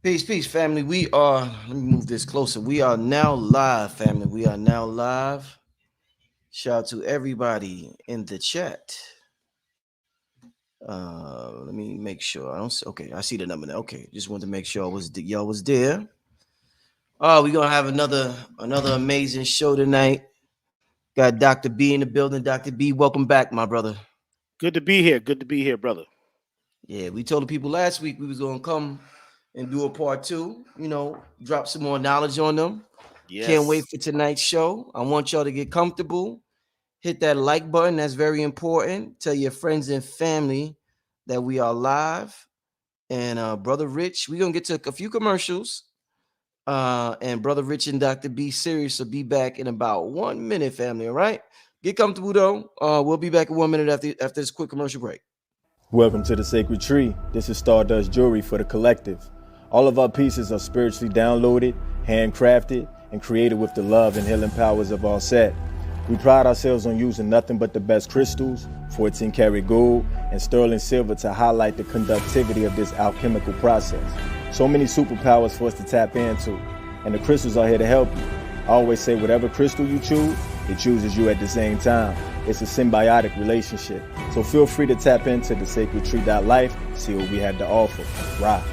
Peace, family. Let me move this closer. We are now live, family. We are now live. Shout out to everybody in the chat. Let me make sure. Okay, I see the number now. Okay, just wanted to make sure y'all was there. Oh, we're gonna have another amazing show tonight. Got Dr. B in the building. Dr. B, welcome back, my brother. Good to be here. Good to be here, brother. Yeah, we told the people last week we was gonna come and do a part two. Drop some more knowledge on them. Can't wait Yes. for tonight's show. I want y'all to get comfortable. Hit that like button. That's very important. Tell your friends and family that we are live. And Brother Rich, we're gonna get to a few commercials. And Brother Rich and Dr. B Sirius will be back in about 1 minute, family. All right. Get comfortable though. We'll be back in 1 minute after this quick commercial break. Welcome to the Sacred Tree. This is Stardust Jewelry for the collective. All of our pieces are spiritually downloaded, handcrafted, and created with the love and healing powers of our set. We pride ourselves on using nothing but the best crystals, 14 karat gold, and sterling silver to highlight the conductivity of this alchemical process. So many superpowers for us to tap into, and the crystals are here to help you. I always say whatever crystal you choose, it chooses you at the same time. It's a symbiotic relationship. So feel free to tap into the sacredtree.life, see what we have to offer. Rock.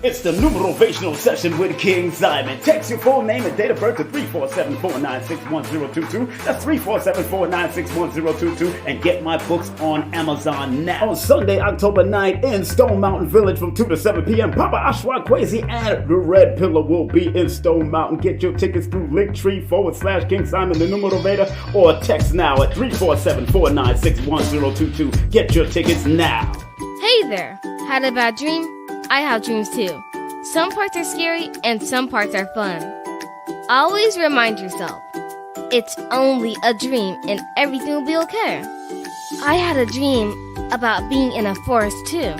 It's the numerovational session with King Simon. Text your full name and date of birth to 347-496-1022. That's 347-496-1022. And get my books on Amazon now. On Sunday, October 9th in Stone Mountain Village from 2 to 7 p.m. Papa Ashwa Kwesi and the Red Pillar will be in Stone Mountain. Get your tickets through Linktree/King Simon the Numero Veda or text now at 347-496-1022. Get your tickets now. Hey there! Had a bad dream? I have dreams too. Some parts are scary and some parts are fun. Always remind yourself, it's only a dream and everything will be okay. I had a dream about being in a forest too.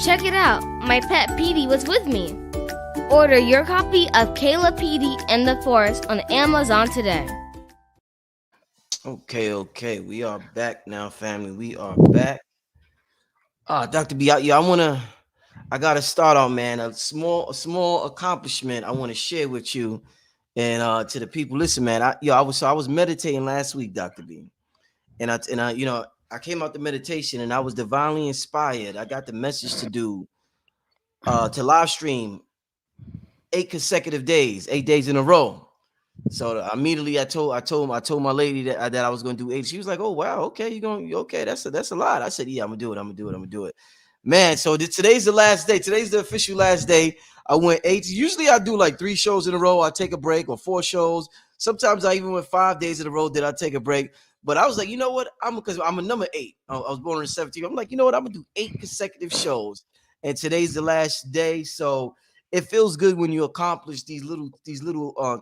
Check it out, my pet Petey was with me. Order your copy of Kayla Petey and the Forest on Amazon today. Okay. We are back now, family. We are back. Dr. B, I gotta start on, man. A small accomplishment I want to share with you and to the people. Listen, man. I was meditating last week, Dr. B, and I came out the meditation and I was divinely inspired. I got the message to live stream 8 days in a row. So immediately I told my lady that I was gonna do 8. She was like, "Oh wow, okay, you okay? That's a lot." I said, "Yeah, I'm gonna do it." Man, so today's the last day. Today's the official last day. I went 8. Usually I do like 3 shows in a row. I take a break, or 4 shows. Sometimes I even went 5 days in a row. Did I take a break? But I was like, you know what? Because I'm a number 8. I was born in 17. I'm like, you know what? I'm gonna do 8 consecutive shows. And today's the last day. So it feels good when you accomplish these little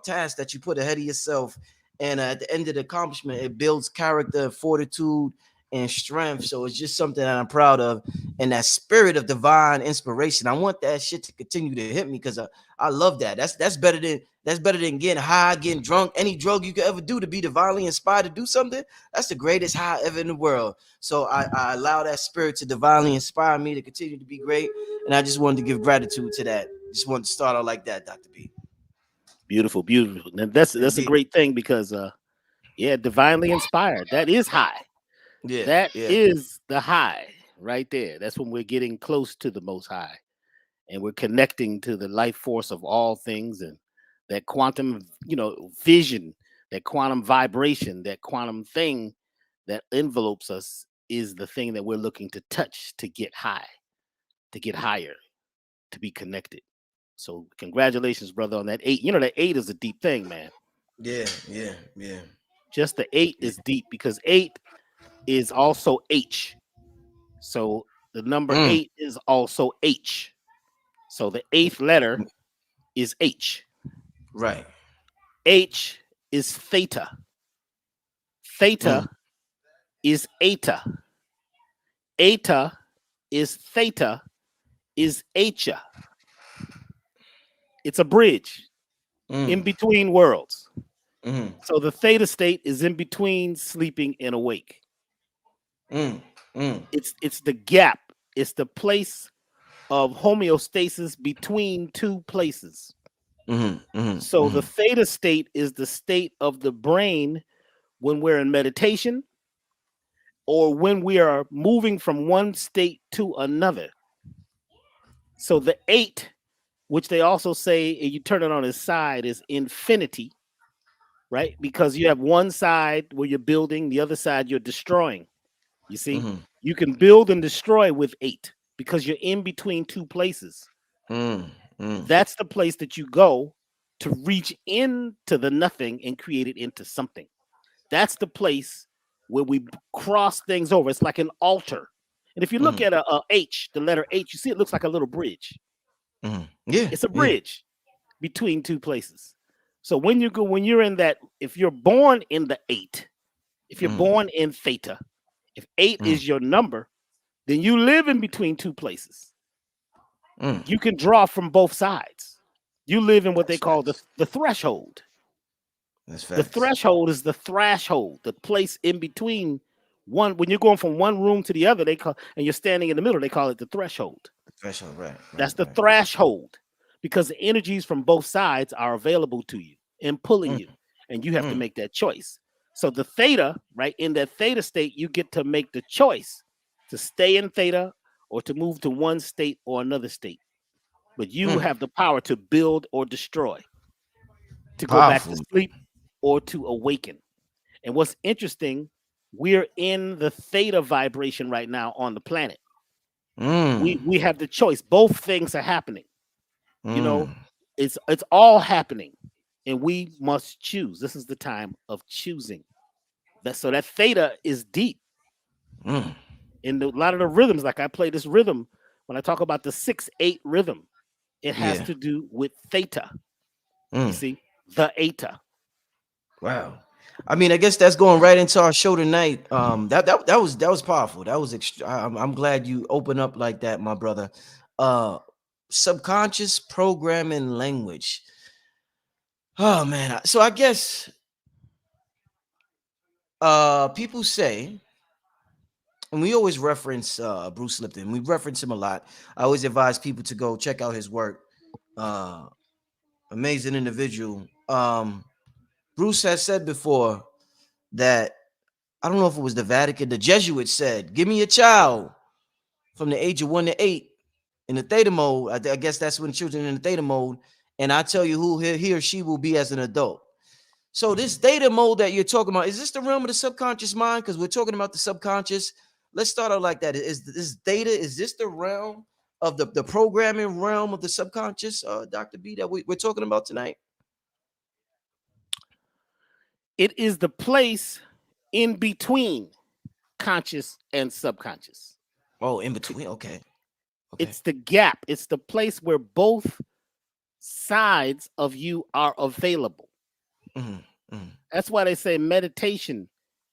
tasks that you put ahead of yourself. And at the end of the accomplishment, it builds character, fortitude, and strength. So it's just something that I'm proud of. And that spirit of divine inspiration, I want that shit to continue to hit me because I love that. That's better than getting high, getting drunk. Any drug you could ever do to be divinely inspired to do something, that's the greatest high ever in the world. So I allow that spirit to divinely inspire me to continue to be great. And I just wanted to give gratitude to that. Just wanted to start out like that, Dr. B. Beautiful. And that's a great thing because divinely inspired. That is high. Yeah. That is the high right there. That's when we're getting close to the most high. And we're connecting to the life force of all things and that quantum, vision, that quantum vibration, that quantum thing that envelopes us is the thing that we're looking to touch to get high, to get higher, to be connected. So congratulations, brother, on that 8. That 8 is a deep thing, man. Yeah. Just the 8 is deep because 8 is also H. So the number 8 is also H. So the 8th letter is H. Right. H is theta. Theta is eta. Eta is theta is Hya. It's a bridge in between worlds. So the theta state is in between sleeping and awake. It's the gap. It's the place of homeostasis between two places. So Mm-hmm. the theta state is the state of the brain when we're in meditation or when we are moving from one state to another. So the 8, which they also say you turn it on its side, is infinity, right? Because you have one side where you're building, the other side you're destroying. You see, you can build and destroy with 8 because you're in between two places. That's the place that you go to reach into the nothing and create it into something. That's the place where we cross things over. It's like an altar. And if you look at a H, the letter H, you see it looks like a little bridge. Yeah, It's a bridge between two places. So when you're in that, if you're born in the 8, if you're born in theta, if 8 is your number, then you live in between two places. You can draw from both sides. You live in what they call the threshold. That's The threshold is the threshold, the place in between one. When you're going from one room to the other, and you're standing in the middle, they call it the threshold. threshold, right? That's the threshold, because the energies from both sides are available to you and pulling you, and you have to make that choice. So the theta, right, in that theta state, you get to make the choice to stay in theta or to move to one state or another state. But you have the power to build or destroy, to go back to sleep or to awaken. And what's interesting, we're in the theta vibration right now on the planet. We have the choice. Both things are happening. You know, it's all happening, and we must choose. This is the time of choosing. So that theta is deep. In a lot of the rhythms, like I play this rhythm when I talk about the 6/8 rhythm, it has to do with theta. You see, the eta. Wow. I mean, I guess that's going right into our show tonight. That was powerful. That was I'm glad you open up like that, my brother. Subconscious programming language. Oh man. So I guess people say, and we always reference Bruce Lipton. We reference him a lot. I always advise people to go check out his work. Amazing individual. Bruce has said before that, I don't know if it was the Vatican, the Jesuits said, give me a child from the age of 1 to 8 in the theta mode. I guess that's when children in the theta mode, and I tell you who he or she will be as an adult. So this theta mode that you're talking about, is this the realm of the subconscious mind? Because we're talking about the subconscious. Let's start out like that. Is this theta, is this the realm of the programming realm of the subconscious, Dr. B, that we're talking about tonight? It is the place in between conscious and subconscious. Oh, in between. Okay. It's the gap. It's the place where both sides of you are available. That's why they say meditation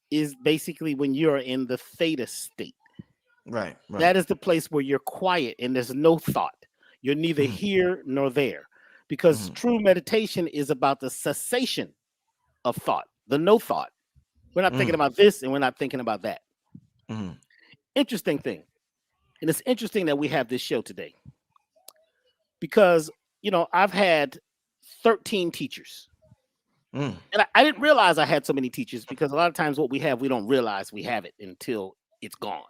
is basically when you're in the theta state. Right. That is the place where you're quiet and there's no thought. You're neither here nor there, because true meditation is about the cessation of thought, the no thought. We're not thinking about this and we're not thinking about that. Interesting thing. And it's interesting that we have this show today because, you know, I've had 13 teachers. And I didn't realize I had so many teachers, because a lot of times what we have, we don't realize we have it until it's gone.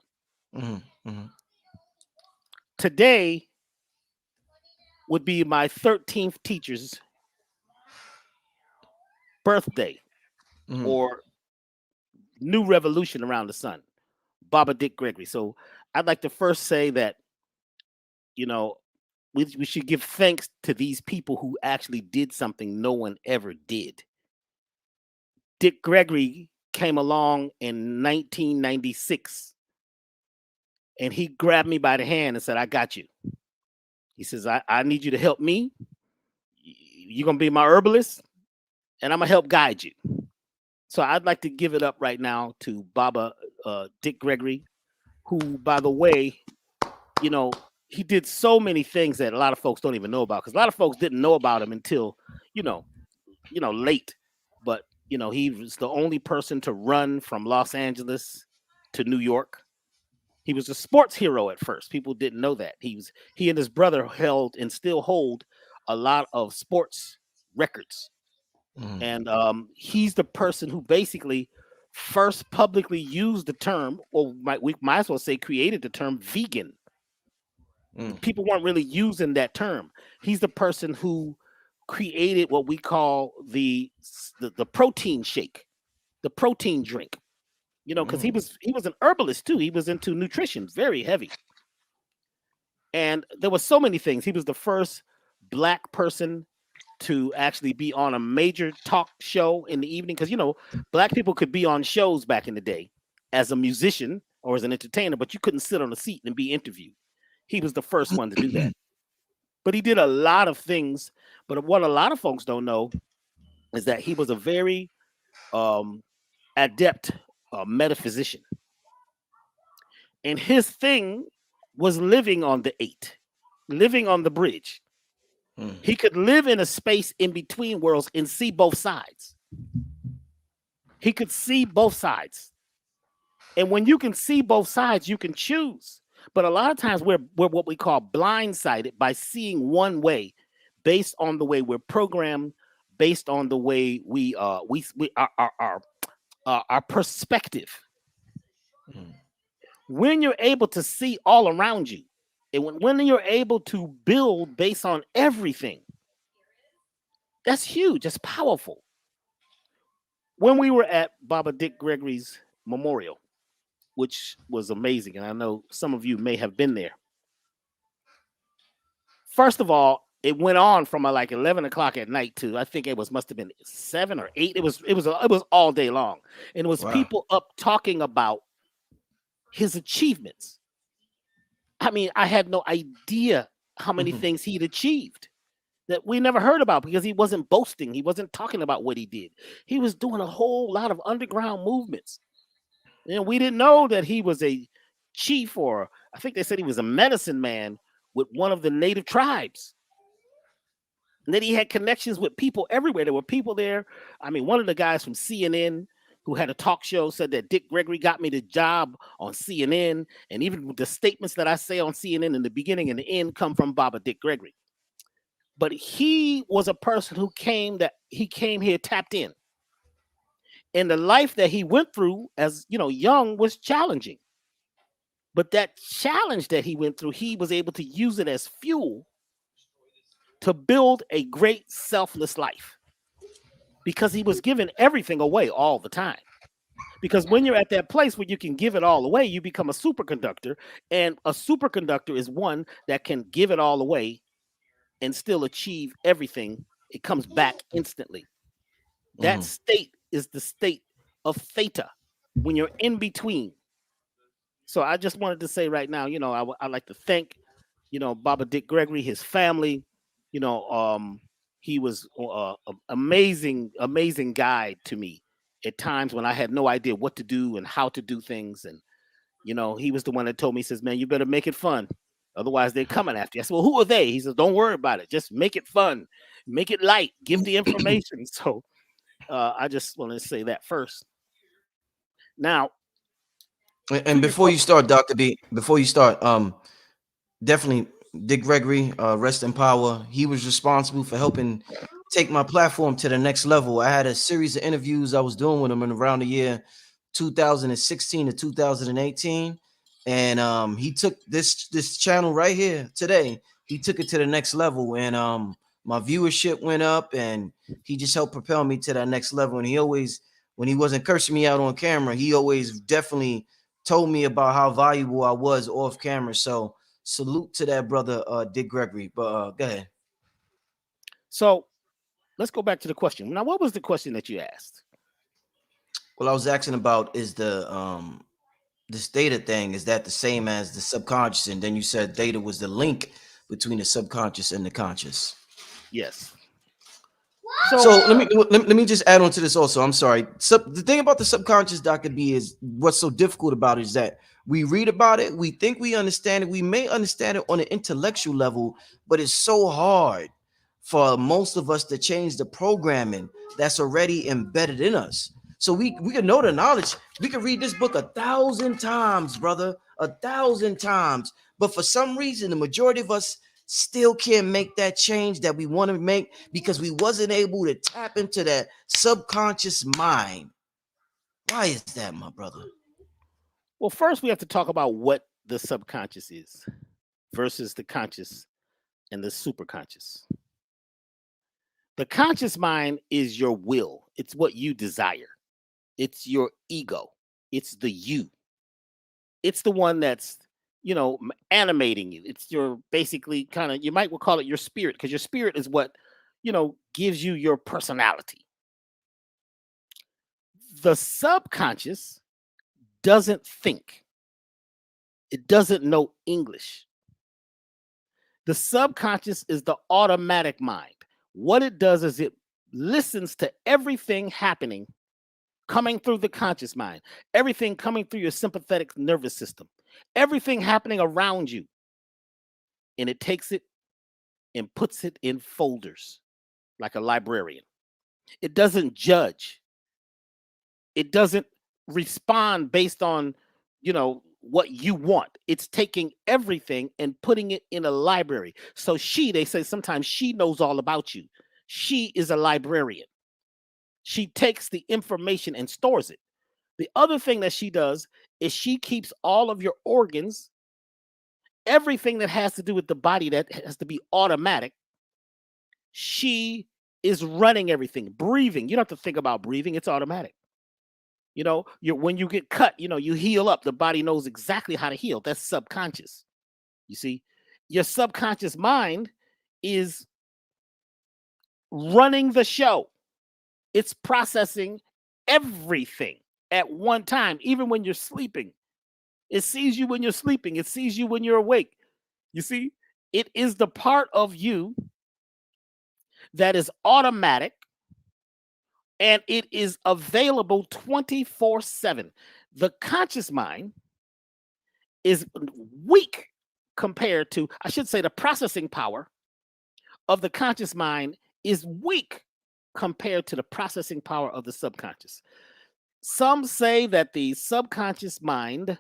Today would be my 13th teacher's birthday or new revolution around the sun, Baba Dick Gregory. So I'd like to first say that, you know, we should give thanks to these people who actually did something no one ever did. Dick Gregory came along in 1996 and he grabbed me by the hand and said, I got you. He says, I need you to help me. You're going to be my herbalist and I'm going to help guide you. So I'd like to give it up right now to Baba Dick Gregory, who, by the way, you know, he did so many things that a lot of folks don't even know about, because a lot of folks didn't know about him until, you know, late. But, you know, he was the only person to run from Los Angeles to New York. He was a sports hero at first. People didn't know that. He and his brother held and still hold a lot of sports records. Mm. And he's the person who basically first publicly used the term, or we might as well say created the term vegan. Mm. People weren't really using that term. He's the person who created what we call the protein shake, the protein drink. You know, because he was an herbalist too. He was into nutrition, very heavy. And there were so many things. He was the first Black person to actually be on a major talk show in the evening. Because, you know, Black people could be on shows back in the day as a musician or as an entertainer, but you couldn't sit on a seat and be interviewed. He was the first one to do that. But he did a lot of things. But what a lot of folks don't know is that he was a very adept metaphysician. And his thing was living on the 8, living on the bridge. He could live in a space in between worlds and see both sides. He could see both sides. And when you can see both sides, you can choose. But a lot of times we're what we call blindsided by seeing one way, based on the way we're programmed, based on the way our perspective. When you're able to see all around you, and when you're able to build based on everything, that's huge. That's powerful. When we were at Baba Dick Gregory's memorial, which was amazing, and I know some of you may have been there. First of all, it went on from like 11 o'clock at night to, I think it must have been 7 or 8. It was all day long, and it was people up talking about his achievements. I mean, I had no idea how many things he'd achieved that we never heard about, because he wasn't boasting. He wasn't talking about what he did. He was doing a whole lot of underground movements. And we didn't know that he was a chief, or I think they said he was a medicine man with one of the native tribes. And then he had connections with people everywhere. There were people there. I mean, one of the guys from CNN who had a talk show said that Dick Gregory got me the job on CNN. And even the statements that I say on CNN in the beginning and the end come from Baba Dick Gregory. But he was a person who came here tapped in. And the life that he went through as, you know, young was challenging. But that challenge that he went through, he was able to use it as fuel to build a great selfless life, because he was giving everything away all the time. Because when you're at that place where you can give it all away, you become a superconductor. And a superconductor is one that can give it all away and still achieve everything. It comes back instantly. That state is the state of theta, when you're in between. So I just wanted to say right now, you know, I like to thank, you know, Baba Dick Gregory, his family. You know, he was an amazing guide to me at times when I had no idea what to do and how to do things. And, you know, he was the one that told me, he says, man, you better make it fun. Otherwise, they're coming after you. I said, well, who are they? He says, don't worry about it. Just make it fun. Make it light. Give the information. So I just want to say that first. Now, and before you start, Dr. B, definitely Dick Gregory, rest in power. He was responsible for helping take my platform to the next level. I had a series of interviews I was doing with him in around the year 2016 to 2018. And he took this channel right here today. He took it to the next level, and my viewership went up, and he just helped propel me to that next level. And he always, when he wasn't cursing me out on camera, he always definitely told me about how valuable I was off camera. So salute to that brother, Dick Gregory. But go ahead. So let's go back to the question. Now, what was the question that you asked? Well, I was asking about, is this data thing, is that the same as the subconscious? And then you said data was the link between the subconscious and the conscious. Yes. So let me just add on to this also. I'm sorry. The thing about the subconscious, Dr. B, is what's so difficult about it is that we read about it, we think we understand it, we may understand it on an intellectual level, but it's so hard for most of us to change the programming that's already embedded in us. So we can know the knowledge. We can read this book 1,000 times, brother, 1,000 times. But for some reason, the majority of us still can't make that change that we want to make because we wasn't able to tap into that subconscious mind. Why is that, my brother? Well, first we have to talk about what the subconscious is versus the conscious and the superconscious. The conscious mind is your will. It's what you desire. It's your ego. It's the you. It's the one that's, animating you. It's your basically kind of, you might call it your spirit, because your spirit is what, gives you your personality. The subconscious doesn't think. It doesn't know English. The subconscious is the automatic mind. What it does is it listens to everything happening, coming through the conscious mind, everything coming through your sympathetic nervous system, everything happening around you. And it takes it and puts it in folders like a librarian. It doesn't judge. It doesn't respond based on, what you want. It's taking everything and putting it in a library. So they say sometimes she knows all about you. She is a librarian. She takes the information and stores it. The other thing that she does is she keeps all of your organs, everything that has to do with the body that has to be automatic. She is running everything. Breathing. You don't have to think about breathing. It's automatic. When you get cut, you heal up. The body knows exactly how to heal. That's subconscious. You see, your subconscious mind is running the show. It's processing everything at one time, even when you're sleeping. It sees you when you're sleeping. It sees you when you're awake. You see, it is the part of you that is automatic. And it is available 24/7. The conscious mind is weak compared to, I should say, the processing power of the conscious mind is weak compared to the processing power of the subconscious. Some say that the subconscious mind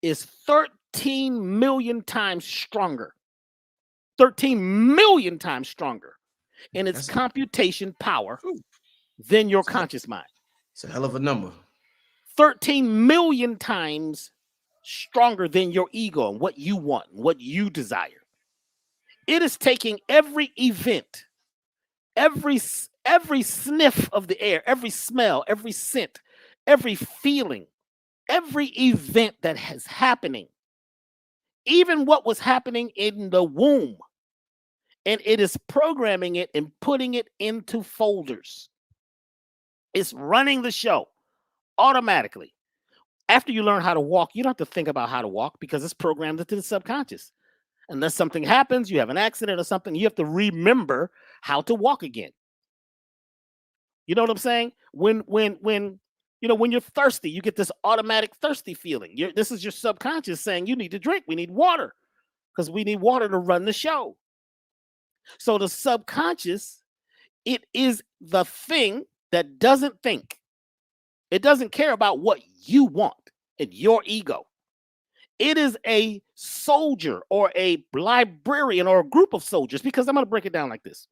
is 13 million times stronger. 13 million times stronger in its computation power than your conscious mind. It's a hell of a number. 13 million times stronger than your ego and what you want, and what you desire. It is taking every event, every sniff of the air, every smell, every scent, every feeling, every event that is happening, even what was happening in the womb, and it is programming it and putting it into folders. It's running the show automatically. After you learn how to walk, you don't have to think about how to walk because it's programmed into the subconscious. Unless something happens, you have an accident or something, you have to remember how to walk again. You know what I'm saying? When you're thirsty, you get this automatic thirsty feeling. This is your subconscious saying you need to drink. We need water because we need water to run the show. So the subconscious, it is the thing that doesn't think. It doesn't care about what you want and your ego. It is a soldier or a librarian or a group of soldiers, because I'm going to break it down like this.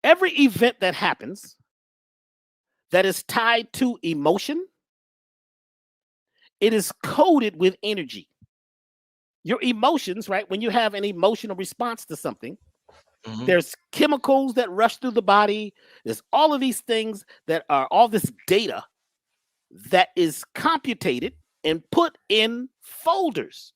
Every event that happens that is tied to emotion, it is coded with energy. Your emotions, right? When you have an emotional response to something, there's chemicals that rush through the body. There's all of these things that are all this data that is computated and put in folders.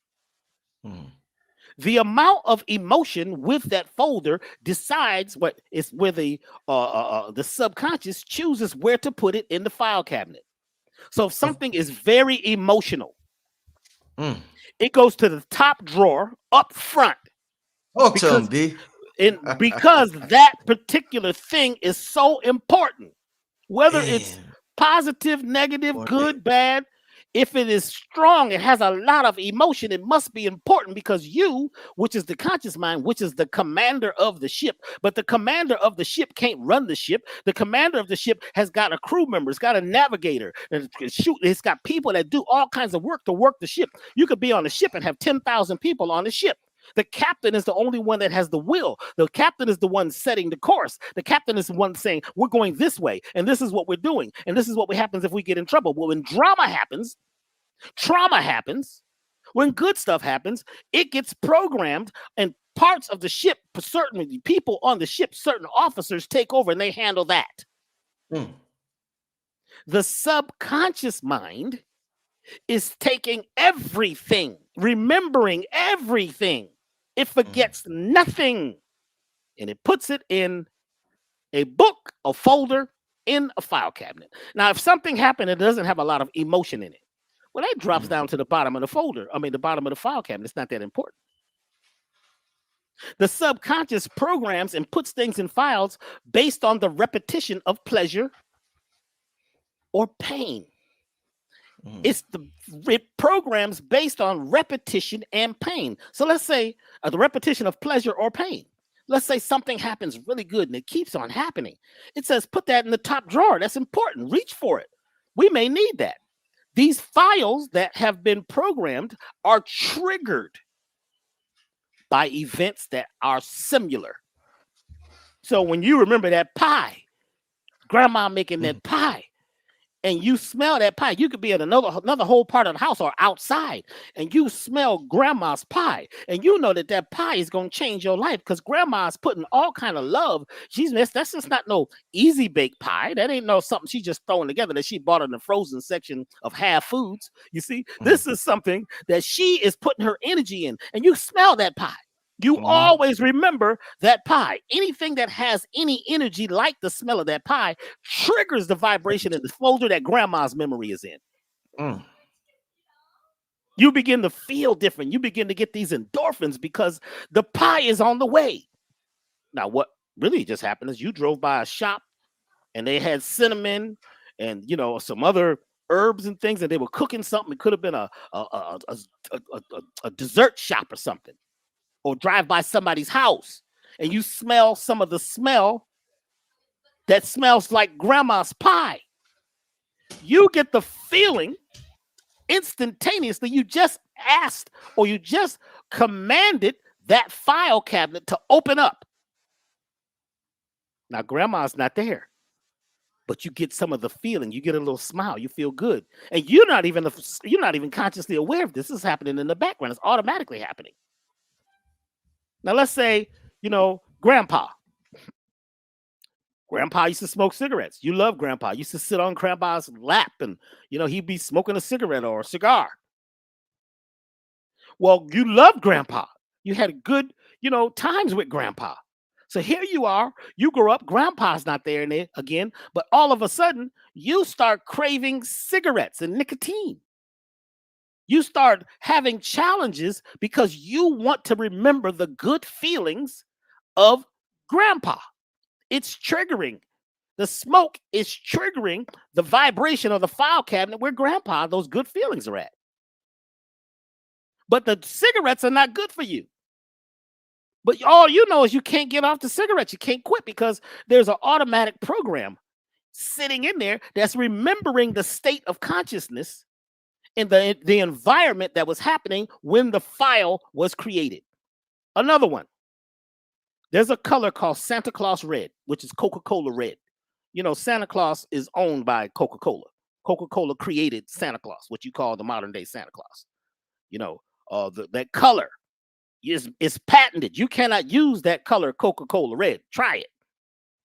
The amount of emotion with that folder decides what is where the subconscious chooses where to put it in the file cabinet. So if something is very emotional, it goes to the top drawer up front. Because that particular thing is so important, whether it's positive, negative, good, bad, If it is strong, it has a lot of emotion, it must be important because you, which is the conscious mind, which is the commander of the ship, but the commander of the ship can't run the ship. The commander of the ship has got a crew member, it's got a navigator, it's got people that do all kinds of work to work the ship. You could be on a ship and have 10,000 people on the ship. The captain is the only one that has the will. The captain is the one setting the course. The captain is the one saying, we're going this way, and this is what we're doing, and this is what happens if we get in trouble. Well, when drama happens, trauma happens, when good stuff happens, it gets programmed, and parts of the ship, certain people on the ship, certain officers take over, and they handle that. The subconscious mind is taking everything, remembering everything. It forgets nothing, and it puts it in a book, a folder, in a file cabinet. Now, if something happened, it doesn't have a lot of emotion in it. Well, that drops down to the bottom of the folder. The bottom of the file cabinet. It's not that important. The subconscious programs and puts things in files based on the repetition of pleasure or pain. It programs based on repetition and pain. So let's say the repetition of pleasure or pain. Let's say something happens really good and it keeps on happening. It says, put that in the top drawer. That's important. Reach for it. We may need that. These files that have been programmed are triggered by events that are similar. So when you remember that pie, grandma making that pie, and you smell that pie, you could be in another whole part of the house or outside, and you smell grandma's pie, and you know that pie is going to change your life because grandma's putting all kind of love. That's just not no easy baked pie. That ain't no something she's just throwing together that she bought in the frozen section of Half Foods. You see, this is something that she is putting her energy in, and you smell that pie. You always remember that pie. Anything that has any energy like the smell of that pie triggers the vibration in the folder that grandma's memory is in. You begin to feel different. You begin to get these endorphins because the pie is on the way. Now, what really just happened is you drove by a shop and they had cinnamon and, some other herbs and things, and they were cooking something. It could have been a dessert shop or something. Or drive by somebody's house and you smell some of the smell that smells like grandma's pie. You get the feeling instantaneously. You just asked or you just commanded that file cabinet to open up. Now, grandma's not there, but you get some of the feeling. You get a little smile. You feel good. And you're not even consciously aware of this. This is happening in the background. It's automatically happening. Now, let's say, grandpa. Grandpa used to smoke cigarettes. You love grandpa. You used to sit on grandpa's lap and, he'd be smoking a cigarette or a cigar. Well, you love grandpa. You had good, times with grandpa. So here you are. You grow up. Grandpa's not there again. But all of a sudden, you start craving cigarettes and nicotine. You start having challenges because you want to remember the good feelings of grandpa. It's triggering. The smoke is triggering the vibration of the file cabinet where grandpa, those good feelings are at. But the cigarettes are not good for you. But all you know is you can't get off the cigarettes. You can't quit because there's an automatic program sitting in there that's remembering the state of consciousness in the environment that was happening when the file was created. Another one. There's a color called Santa Claus Red, which is Coca-Cola Red. Santa Claus is owned by Coca-Cola. Coca-Cola created Santa Claus, what you call the modern day Santa Claus. That color is patented. You cannot use that color Coca-Cola Red. Try it.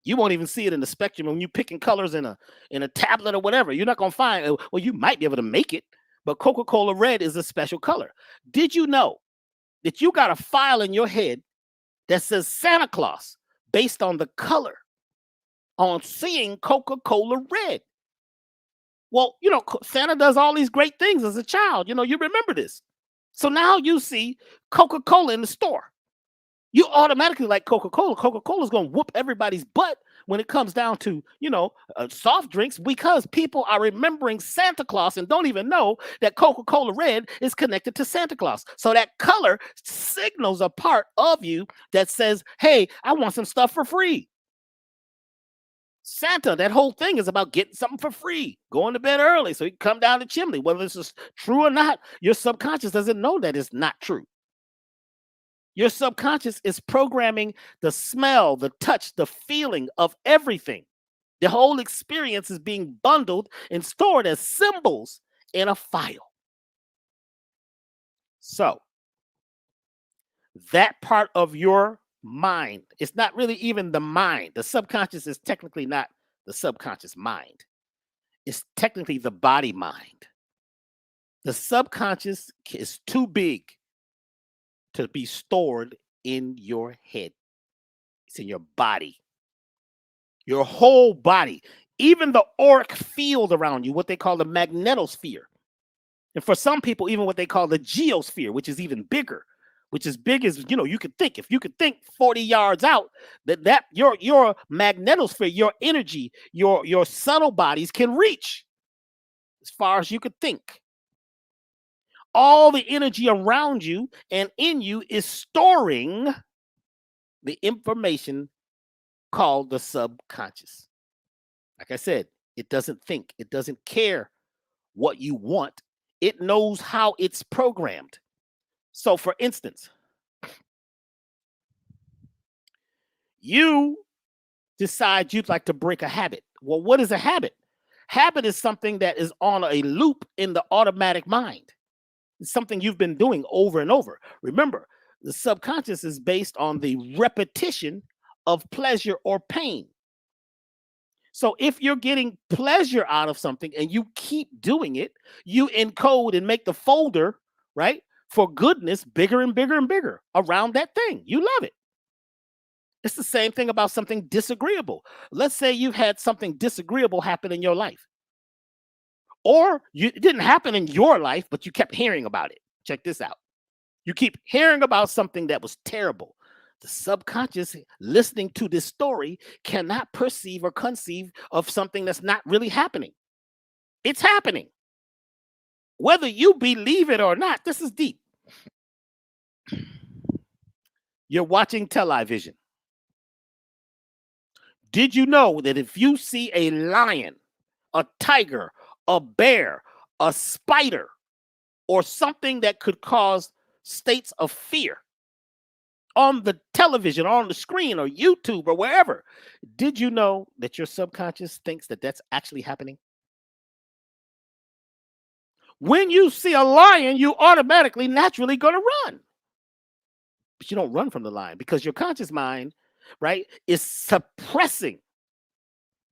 You won't even see it in the spectrum when you're picking colors in a tablet or whatever. You're not going to find, well, you might be able to make it, but Coca-Cola Red is a special color. Did you know that you got a file in your head that says Santa Claus based on the color on seeing Coca-Cola Red? Well, Santa does all these great things as a child. You remember this. So now you see Coca-Cola in the store. You automatically like Coca-Cola. Coca-Cola is going to whoop everybody's butt when it comes down to, soft drinks, because people are remembering Santa Claus and don't even know that Coca-Cola Red is connected to Santa Claus. So that color signals a part of you that says, hey, I want some stuff for free. Santa, that whole thing is about getting something for free, going to bed early so you can come down the chimney. Whether this is true or not, your subconscious doesn't know that it's not true. Your subconscious is programming the smell, the touch, the feeling of everything. The whole experience is being bundled and stored as symbols in a file. So that part of your mind, it's not really even the mind. The subconscious is technically not the subconscious mind. It's technically the body mind. The subconscious is too big to be stored in your head. It's in your body. Your whole body. Even the auric field around you, what they call the magnetosphere. And for some people, even what they call the geosphere, which is even bigger, which is big as, you could think. If you could think 40 yards out, that your magnetosphere, your energy, your subtle bodies can reach as far as you could think. All the energy around you and in you is storing the information called the subconscious. Like I said, it doesn't think. It doesn't care what you want. It knows how it's programmed. So, for instance, you decide you'd like to break a habit. Well, what is a habit? Habit is something that is on a loop in the automatic mind. It's something you've been doing over and over. Remember, the subconscious is based on the repetition of pleasure or pain. So if you're getting pleasure out of something and you keep doing it, you encode and make the folder, right, for goodness bigger and bigger and bigger around that thing. You love it. It's the same thing about something disagreeable. Let's say you've had something disagreeable happen in your life. Or it didn't happen in your life, but you kept hearing about it. Check this out. You keep hearing about something that was terrible. The subconscious, listening to this story, cannot perceive or conceive of something that's not really happening. It's happening. Whether you believe it or not, this is deep. You're watching television. Did you know that if you see a lion, a tiger, a bear, a spider, or something that could cause states of fear on the television, or on the screen, or YouTube, or wherever, did you know that your subconscious thinks that that's actually happening? When you see a lion, you automatically, naturally going to run. But you don't run from the lion because your conscious mind, right, is suppressing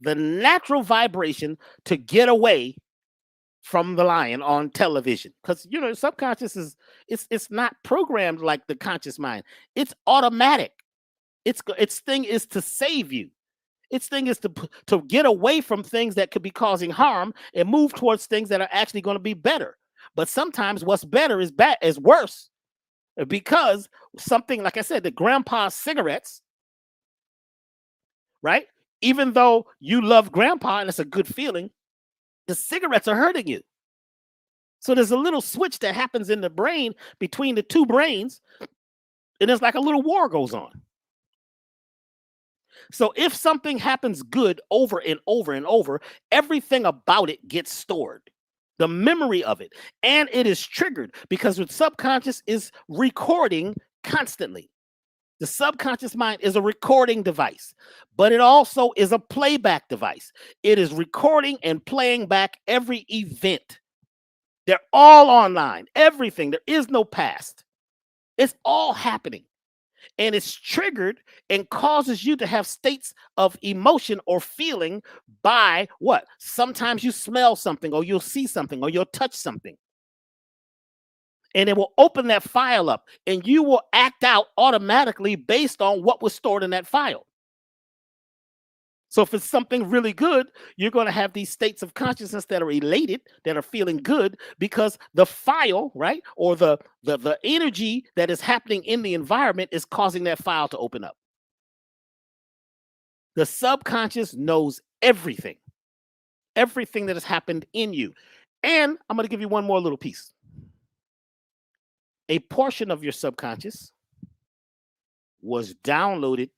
the natural vibration to get away from the lion on television. Because subconscious is it's not programmed like the conscious mind. It's automatic. Its thing is to save you. Its thing is to get away from things that could be causing harm and move towards things that are actually going to be better. But sometimes what's better is worse, because something, like I said, the grandpa's cigarettes, right? Even though you love grandpa and it's a good feeling, the cigarettes are hurting you. So there's a little switch that happens in the brain between the two brains, and it's like a little war goes on. So if something happens good over and over and over, everything about it gets stored, the memory of it, and it is triggered because the subconscious is recording constantly. The subconscious mind is a recording device, but it also is a playback device. It is recording and playing back every event. They're all online, everything. There is no past. It's all happening. And it's triggered and causes you to have states of emotion or feeling by what? Sometimes you smell something, or you'll see something, or you'll touch something. And it will open that file up, and you will act out automatically based on what was stored in that file. So if it's something really good, you're going to have these states of consciousness that are elated, that are feeling good, because the file, right, or the energy that is happening in the environment is causing that file to open up. The subconscious knows everything that has happened in you. And I'm going to give you one more little piece. A portion of your subconscious was downloaded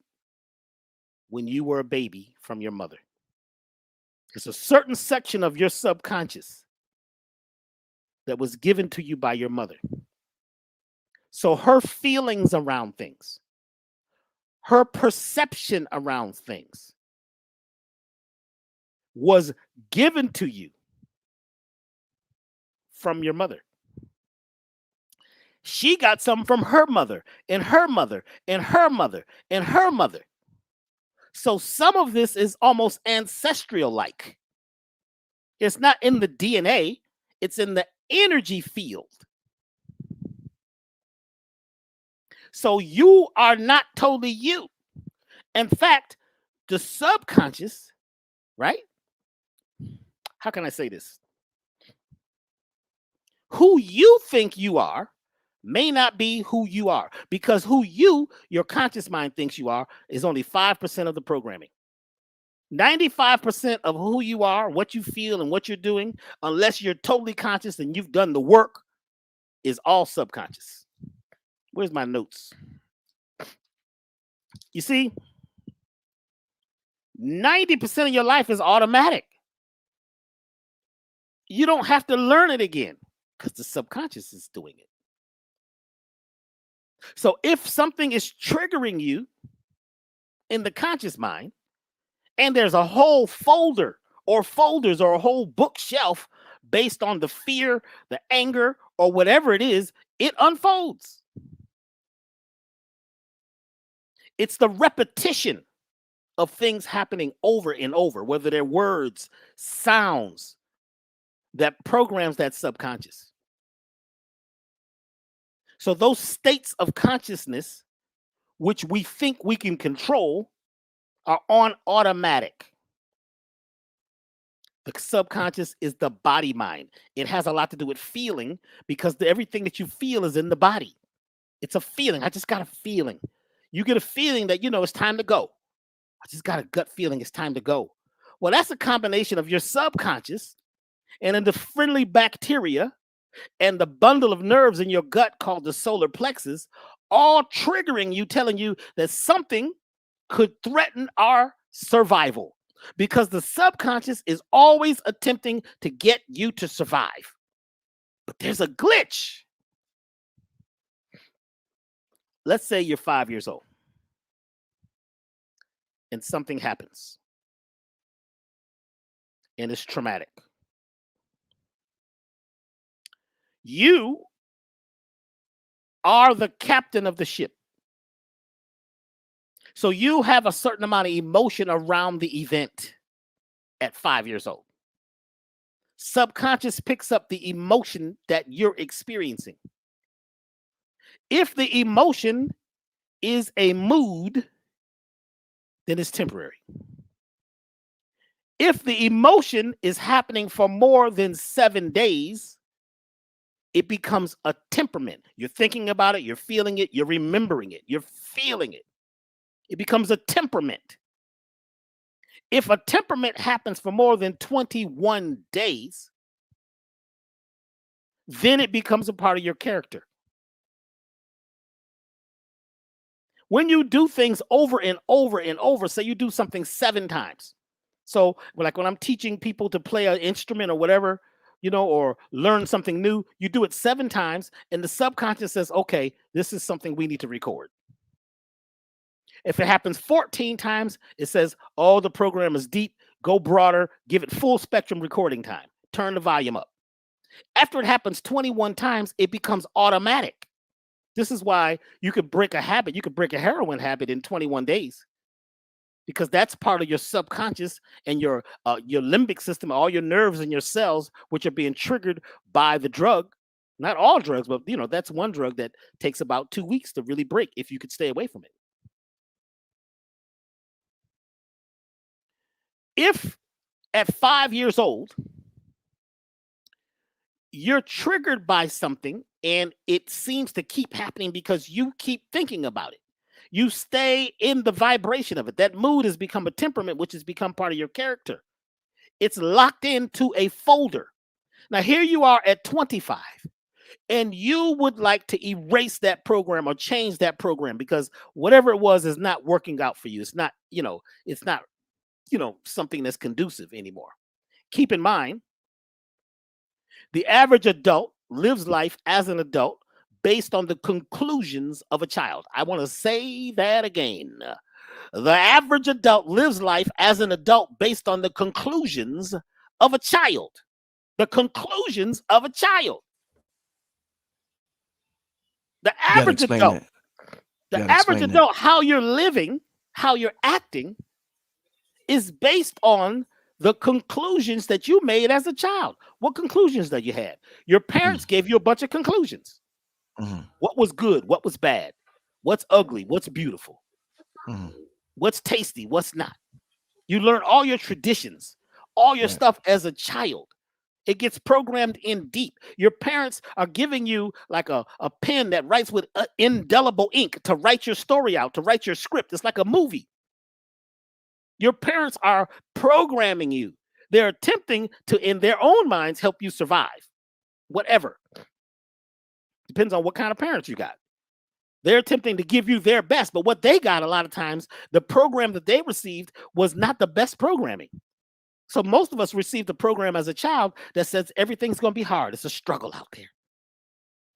when you were a baby from your mother. There's a certain section of your subconscious that was given to you by your mother. So her feelings around things, her perception around things was given to you from your mother. She got some from her mother and her mother and her mother and her mother. So some of this is almost ancestral-like. It's not in the DNA, it's in the energy field. So you are not totally you. In fact, the subconscious, right? How can I say this? Who you think you are may not be who you are, because who your conscious mind thinks you are is only 5% of the programming. 95% of who you are, what you feel, and what you're doing, unless you're totally conscious and you've done the work, is all subconscious. Where's my notes? You see, 90% of your life is automatic. You don't have to learn it again because the subconscious is doing it. So if something is triggering you in the conscious mind, and there's a whole folder or folders or a whole bookshelf based on the fear, the anger, or whatever it is, it unfolds. It's the repetition of things happening over and over, whether they're words, sounds, that programs that subconscious. So those states of consciousness, which we think we can control, are on automatic. The subconscious is the body mind. It has a lot to do with feeling, because everything that you feel is in the body. It's a feeling. I just got a feeling. You get a feeling that, it's time to go. I just got a gut feeling it's time to go. Well, that's a combination of your subconscious and the friendly bacteria and the bundle of nerves in your gut called the solar plexus, all triggering you, telling you that something could threaten our survival, because the subconscious is always attempting to get you to survive. But there's a glitch. Let's say you're 5 years old and something happens and it's traumatic. You are the captain of the ship. So you have a certain amount of emotion around the event at 5 years old. Subconscious picks up the emotion that you're experiencing. If the emotion is a mood, then it's temporary. If the emotion is happening for more than 7 days, it becomes a temperament. You're thinking about it, you're feeling it, you're remembering it, you're feeling it. It becomes a temperament. If a temperament happens for more than 21 days, then it becomes a part of your character. When you do things over and over and over, say you do something 7 times. So like when I'm teaching people to play an instrument or whatever, or learn something new, you do it 7 times and the subconscious says, okay, this is something we need to record. If it happens 14 times, it says, oh, the program is deep, go broader, give it full spectrum recording time, turn the volume up. After it happens 21 times, it becomes automatic. This is why you could break a habit. You could break a heroin habit in 21 days, because that's part of your subconscious and your limbic system, all your nerves and your cells, which are being triggered by the drug. Not all drugs, but that's one drug that takes about 2 weeks to really break if you could stay away from it. If at 5 years old, you're triggered by something and it seems to keep happening because you keep thinking about it. You stay in the vibration of it. That mood has become a temperament, which has become part of your character. It's locked into a folder. Now, here you are at 25, and you would like to erase that program or change that program because whatever it was is not working out for you. It's not, something that's conducive anymore. Keep in mind, the average adult lives life as an adult based on the conclusions of a child. I want to say that again. The average adult lives life as an adult based on the conclusions of a child. The conclusions of a child. The average adult, how you're living, how you're acting, is based on the conclusions that you made as a child. What conclusions that you had? Your parents gave you a bunch of conclusions. What was good? What was bad? What's ugly? What's beautiful? What's tasty? What's not? You learn all your traditions, all your stuff as a child. It gets programmed in deep. Your parents are giving you like a pen that writes with indelible ink to write your story out, to write your script. It's like a movie. Your parents are programming you. They're attempting to, in their own minds, help you survive. Whatever. Depends on what kind of parents you got. They're attempting to give you their best, but what they got a lot of times, the program that they received was not the best programming. So most of us received a program as a child that says everything's going to be hard. It's a struggle out there.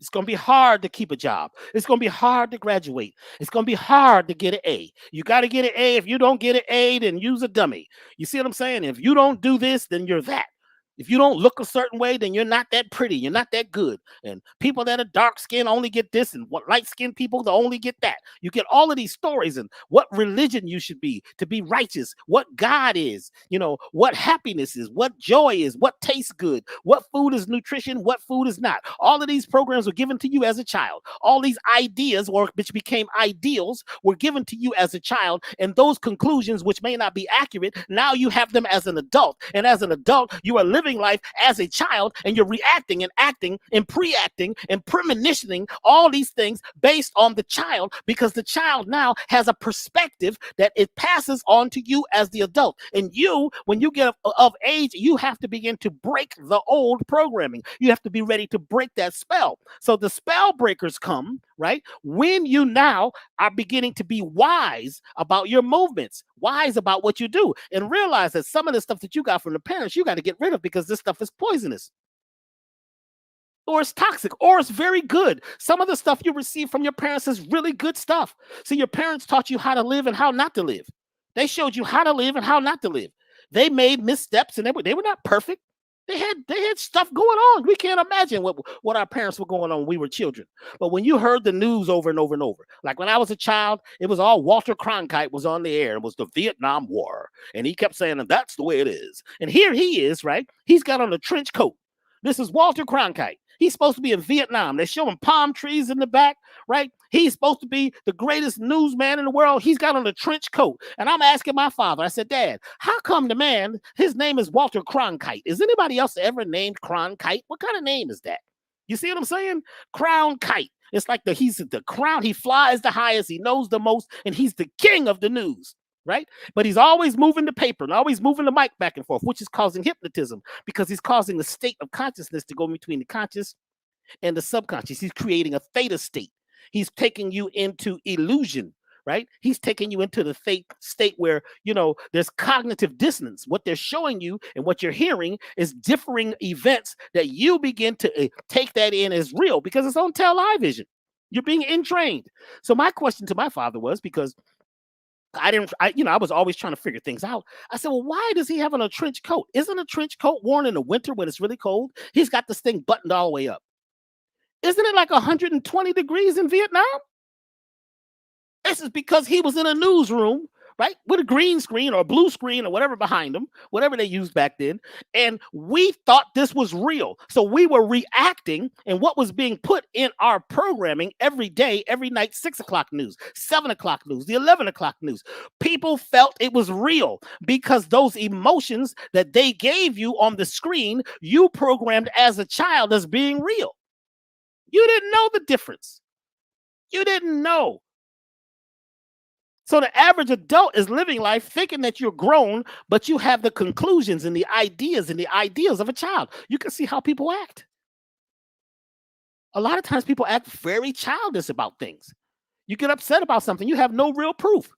It's going to be hard to keep a job. It's going to be hard to graduate. It's going to be hard to get an A. You got to get an A. If you don't get an A, then use a dummy. You see what I'm saying? If you don't do this, then you're that. If you don't look a certain way, then you're not that pretty. You're not that good. And people that are dark skinned only get this, and what light skinned people to only get that. You get all of these stories and what religion you should be to be righteous, what God is, what happiness is, what joy is, what tastes good, what food is nutrition, what food is not. All of these programs were given to you as a child. All these ideas, which became ideals, were given to you as a child. And those conclusions, which may not be accurate, now you have them as an adult. And as an adult, you are living life as a child, and you're reacting and acting and pre-acting and premonitioning all these things based on the child, because the child now has a perspective that it passes on to you as the adult. And you, when you get of age, you have to begin to break the old programming. You have to be ready to break that spell. So the spell breakers come, right, when you now are beginning to be wise about your movements, wise about what you do, and realize that some of the stuff that you got from the parents, you got to get rid of because this stuff is poisonous, or it's toxic, or it's very good. Some of the stuff you receive from your parents is really good stuff. So your parents taught you how to live and how not to live. They showed you how to live and how not to live. They made missteps, and they were not perfect. They had stuff going on. We can't imagine what our parents were going on when we were children. But when you heard the news over and over and over, like when I was a child, it was all Walter Cronkite was on the air. It was the Vietnam War. And he kept saying, that's the way it is. And here he is, right? He's got on a trench coat. This is Walter Cronkite. He's supposed to be in Vietnam. They're showing palm trees in the back, right? He's supposed to be the greatest newsman in the world. He's got on a trench coat. And I'm asking my father, I said, Dad, how come the man, his name is Walter Cronkite? Is anybody else ever named Cronkite? What kind of name is that? You see what I'm saying? Crown Kite. It's like he's the crown. He flies the highest. He knows the most. And he's the king of the news. Right? But he's always moving the paper and always moving the mic back and forth, which is causing hypnotism, because he's causing the state of consciousness to go between the conscious and the subconscious. He's creating a theta state. He's taking you into illusion, right? He's taking you into the state where, there's cognitive dissonance. What they're showing you and what you're hearing is differing events that you begin to take that in as real because it's on television. You're being entrained. So my question to my father was, because I was always trying to figure things out. I said, well, why does he have on a trench coat? Isn't a trench coat worn in the winter when it's really cold? He's got this thing buttoned all the way up. Isn't it like 120 degrees in Vietnam? This is because he was in a newsroom right? With a green screen or a blue screen or whatever behind them, whatever they used back then. And we thought this was real. So we were reacting and what was being put in our programming every day, every night, 6 o'clock news, 7 o'clock news, the 11 o'clock news. People felt it was real because those emotions that they gave you on the screen, you programmed as a child as being real. You didn't know the difference. You didn't know. So the average adult is living life thinking that you're grown, but you have the conclusions and the ideas and the ideals of a child. You can see how people act. A lot of times people act very childish about things. You get upset about something, you have no real proof,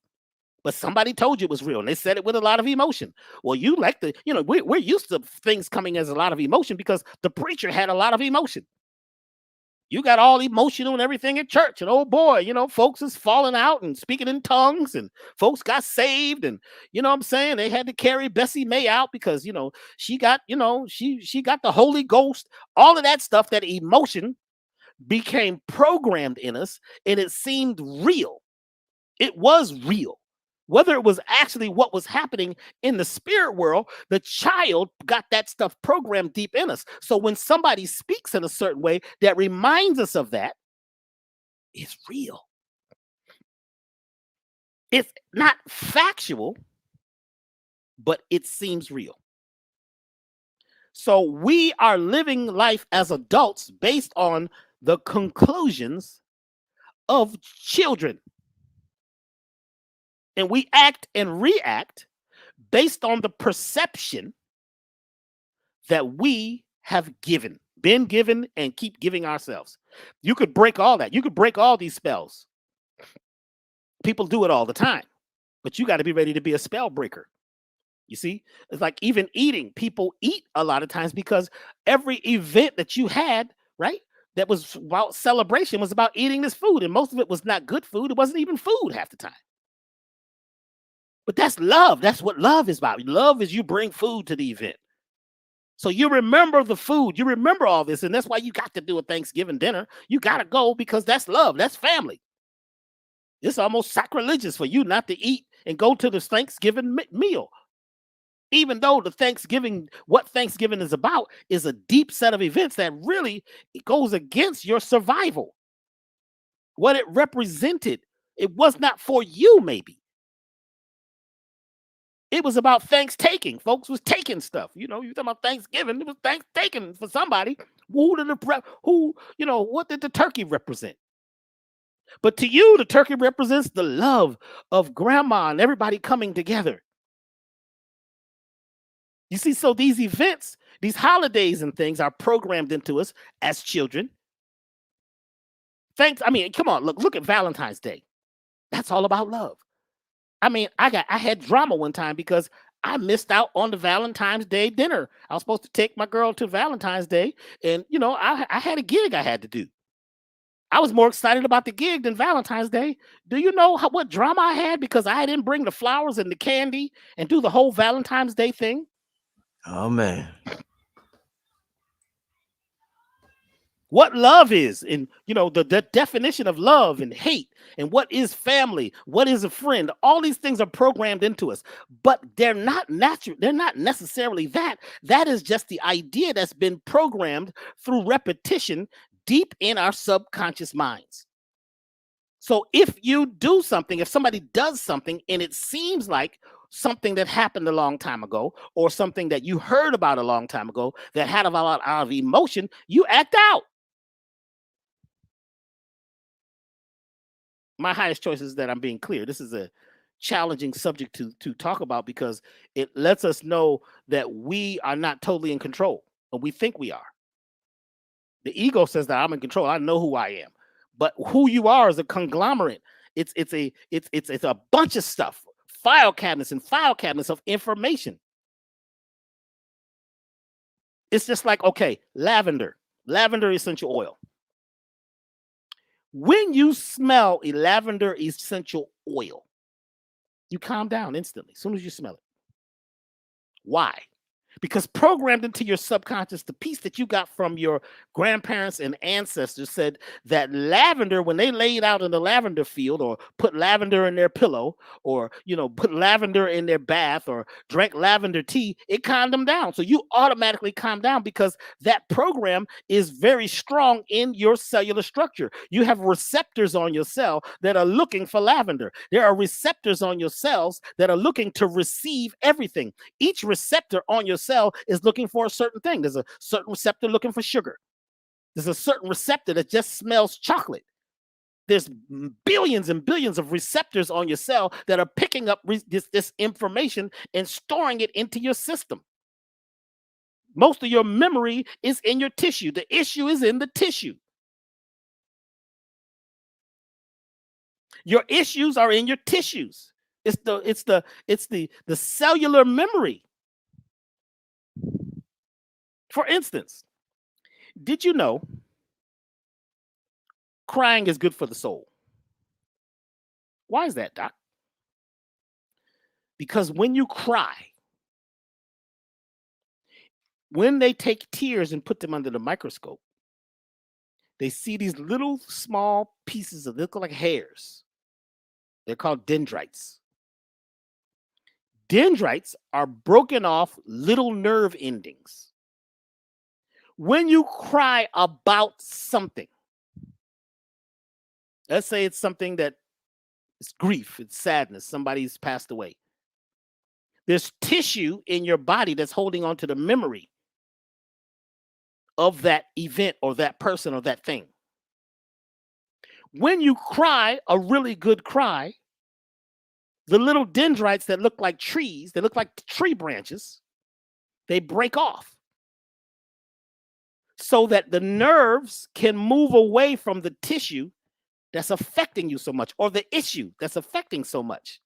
but somebody told you it was real and they said it with a lot of emotion. Well, you like the, we're used to things coming as a lot of emotion because the preacher had a lot of emotion. You got all emotional and everything at church. And oh boy, folks is falling out and speaking in tongues and folks got saved. And you know what I'm saying? They had to carry Bessie May out because, she got, she got the Holy Ghost. All of that stuff, that emotion became programmed in us and it seemed real. It was real. Whether it was actually what was happening in the spirit world, the child got that stuff programmed deep in us. So when somebody speaks in a certain way that reminds us of that, it's real. It's not factual, but it seems real. So we are living life as adults based on the conclusions of children. And we act and react based on the perception that we have been given, and keep giving ourselves. You could break all that. You could break all these spells. People do it all the time, but you got to be ready to be a spell breaker. You see, it's like even eating. People eat a lot of times because every event that you had, right, that was about celebration was about eating this food. And most of it was not good food. It wasn't even food half the time. But that's love. That's what love is about. Love is you bring food to the event. So you remember the food. You remember all this. And that's why you got to do a Thanksgiving dinner. You got to go because that's love. That's family. It's almost sacrilegious for you not to eat and go to this Thanksgiving meal. Even though what Thanksgiving is about is a deep set of events that really goes against your survival. What it represented, it was not for you maybe. It was about thanks taking. Folks was taking stuff. You talking about Thanksgiving. It was thanks taking for somebody. What did the turkey represent? But to you, the turkey represents the love of grandma and everybody coming together. You see, so these events, these holidays and things are programmed into us as children. Come on, look at Valentine's Day. That's all about love. I had drama one time because I missed out on the Valentine's Day dinner. I was supposed to take my girl to Valentine's Day, and I had a gig I had to do. I was more excited about the gig than Valentine's Day. Do you know what drama I had because I didn't bring the flowers and the candy and do the whole Valentine's Day thing? Oh man. What love is, and the definition of love and hate, and what is family, what is a friend, all these things are programmed into us, but they're not natural. They're not necessarily that. That is just the idea that's been programmed through repetition deep in our subconscious minds. So if you do something, if somebody does something and it seems like something that happened a long time ago or something that you heard about a long time ago that had a lot of emotion, you act out. My highest choice is that I'm being clear. This is a challenging subject to talk about because it lets us know that we are not totally in control, but we think we are. The ego says that I'm in control. I know who I am, but who you are is a conglomerate. It's a bunch of stuff, file cabinets of information. It's just like, okay, lavender essential oil. When you smell a lavender essential oil, you calm down instantly as soon as you smell it. Why? Because programmed into your subconscious, the piece that you got from your grandparents and ancestors said that lavender, when they laid out in the lavender field or put lavender in their pillow or, put lavender in their bath or drank lavender tea, it calmed them down. So you automatically calm down because that program is very strong in your cellular structure. You have receptors on your cell that are looking for lavender. There are receptors on your cells that are looking to receive everything. Each receptor on your cell is looking for a certain thing. There's a certain receptor looking for sugar. There's a certain receptor that just smells chocolate. There's billions and billions of receptors on your cell that are picking up this information and storing it into your system. Most of your memory is in your tissue. The issue is in the tissue. Your issues are in your tissues. It's the cellular memory. For instance, did you know crying is good for the soul? Why is that, Doc? Because when you cry, when they take tears and put them under the microscope, they see these little small pieces of, they look like hairs. They're called dendrites. Dendrites are broken off little nerve endings. When you cry about something, let's say it's something that is grief, it's sadness, somebody's passed away. There's tissue in your body that's holding on to the memory of that event or that person or that thing. When you cry a really good cry, the little dendrites that look like trees, they look like tree branches, they break off so that the nerves can move away from the tissue that's affecting you so much, or the issue that's affecting so much,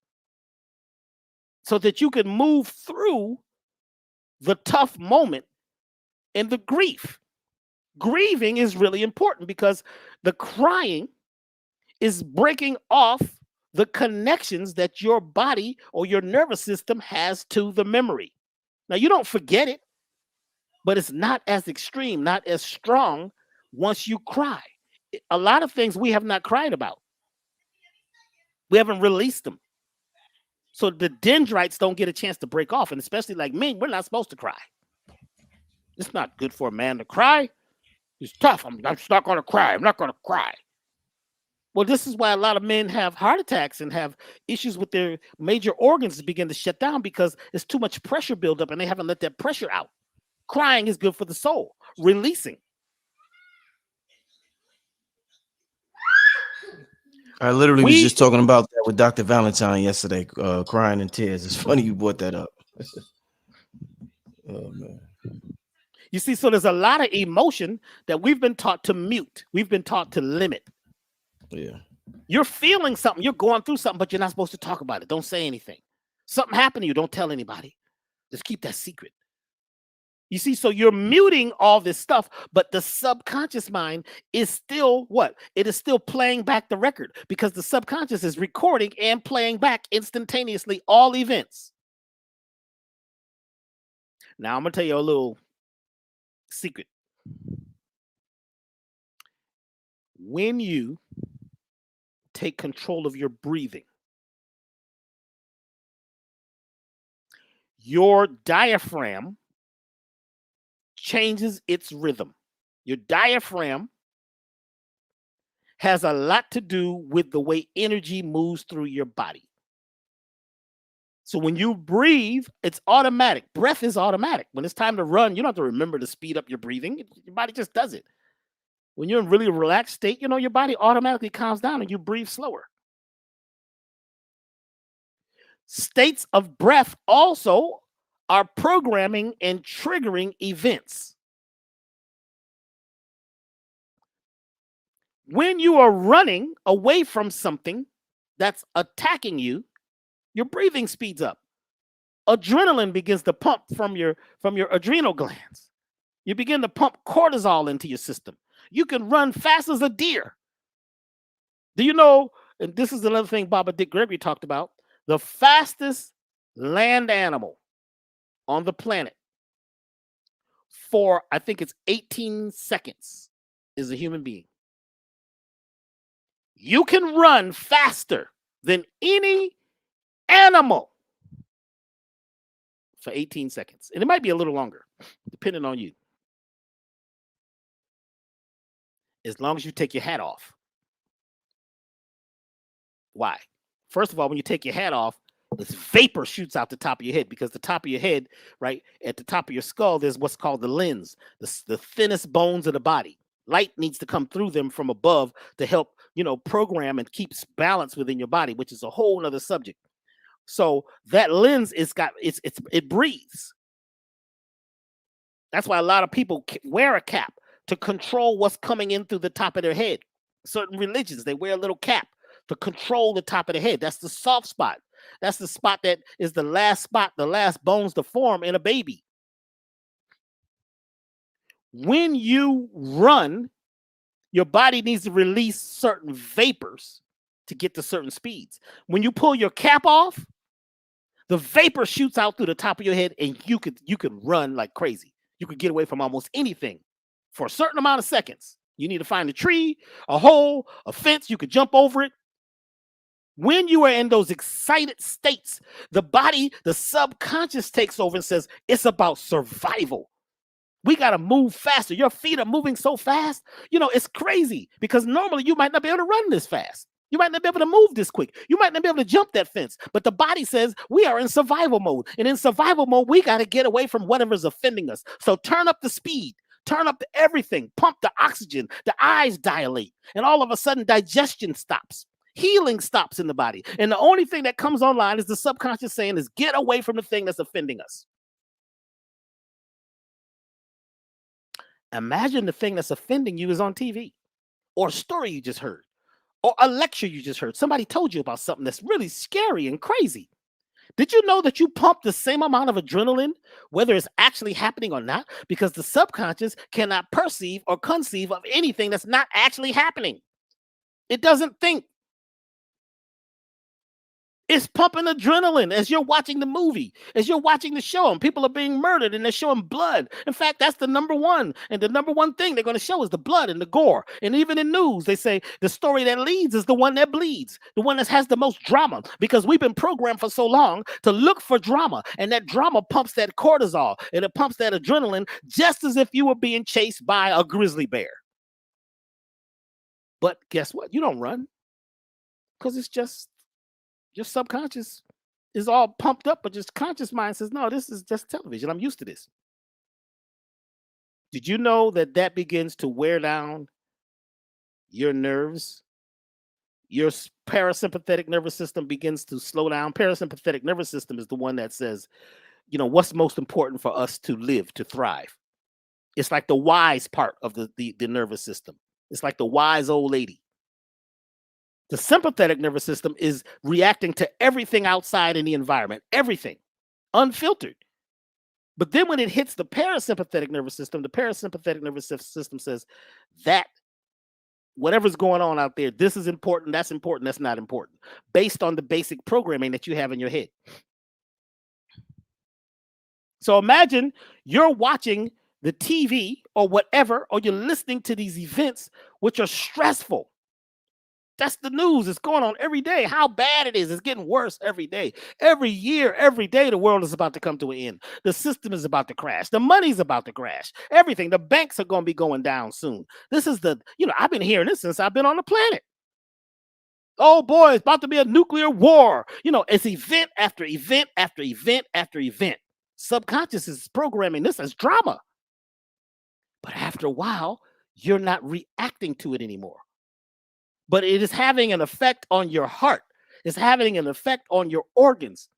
so that you can move through the tough moment and the grief. Grieving is really important because the crying is breaking off the connections that your body or your nervous system has to the memory. Now, you don't forget it, but it's not as extreme, not as strong once you cry. A lot of things we have not cried about. We haven't released them. So the dendrites don't get a chance to break off. And especially like men, we're not supposed to cry. It's not good for a man to cry. It's tough. I'm just not going to cry. I'm not going to cry. Well, this is why a lot of men have heart attacks and have issues with their major organs begin to shut down because there's too much pressure buildup and they haven't let that pressure out. Crying is good for the soul. Releasing. I literally was just talking about that with Dr. Valentine yesterday, crying in tears. It's funny you brought that up. Oh, man. You see, so there's a lot of emotion that we've been taught to mute. We've been taught to limit. Yeah. You're feeling something. You're going through something, but you're not supposed to talk about it. Don't say anything. Something happened to you. Don't tell anybody. Just keep that secret. You see, so you're muting all this stuff, but the subconscious mind is still what? It is still playing back the record because the subconscious is recording and playing back instantaneously all events. Now, I'm going to tell you a little secret. When you take control of your breathing, your diaphragm changes its rhythm. Your diaphragm has a lot to do with the way energy moves through your body. So when you breathe, it's automatic. Breath is automatic. When it's time to run, you don't have to remember to speed up your breathing. Your body just does it. When you're in really relaxed state, your body automatically calms down and you breathe slower. States of breath also are programming and triggering events. When you are running away from something that's attacking you, your breathing speeds up. Adrenaline begins to pump from your adrenal glands. You begin to pump cortisol into your system. You can run fast as a deer. Do you know, and this is another thing Baba Dick Gregory talked about, the fastest land animal on the planet for, I think it's 18 seconds, is a human being. You can run faster than any animal for 18 seconds. And it might be a little longer, depending on you. As long as you take your hat off. Why? First of all, when you take your hat off, this vapor shoots out the top of your head, because the top of your head, right at the top of your skull, there's what's called the lens, the thinnest bones of the body. Light needs to come through them from above to help, program and keeps balance within your body, which is a whole nother subject. So that lens it breathes. That's why a lot of people wear a cap to control what's coming in through the top of their head. Certain religions, they wear a little cap to control the top of the head. That's the soft spot. That's the spot that is the last spot, the last bones to form in a baby. When you run, your body needs to release certain vapors to get to certain speeds. When you pull your cap off, the vapor shoots out through the top of your head, and you could run like crazy. You could get away from almost anything for a certain amount of seconds. You need to find a tree, a hole, a fence. You could jump over it. When you are in those excited states, the body, the subconscious takes over and says, it's about survival. We got to move faster. Your feet are moving so fast. It's crazy, because normally you might not be able to run this fast. You might not be able to move this quick. You might not be able to jump that fence. But the body says we are in survival mode. And in survival mode, we got to get away from whatever's offending us. So turn up the speed. Turn up everything. Pump the oxygen. The eyes dilate. And all of a sudden, digestion stops. Healing stops in the body. And the only thing that comes online is the subconscious saying is get away from the thing that's offending us. Imagine the thing that's offending you is on TV, or a story you just heard, or a lecture you just heard. Somebody told you about something that's really scary and crazy. Did you know that you pump the same amount of adrenaline, whether it's actually happening or not? Because the subconscious cannot perceive or conceive of anything that's not actually happening. It doesn't think. It's pumping adrenaline as you're watching the movie, as you're watching the show, and people are being murdered and they're showing blood. In fact, that's the number one. And the number one thing they're going to show is the blood and the gore. And even in news, they say the story that leads is the one that bleeds, the one that has the most drama, because we've been programmed for so long to look for drama. And that drama pumps that cortisol and it pumps that adrenaline, just as if you were being chased by a grizzly bear. But guess what? You don't run, because it's just your subconscious is all pumped up, but your conscious mind says, no, this is just television. I'm used to this. Did you know that begins to wear down your nerves? Your parasympathetic nervous system begins to slow down. Parasympathetic nervous system is the one that says, what's most important for us to live, to thrive. It's like the wise part of the nervous system. It's like the wise old lady. The sympathetic nervous system is reacting to everything outside in the environment, everything, unfiltered. But then when it hits the parasympathetic nervous system, the parasympathetic nervous system says that whatever's going on out there, this is important, that's not important, based on the basic programming that you have in your head. So imagine you're watching the TV or whatever, or you're listening to these events which are stressful. That's the news. It's going on every day. How bad it is. It's getting worse every day. Every year, every day, the world is about to come to an end. The system is about to crash. The money's about to crash. Everything. The banks are going to be going down soon. This is I've been hearing this since I've been on the planet. Oh boy, it's about to be a nuclear war. It's event after event after event after event. Subconscious is programming this as drama. But after a while, you're not reacting to it anymore. But it is having an effect on your heart. It's having an effect on your organs.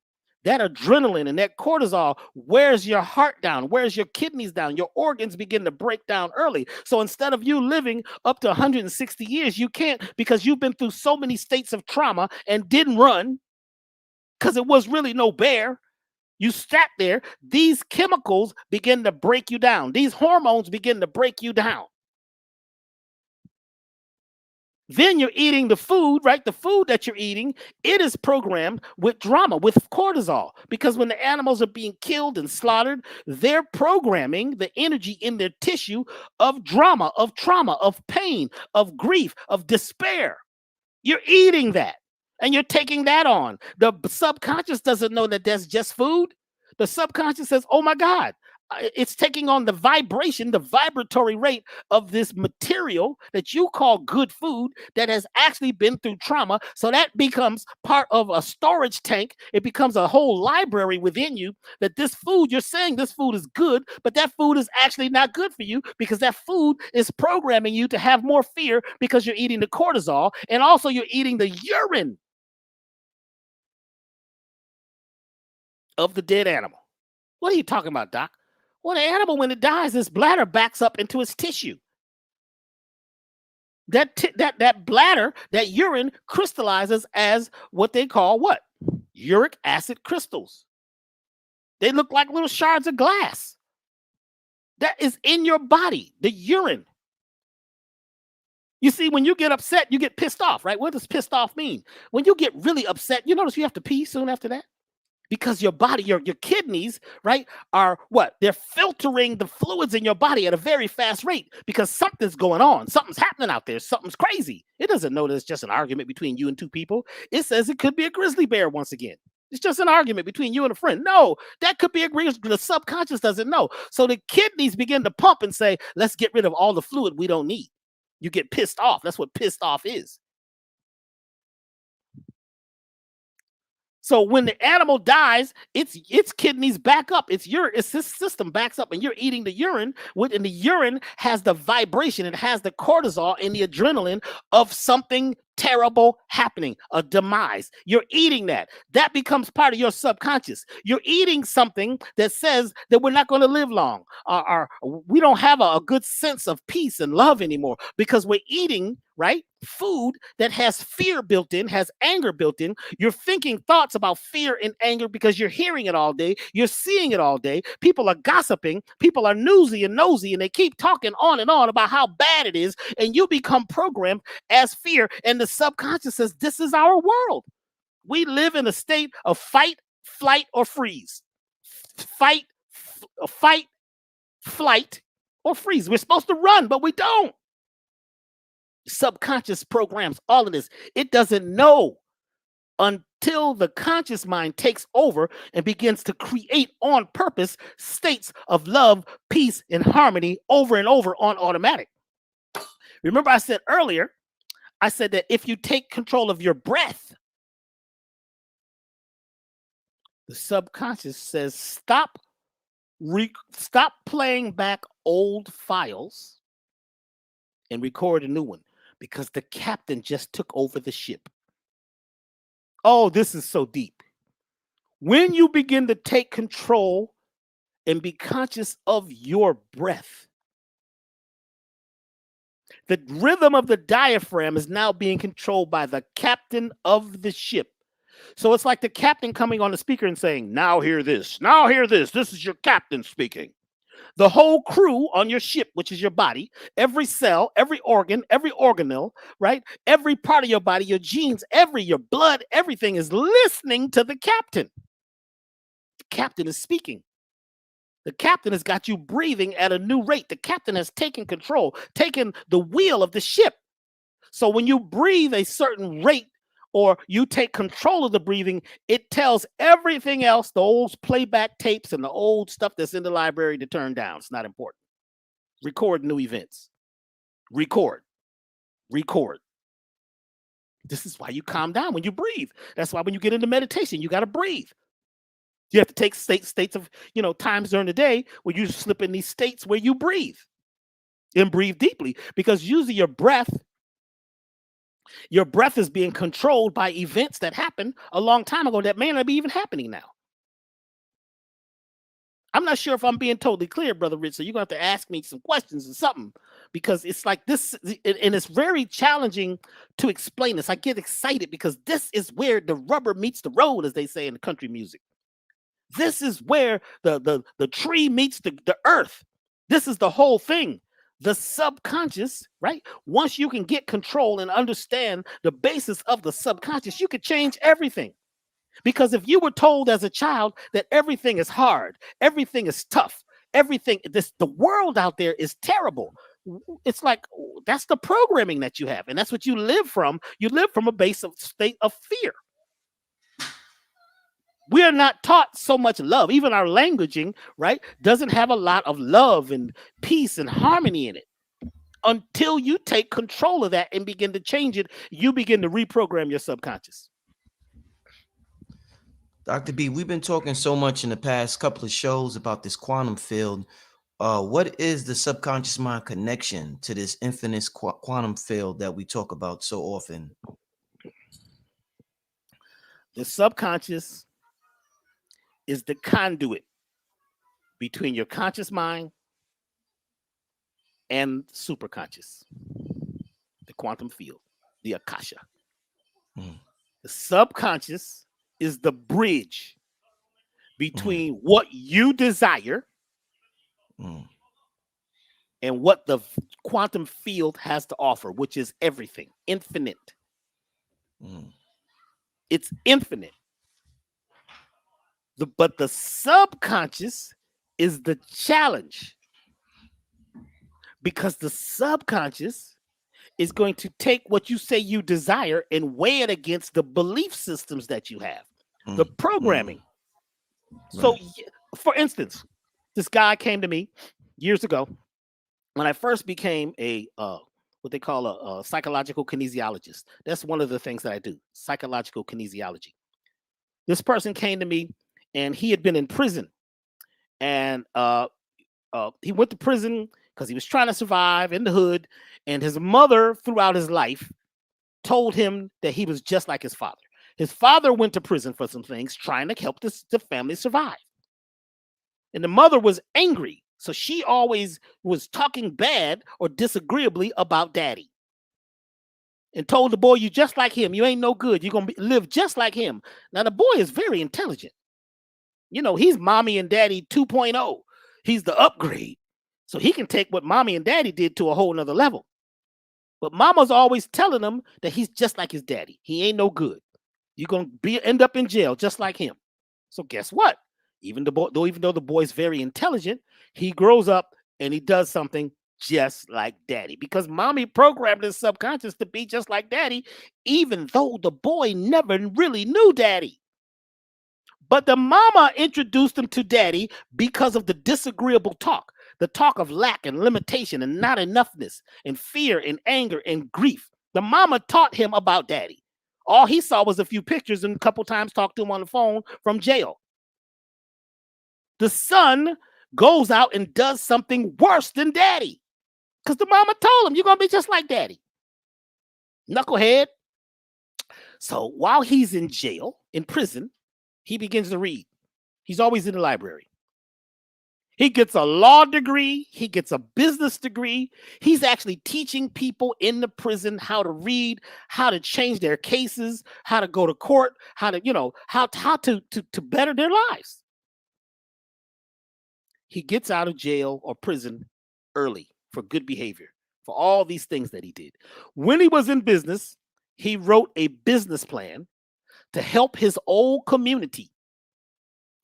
That adrenaline and that cortisol wears your heart down, wears your kidneys down. Your organs begin to break down early. So instead of you living up to 160 years, you can't, because you've been through so many states of trauma and didn't run because it was really no bear. You sat there. These chemicals begin to break you down. These hormones begin to break you down. Then you're eating the food, right? The food that you're eating, it is programmed with drama, with cortisol. Because when the animals are being killed and slaughtered, they're programming the energy in their tissue of drama, of trauma, of pain, of grief, of despair. You're eating that and you're taking that on. The subconscious doesn't know that that's just food. The subconscious says, oh my God, it's taking on the vibration, the vibratory rate of this material that you call good food that has actually been through trauma. So that becomes part of a storage tank. It becomes a whole library within you that this food, you're saying this food is good, but that food is actually not good for you because that food is programming you to have more fear because you're eating the cortisol and also you're eating the urine of the dead animal. What are you talking about, Doc? Well, the animal, when it dies, its bladder backs up into its tissue. That bladder, that urine crystallizes as what they call what? Uric acid crystals. They look like little shards of glass. That is in your body, the urine. You see, when you get upset, you get pissed off, right? What does pissed off mean? When you get really upset, you notice you have to pee soon after that? Because your body, your kidneys, right, are what? They're filtering the fluids in your body at a very fast rate because something's going on. Something's happening out there. Something's crazy. It doesn't know that it's just an argument between you and two people. It says it could be a grizzly bear once again. It's just an argument between you and a friend. No, that could be a grizzly. The subconscious doesn't know. So the kidneys begin to pump and say, let's get rid of all the fluid we don't need. You get pissed off. That's what pissed off is. So when the animal dies, its kidneys back up, its system backs up, and you're eating the urine, and the urine has the vibration, it has the cortisol and the adrenaline of something terrible happening, a demise. You're eating that. That becomes part of your subconscious. You're eating something that says that we're not going to live long. We don't have a good sense of peace and love anymore because we're eating, right, food that has fear built in, has anger built in. You're thinking thoughts about fear and anger because you're hearing it all day. You're seeing it all day. People are gossiping. People are newsy and nosy, and they keep talking on and on about how bad it is, and you become programmed as fear, and the subconscious says, this is our world. We live in a state of fight, flight, or freeze. Fight, flight, or freeze. We're supposed to run, but we don't. Subconscious programs all of this. It doesn't know until the conscious mind takes over and begins to create on purpose states of love, peace, and harmony over and over on automatic. Remember I said earlier, I said that if you take control of your breath, the subconscious says, stop playing back old files and record a new one because the captain just took over the ship. Oh, this is so deep. When you begin to take control and be conscious of your breath, the rhythm of the diaphragm is now being controlled by the captain of the ship. So it's like the captain coming on the speaker and saying, now hear this, now hear this. This is your captain speaking. The whole crew on your ship, which is your body, every cell, every organ, every organelle, right? Every part of your body, your genes, your blood, everything is listening to the captain. The captain is speaking. The captain has got you breathing at a new rate. The captain has taken control, taken the wheel of the ship. So when you breathe a certain rate or you take control of the breathing, it tells everything else, the old playback tapes and the old stuff that's in the library, to turn down. It's not important. Record new events. Record. This is why you calm down when you breathe. That's why when you get into meditation, you got to breathe. You have to take states of, times during the day where you slip in these states where you breathe and breathe deeply, because usually your breath is being controlled by events that happened a long time ago that may not be even happening now. I'm not sure if I'm being totally clear, Brother Rich, so you're going to have to ask me some questions or something, because it's like this, and it's very challenging to explain this. I get excited because this is where the rubber meets the road, as they say in the country music. This is where the tree meets the earth. This is the whole thing. the subconscious, right? Once you can get control and understand the basis of the subconscious, you could change everything. Because if you were told as a child that everything is hard, everything is tough, the world out there is terrible, it's like that's the programming that you have, and that's what you live from. You live from a base of state of fear. We are not taught so much love. Even our languaging, right, doesn't have a lot of love and peace and harmony in it. Until you take control of that and begin to change it, you begin to reprogram your subconscious. Dr. B, we've been talking so much in the past couple of shows about this quantum field. What is the subconscious mind connection to this infinite quantum field that we talk about so often? The subconscious is the conduit between your conscious mind and superconscious, the quantum field, the akasha. The subconscious is the bridge between what you desire and what the quantum field has to offer, which is everything, infinite. It's infinite. But the subconscious is the challenge, because the subconscious is going to take what you say you desire and weigh it against the belief systems that you have, the programming. So, for instance, this guy came to me years ago when I first became a what they call a psychological kinesiologist. That's one of the things that I do, psychological kinesiology. This person came to me, and he had been in prison, and he went to prison because he was trying to survive in the hood, and his mother throughout his life told him that he was just like his father. His father went to prison for some things, trying to help the family survive. And the mother was angry, so she always was talking bad or disagreeably about daddy, and told the boy, "You just like him. You ain't no good. You're going to live just like him." Now, the boy is very intelligent. You know, he's mommy and daddy 2.0. He's the upgrade. So he can take what mommy and daddy did to a whole nother level. But mama's always telling him that he's just like his daddy. He ain't no good. You're going to end up in jail just like him. So guess what? Even though the boy's very intelligent, he grows up and he does something just like daddy, because mommy programmed his subconscious to be just like daddy, even though the boy never really knew daddy. But the mama introduced him to daddy because of the disagreeable talk, the talk of lack and limitation and not enoughness and fear and anger and grief. The mama taught him about daddy. All he saw was a few pictures and a couple times talked to him on the phone from jail. The son goes out and does something worse than daddy because the mama told him, "You're going to be just like daddy, knucklehead." So while he's in jail, in prison, he begins to read. He's always in the library. He gets a law degree. He gets a business degree. He's actually teaching people in the prison how to read, how to change their cases, how to go to court, how to, how to better their lives. He gets out of jail or prison early for good behavior, for all these things that he did. When he was in business, he wrote a business plan to help his old community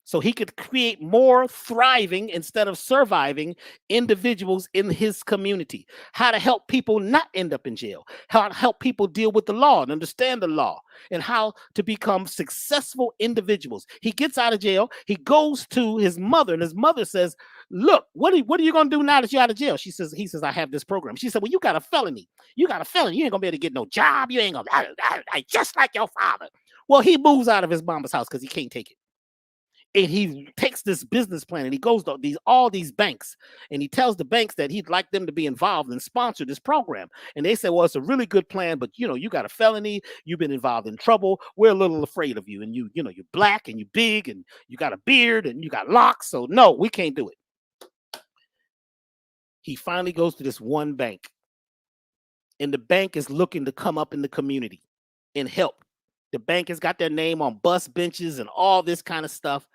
so he could create more thriving instead of surviving individuals in his community. How to help people not end up in jail, how to help people deal with the law and understand the law, and how to become successful individuals. He gets out of jail, he goes to his mother, and his mother says, "Look, what are you going to do now that you're out of jail?" He says, "I have this program." She said, "Well, you got a felony. You got a felony. You ain't going to be able to get no job. You ain't going to, just like your father." Well, he moves out of his mama's house because he can't take it. And he takes this business plan and he goes to all these banks and he tells the banks that he'd like them to be involved and sponsor this program. And they say, "Well, it's a really good plan, but you got a felony, you've been involved in trouble, we're a little afraid of you, and you're black and you're big and you got a beard and you got locks, so no, we can't do it." He finally goes to this one bank, and the bank is looking to come up in the community and help. The bank has got their name on bus benches and all this kind of stuff.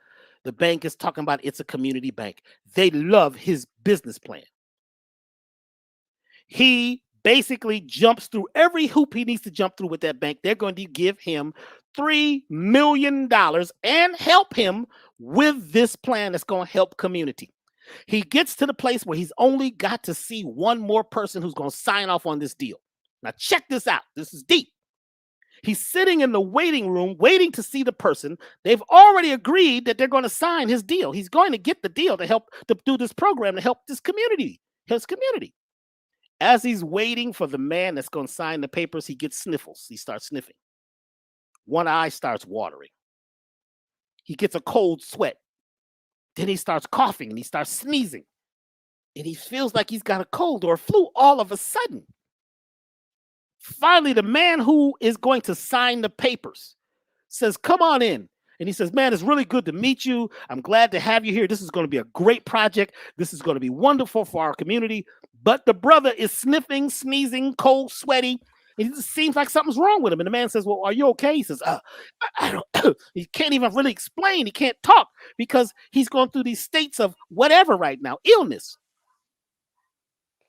The bank is talking about it's a community bank. They love his business plan. He basically jumps through every hoop he needs to jump through with that bank. They're going to give him $3 million and help him with this plan that's going to help community. He gets to the place where he's only got to see one more person who's going to sign off on this deal. Now, check this out. This is deep. He's sitting in the waiting room waiting to see the person. They've already agreed that they're going to sign his deal. He's going to get the deal to help to do this program to help this community, his community. As he's waiting for the man that's going to sign the papers, he gets sniffles. He starts sniffing. One eye starts watering. He gets a cold sweat. Then he starts coughing and he starts sneezing. And he feels like he's got a cold or a flu all of a sudden. Finally, the man who is going to sign the papers says, come on in. And he says, man, it's really good to meet you. I'm glad to have you here. This is going to be a great project. This is going to be wonderful for our community. But the brother is sniffing, sneezing, cold, sweaty. It just seems like something's wrong with him. And the man says, well, are you okay? He says, I don't, he can't even really explain. He can't talk because he's going through these states of whatever right now, illness.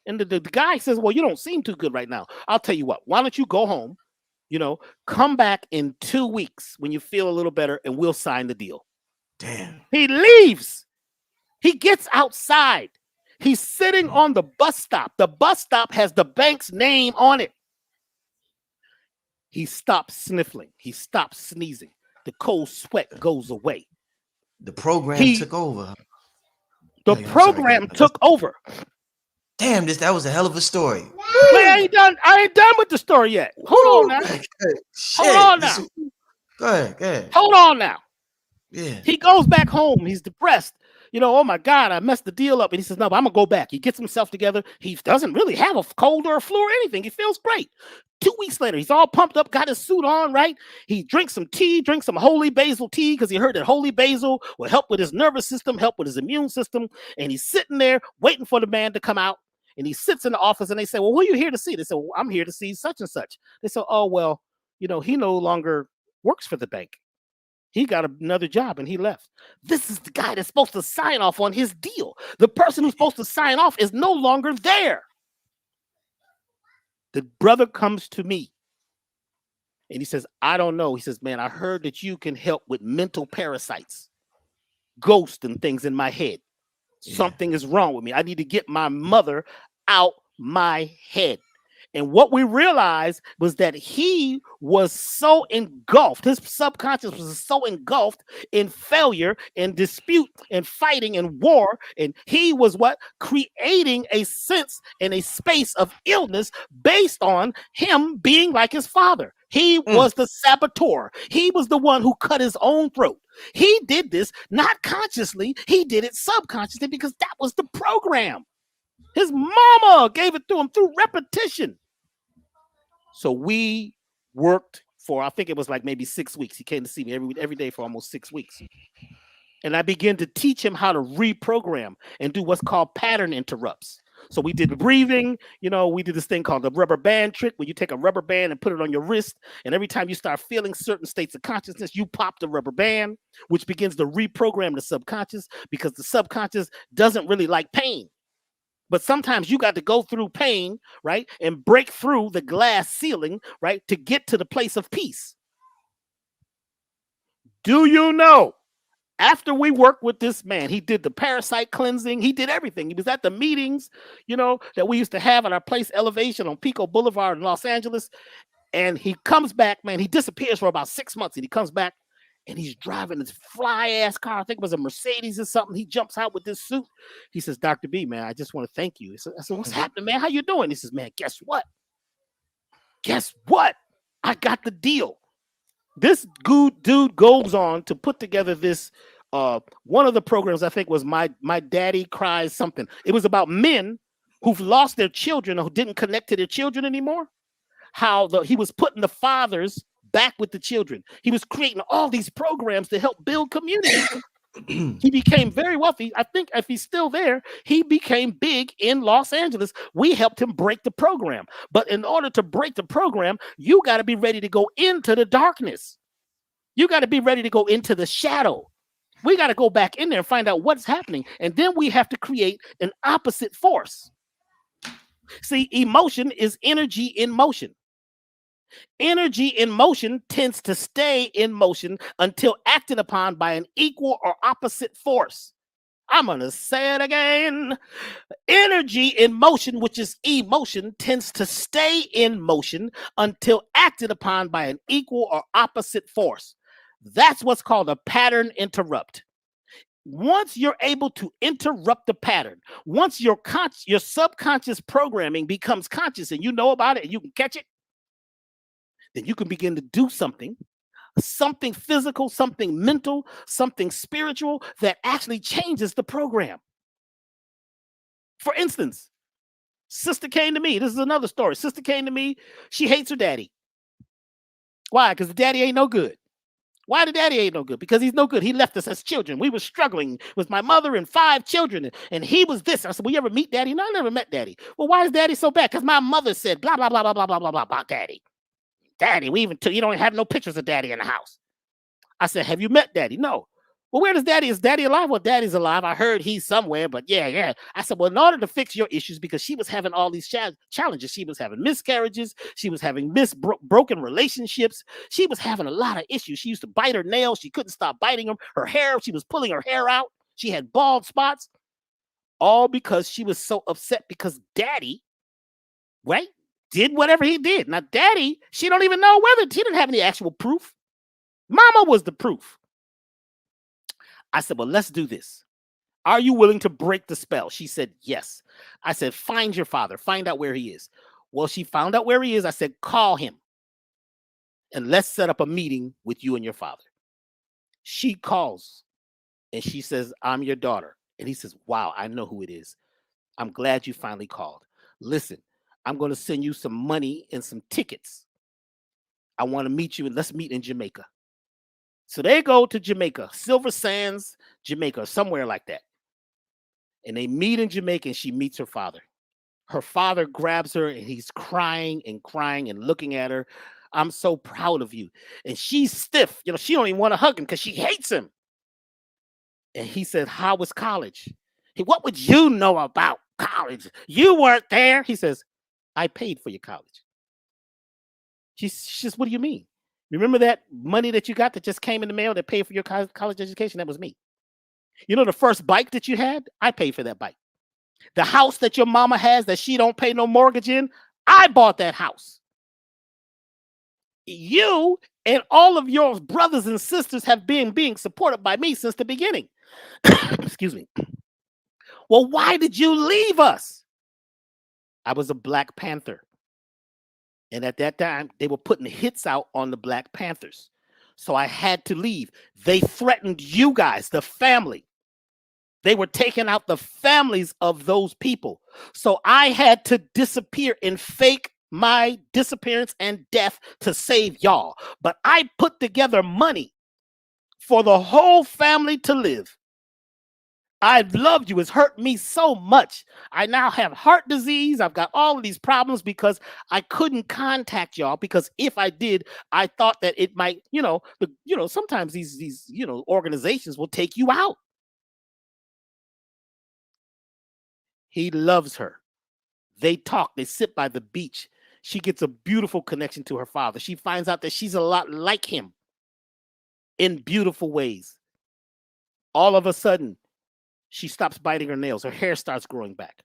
And the guy says, well, you don't seem too good right now. I'll tell you what, why don't you go home, come back in 2 weeks when you feel a little better and we'll sign the deal. Damn. He leaves. He gets outside. He's sitting on the bus stop. The bus stop has the bank's name on it. He stops sniffling. He stops sneezing. The cold sweat goes away. The program took over. The program took over. Damn, that was a hell of a story. Wait, I ain't done with the story yet. Hold on now. Hold on now. Go ahead. Hold on now. Yeah. He goes back home. He's depressed. Oh my God, I messed the deal up. And he says, no, but I'm going to go back. He gets himself together. He doesn't really have a cold or a flu or anything. He feels great. 2 weeks later, he's all pumped up, got his suit on, right? He drinks some tea, drinks some holy basil tea because he heard that holy basil will help with his nervous system, help with his immune system. And he's sitting there waiting for the man to come out. And he sits in the office and they say, well, who are you here to see? They say, well, I'm here to see such and such. They say, oh, well, he no longer works for the bank. He got another job and he left. This is the guy that's supposed to sign off on his deal. The person who's supposed to sign off is no longer there. The brother comes to me and he says, I don't know. He says, man, I heard that you can help with mental parasites, ghosts and things in my head. Yeah. Something is wrong with me. I need to get my mother out my head. And what we realized was that he was so engulfed, his subconscious was so engulfed in failure and dispute and fighting and war. And he was creating a sense and a space of illness based on him being like his father. He was the saboteur. He was the one who cut his own throat. He did this not consciously. He did it subconsciously because that was the program. His mama gave it to him through repetition. So we worked for, I think it was like maybe 6 weeks. He came to see me every day for almost 6 weeks. And I began to teach him how to reprogram and do what's called pattern interrupts. So we did breathing, we did this thing called the rubber band trick, where you take a rubber band and put it on your wrist. And every time you start feeling certain states of consciousness, you pop the rubber band, which begins to reprogram the subconscious because the subconscious doesn't really like pain. But sometimes you got to go through pain, right? And break through the glass ceiling, right? To get to the place of peace. Do you know? After we worked with this man, he did the parasite cleansing. He did everything. He was at the meetings, that we used to have at our place Elevation on Pico Boulevard in Los Angeles. And he comes back, man. He disappears for about 6 months. And he comes back and he's driving this fly-ass car. I think it was a Mercedes or something. He jumps out with this suit. He says, Dr. B, man, I just want to thank you. I said, what's happening, man? How you doing? He says, man, guess what? Guess what? I got the deal. This good dude goes on to put together this, one of the programs I think was My Daddy Cries Something. It was about men who've lost their children or who didn't connect to their children anymore. How he was putting the fathers back with the children. He was creating all these programs to help build community. He became very wealthy. I think if he's still there, he became big in Los Angeles. We helped him break the program. But in order to break the program, you got to be ready to go into the darkness. You got to be ready to go into the shadow. We got to go back in there and find out what's happening. And then we have to create an opposite force. See, emotion is energy in motion. Energy in motion tends to stay in motion until acted upon by an equal or opposite force. I'm going to say it again. Energy in motion, which is emotion, tends to stay in motion until acted upon by an equal or opposite force. That's what's called a pattern interrupt. Once you're able to interrupt the pattern, once your subconscious programming becomes conscious and you know about it and you can catch it, then you can begin to do something physical, something mental, something spiritual that actually changes the program. For instance, sister came to me. This is another story. Sister came to me. She hates her daddy. Why? Because the daddy ain't no good. Why the daddy ain't no good? Because he's no good. He left us as children. We were struggling with my mother and 5 children, and he was this. I said, "Will you ever meet daddy?" No, I never met daddy. Well, why is daddy so bad? Because my mother said blah, blah, blah, blah, blah, blah, blah, blah about daddy. Daddy, we even you don't have no pictures of daddy in the house. I said, "Have you met daddy?" No. Well, where does daddy? Is daddy alive? Well, daddy's alive. I heard he's somewhere, but yeah. I said, well, in order to fix your issues, because she was having all these challenges. She was having miscarriages. She was having broken relationships. She was having a lot of issues. She used to bite her nails. She couldn't stop biting them. Her hair, she was pulling her hair out. She had bald spots. All because she was so upset because daddy, right, did whatever he did. Now, daddy, she don't even know whether she didn't have any actual proof. Mama was the proof. I said, well, let's do this. Are you willing to break the spell? She said, yes. I said, find your father. Find out where he is. Well, she found out where he is. I said, call him and let's set up a meeting with you and your father. She calls and she says, I'm your daughter. And he says, wow, I know who it is. I'm glad you finally called. Listen, I'm going to send you some money and some tickets. I want to meet you and let's meet in Jamaica. So they go to Jamaica, Silver Sands, Jamaica, somewhere like that. And they meet in Jamaica and she meets her father. Her father grabs her and he's crying and looking at her. I'm so proud of you. And she's stiff. You know, she don't even want to hug him because she hates him. And he said, how was college? What would you know about college? You weren't there. He says, I paid for your college. She says, what do you mean? Remember that money that you got that just came in the mail that paid for your college education? That was me. You know the first bike that you had? I paid for that bike. The house that your mama has that she don't pay no mortgage in? I bought that house. You and all of your brothers and sisters have been being supported by me since the beginning. Excuse me. Well, why did you leave us? I was a Black Panther. And at that time, they were putting hits out on the Black Panthers. So I had to leave. They threatened you guys, the family. They were taking out the families of those people. So I had to disappear and fake my disappearance and death to save y'all. But I put together money for the whole family to live. I've loved you. It's hurt me so much. I now have heart disease. I've got all of these problems because I couldn't contact y'all, because if I did, I thought that it might, sometimes these organizations will take you out. He loves her. They talk. They sit by the beach. She gets a beautiful connection to her father. She finds out that she's a lot like him in beautiful ways. All of a sudden, she stops biting her nails. Her hair starts growing back.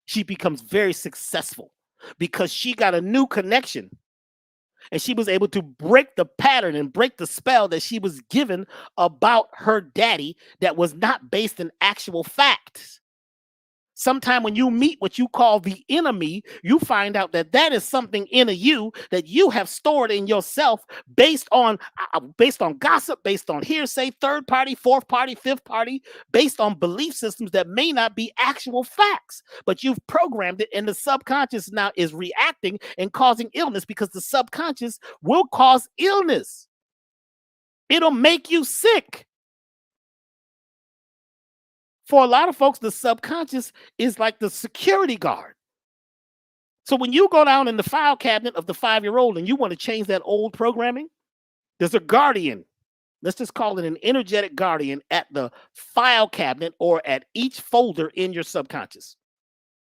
She becomes very successful because she got a new connection and she was able to break the pattern and break the spell that she was given about her daddy that was not based in actual facts. Sometime when you meet what you call the enemy, you find out that that is something in you that you have stored in yourself based on gossip, based on hearsay, third party, fourth party, fifth party, based on belief systems that may not be actual facts. But you've programmed it, and the subconscious now is reacting and causing illness, because the subconscious will cause illness. It'll make you sick. For a lot of folks, the subconscious is like the security guard. So when you go down in the file cabinet of the 5-year-old and you want to change that old programming, there's a guardian. Let's just call it an energetic guardian at the file cabinet or at each folder in your subconscious.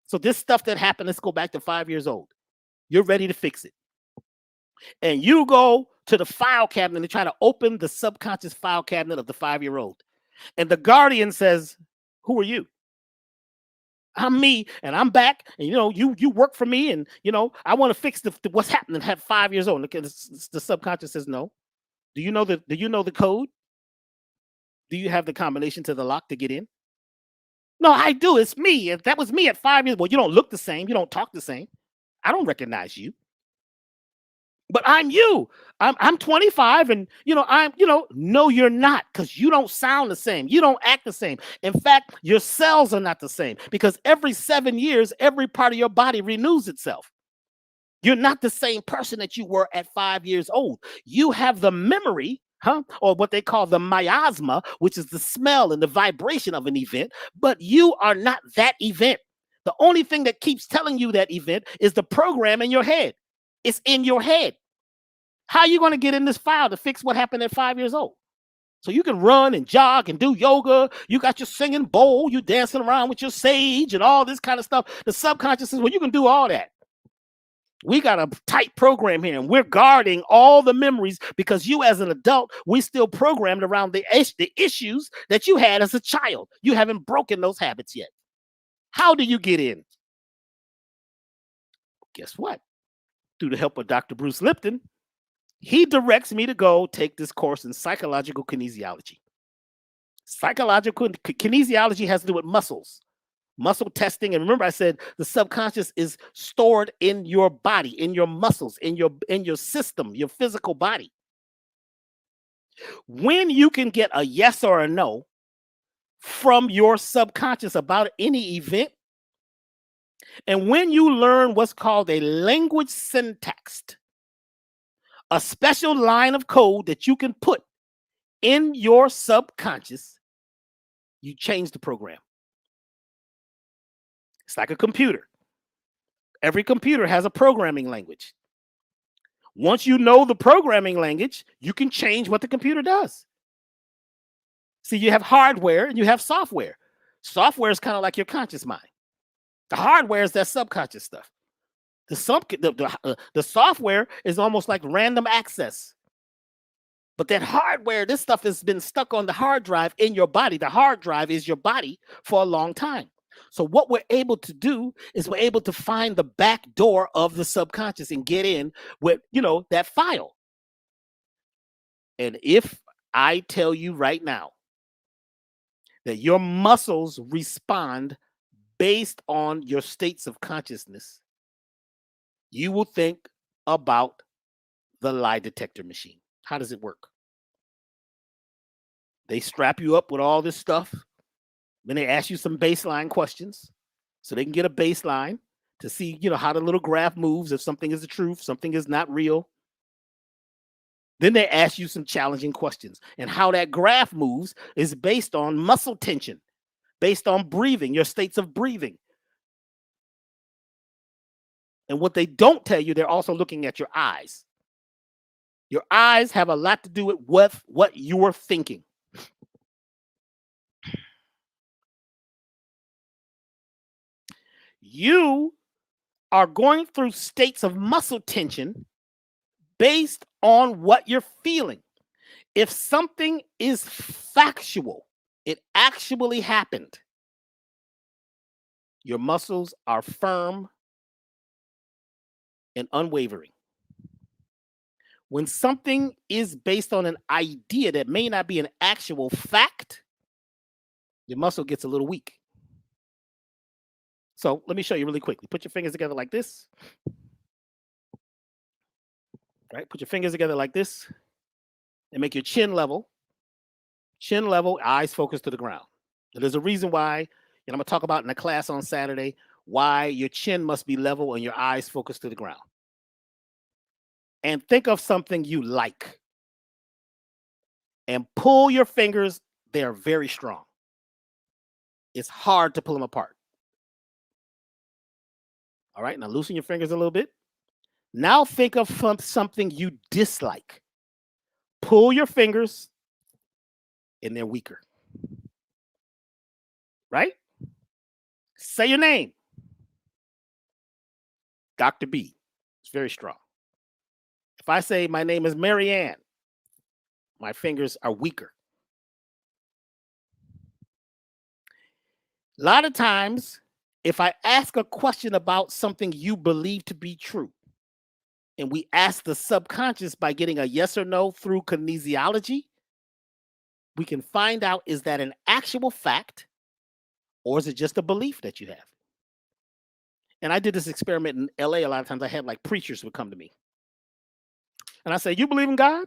So this stuff that happened, let's go back to 5 years old. You're ready to fix it. And you go to the file cabinet and try to open the subconscious file cabinet of the 5-year-old. And the guardian says, who are you? I'm me, and I'm back, and you work for me, and I want to fix what's happening at 5 years old. The subconscious says no. Do you know the code? Do you have the combination to the lock to get in? No, I do. It's me. If that was me at 5 years, well, you don't look the same. You don't talk the same. I don't recognize you. But I'm you. I'm 25, and no, you're not, because you don't sound the same. You don't act the same. In fact, your cells are not the same, because every 7 years, every part of your body renews itself. You're not the same person that you were at 5 years old. You have the memory, or what they call the miasma, which is the smell and the vibration of an event, but you are not that event. The only thing that keeps telling you that event is the program in your head. It's in your head. How are you going to get in this file to fix what happened at 5 years old? So you can run and jog and do yoga. You got your singing bowl. You dancing around with your sage and all this kind of stuff. The subconscious says, well, you can do all that. We got a tight program here, and we're guarding all the memories, because you as an adult, we still programmed around the issues that you had as a child. You haven't broken those habits yet. How do you get in? Guess what? Through the help of Dr. Bruce Lipton, he directs me to go take this course in psychological kinesiology. Psychological kinesiology has to do with muscles, muscle testing. And remember, I said the subconscious is stored in your body, in your muscles, in your system, your physical body. When you can get a yes or a no from your subconscious about any event, and when you learn what's called a language syntax, a special line of code that you can put in your subconscious, you change the program. It's like a computer. Every computer has a programming language. Once you know the programming language, you can change what the computer does. See, you have hardware and you have software. Software is kind of like your conscious mind. The hardware is that subconscious stuff. The software is almost like random access. But that hardware, this stuff has been stuck on the hard drive in your body. The hard drive is your body for a long time. So what we're able to do is we're able to find the back door of the subconscious and get in with, that file. And if I tell you right now that your muscles respond based on your states of consciousness, you will think about the lie detector machine. How does it work? They strap you up with all this stuff. Then they ask you some baseline questions so they can get a baseline to see, how the little graph moves, if something is the truth, something is not real. Then they ask you some challenging questions. And how that graph moves is based on muscle tension, based on breathing, your states of breathing. And what they don't tell you, they're also looking at your eyes. Your eyes have a lot to do with what you're thinking. You are going through states of muscle tension based on what you're feeling. If something is factual, it actually happened, your muscles are firm and unwavering. When something is based on an idea that may not be an actual fact, your muscle gets a little weak. So let me show you really quickly. Put your fingers together like this. Right? Put your fingers together like this and make your chin level. Chin level, eyes focused to the ground. And there's a reason why, and I'm going to talk about in the class on Saturday, why your chin must be level and your eyes focused to the ground. And think of something you like. And pull your fingers. They are very strong. It's hard to pull them apart. All right, now loosen your fingers a little bit. Now think of something you dislike. Pull your fingers, and they're weaker. Right? Say your name. Dr. B, it's very strong. If I say my name is Mary Ann, my fingers are weaker. A lot of times, if I ask a question about something you believe to be true, and we ask the subconscious by getting a yes or no through kinesiology, we can find out, is that an actual fact or is it just a belief that you have? And I did this experiment in LA. A lot of times I had like preachers would come to me. And I say, you believe in God?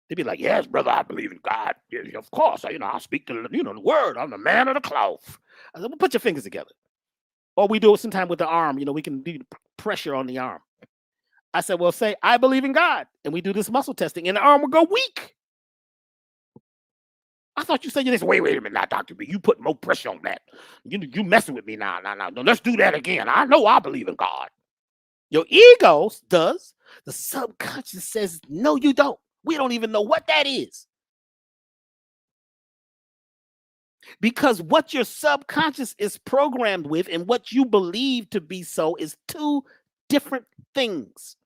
They'd be like, yes, brother, I believe in God. Yeah, of course. I speak the word. I'm the man of the cloth. I said, well, put your fingers together. Or we do it sometime with the arm. We can do pressure on the arm. I said, well, say, I believe in God. And we do this muscle testing and the arm will go weak. I thought you said you just wait a minute now, Dr. B. You put more pressure on that. You messing with me now. No, let's do that again. I know I believe in God. Your ego does. The subconscious says, no, you don't. We don't even know what that is. Because what your subconscious is programmed with and what you believe to be so is two different things.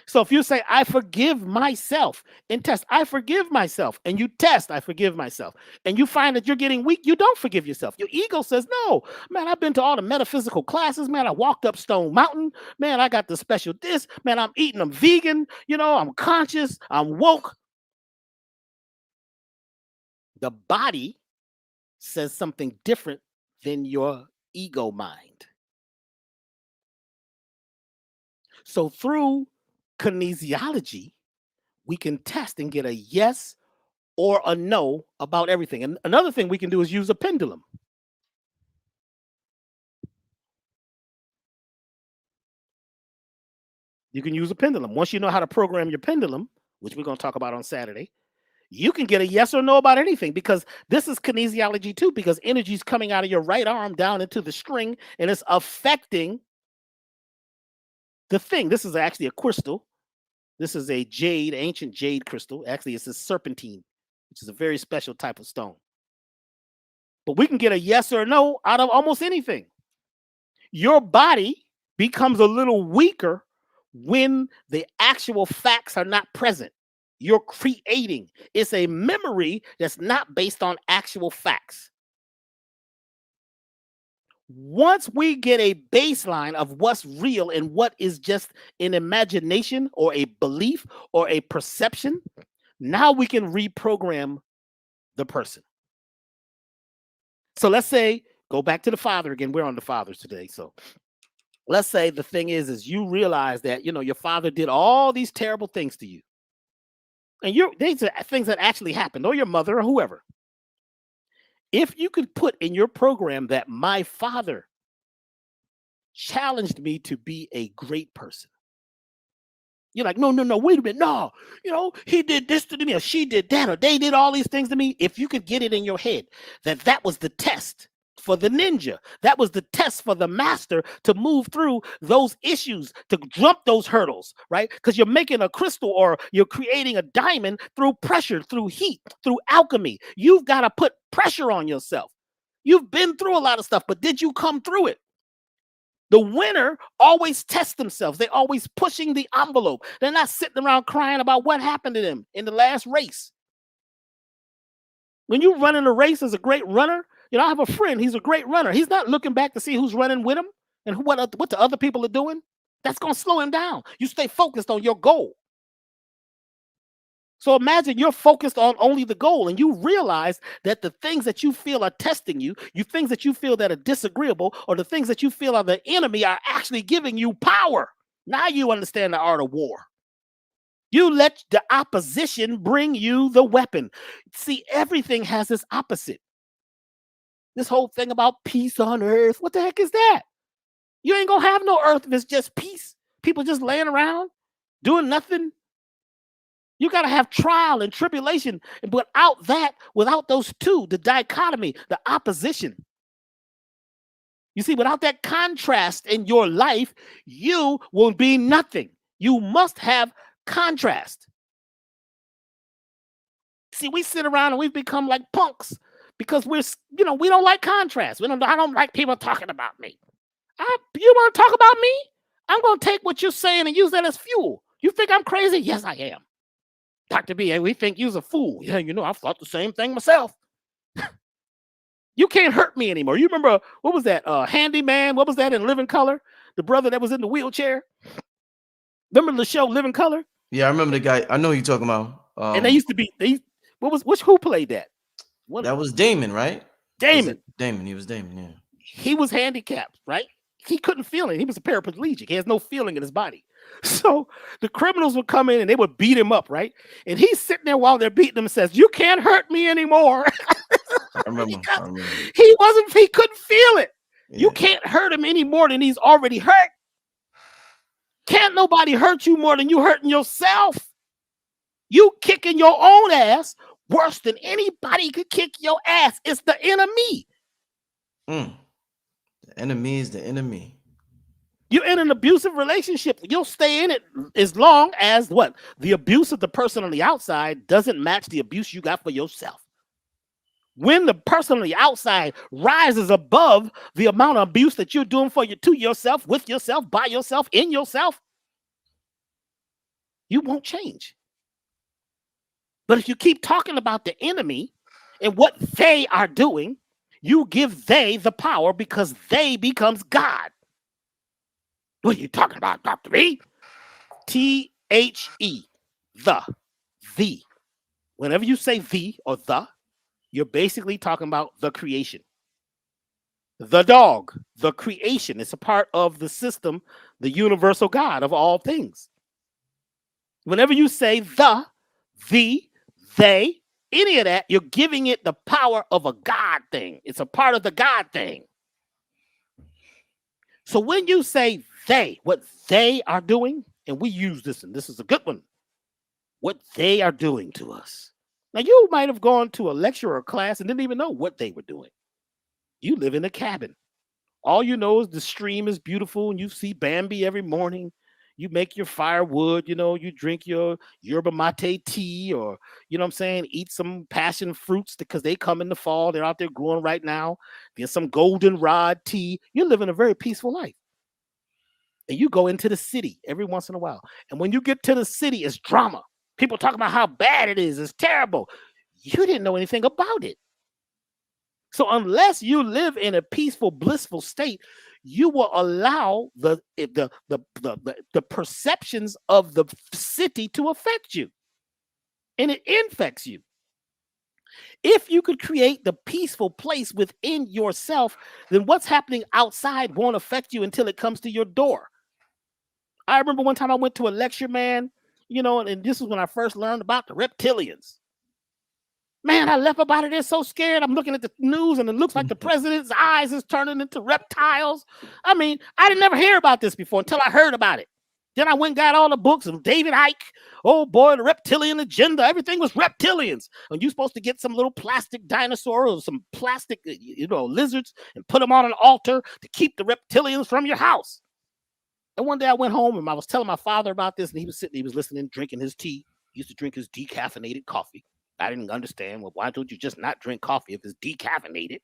So if you say, I forgive myself, and test, I forgive myself, and you test, I forgive myself, and you find that you're getting weak, you don't forgive yourself. Your ego says, no, man, I've been to all the metaphysical classes, man, I walked up Stone Mountain, man, I got the special this, man, I'm eating, I'm vegan, I'm conscious, I'm woke. The body says something different than your ego mind. So through kinesiology, we can test and get a yes or a no about everything. And another thing we can do is use a pendulum. You can use a pendulum. Once you know how to program your pendulum, which we're going to talk about on Saturday, you can get a yes or no about anything, because this is kinesiology too, because energy is coming out of your right arm down into the string and it's affecting the thing. This is actually a crystal. This is a jade, ancient jade crystal. Actually, it's a serpentine, which is a very special type of stone. But we can get a yes or no out of almost anything. Your body becomes a little weaker when the actual facts are not present. You're creating. It's a memory that's not based on actual facts. Once we get a baseline of what's real and what is just an imagination or a belief or a perception, now we can reprogram the person. So let's say, go back to the father again. We're on the fathers today. So let's say the thing is you realize that, your father did all these terrible things to you. And these are things that actually happened, or your mother or whoever. If you could put in your program that my father challenged me to be a great person. You're like, no, wait a minute. No, he did this to me, or she did that, or they did all these things to me. If you could get it in your head that was the test for the ninja, that was the test for the master to move through those issues, to jump those hurdles, right? Because you're making a crystal or you're creating a diamond through pressure, through heat, through alchemy. You've got to put pressure on yourself. You've been through a lot of stuff, but did you come through it? The winner always tests themselves. They're always pushing the envelope. They're not sitting around crying about what happened to them in the last race. When you run in a race as a great runner, I have a friend, he's a great runner. He's not looking back to see who's running with him and what the other people are doing. That's going to slow him down. You stay focused on your goal. So imagine you're focused on only the goal, and you realize that the things that you feel are testing you, things that you feel that are disagreeable, or the things that you feel are the enemy are actually giving you power. Now you understand the art of war. You let the opposition bring you the weapon. See, everything has its opposite. This whole thing about peace on earth, what the heck is that? You ain't gonna have no earth if it's just peace. People just laying around doing nothing. You got to have trial and tribulation. But without those two, the dichotomy, the opposition. You see, without that contrast in your life, you will be nothing. You must have contrast. See, we sit around and we've become like punks because we don't like contrast. I don't like people talking about me. You want to talk about me? I'm going to take what you're saying and use that as fuel. You think I'm crazy? Yes, I am. Dr. B, we think you're a fool. Yeah, I've thought the same thing myself. You can't hurt me anymore. You remember, what was that? Handyman, what was that in Living Color? The brother that was in the wheelchair? Remember the show Living Color? Yeah, I remember the guy. I know who you're talking about. And they used to be, who played that? That was Damon, right? Damon. Damon, he was Damon, yeah. He was handicapped, right? He couldn't feel it. He was a paraplegic. He has no feeling in his body. So the criminals would come in and they would beat him up, right? And he's sitting there while they're beating him and says, "You can't hurt me anymore." I remember. He couldn't feel it. Yeah. You can't hurt him any more than he's already hurt. Can't nobody hurt you more than you hurting yourself. You kicking your own ass worse than anybody could kick your ass. It's the enemy. The enemy is the enemy. You're in an abusive relationship. You'll stay in it as long as what? The abuse of the person on the outside doesn't match the abuse you got for yourself. When the person on the outside rises above the amount of abuse that you're doing to yourself, with yourself, by yourself, in yourself, you won't change. But if you keep talking about the enemy and what they are doing, you give they the power because they becomes God. What are you talking about, Dr. B? T-H-E, the. Whenever you say the or the, you're basically talking about the creation. The dog, the creation, is a part of the system, the universal God of all things. Whenever you say the, they, any of that, you're giving it the power of a God thing. It's a part of the God thing. So when you say they, what they are doing, and we use this, and this is a good one, what they are doing to us. Now, you might have gone to a lecture or a class and didn't even know what they were doing. You live in a cabin. All you know is the stream is beautiful, and you see Bambi every morning. You make your firewood, you drink your yerba mate tea, or, eat some passion fruits because they come in the fall. They're out there growing right now. There's some goldenrod tea. You're living a very peaceful life. And you go into the city every once in a while. And when you get to the city, it's drama. People talk about how bad it is. It's terrible. You didn't know anything about it. So unless you live in a peaceful, blissful state, you will allow the perceptions of the city to affect you. And it infects you. If you could create the peaceful place within yourself, then what's happening outside won't affect you until it comes to your door. I remember one time I went to a lecture, man, and this is when I first learned about the reptilians. Man, I left about it there so scared. I'm looking at the news and it looks like the president's eyes is turning into reptiles. I mean, I didn't never hear about this before until I heard about it. Then I went and got all the books of David Icke. Oh boy, the reptilian agenda. Everything was reptilians. And you're supposed to get some little plastic dinosaur or some plastic, lizards and put them on an altar to keep the reptilians from your house. And one day I went home and I was telling my father about this, and he was sitting, he was listening, drinking his tea. He used to drink his decaffeinated coffee. I didn't understand. Well, why don't you just not drink coffee if it's decaffeinated?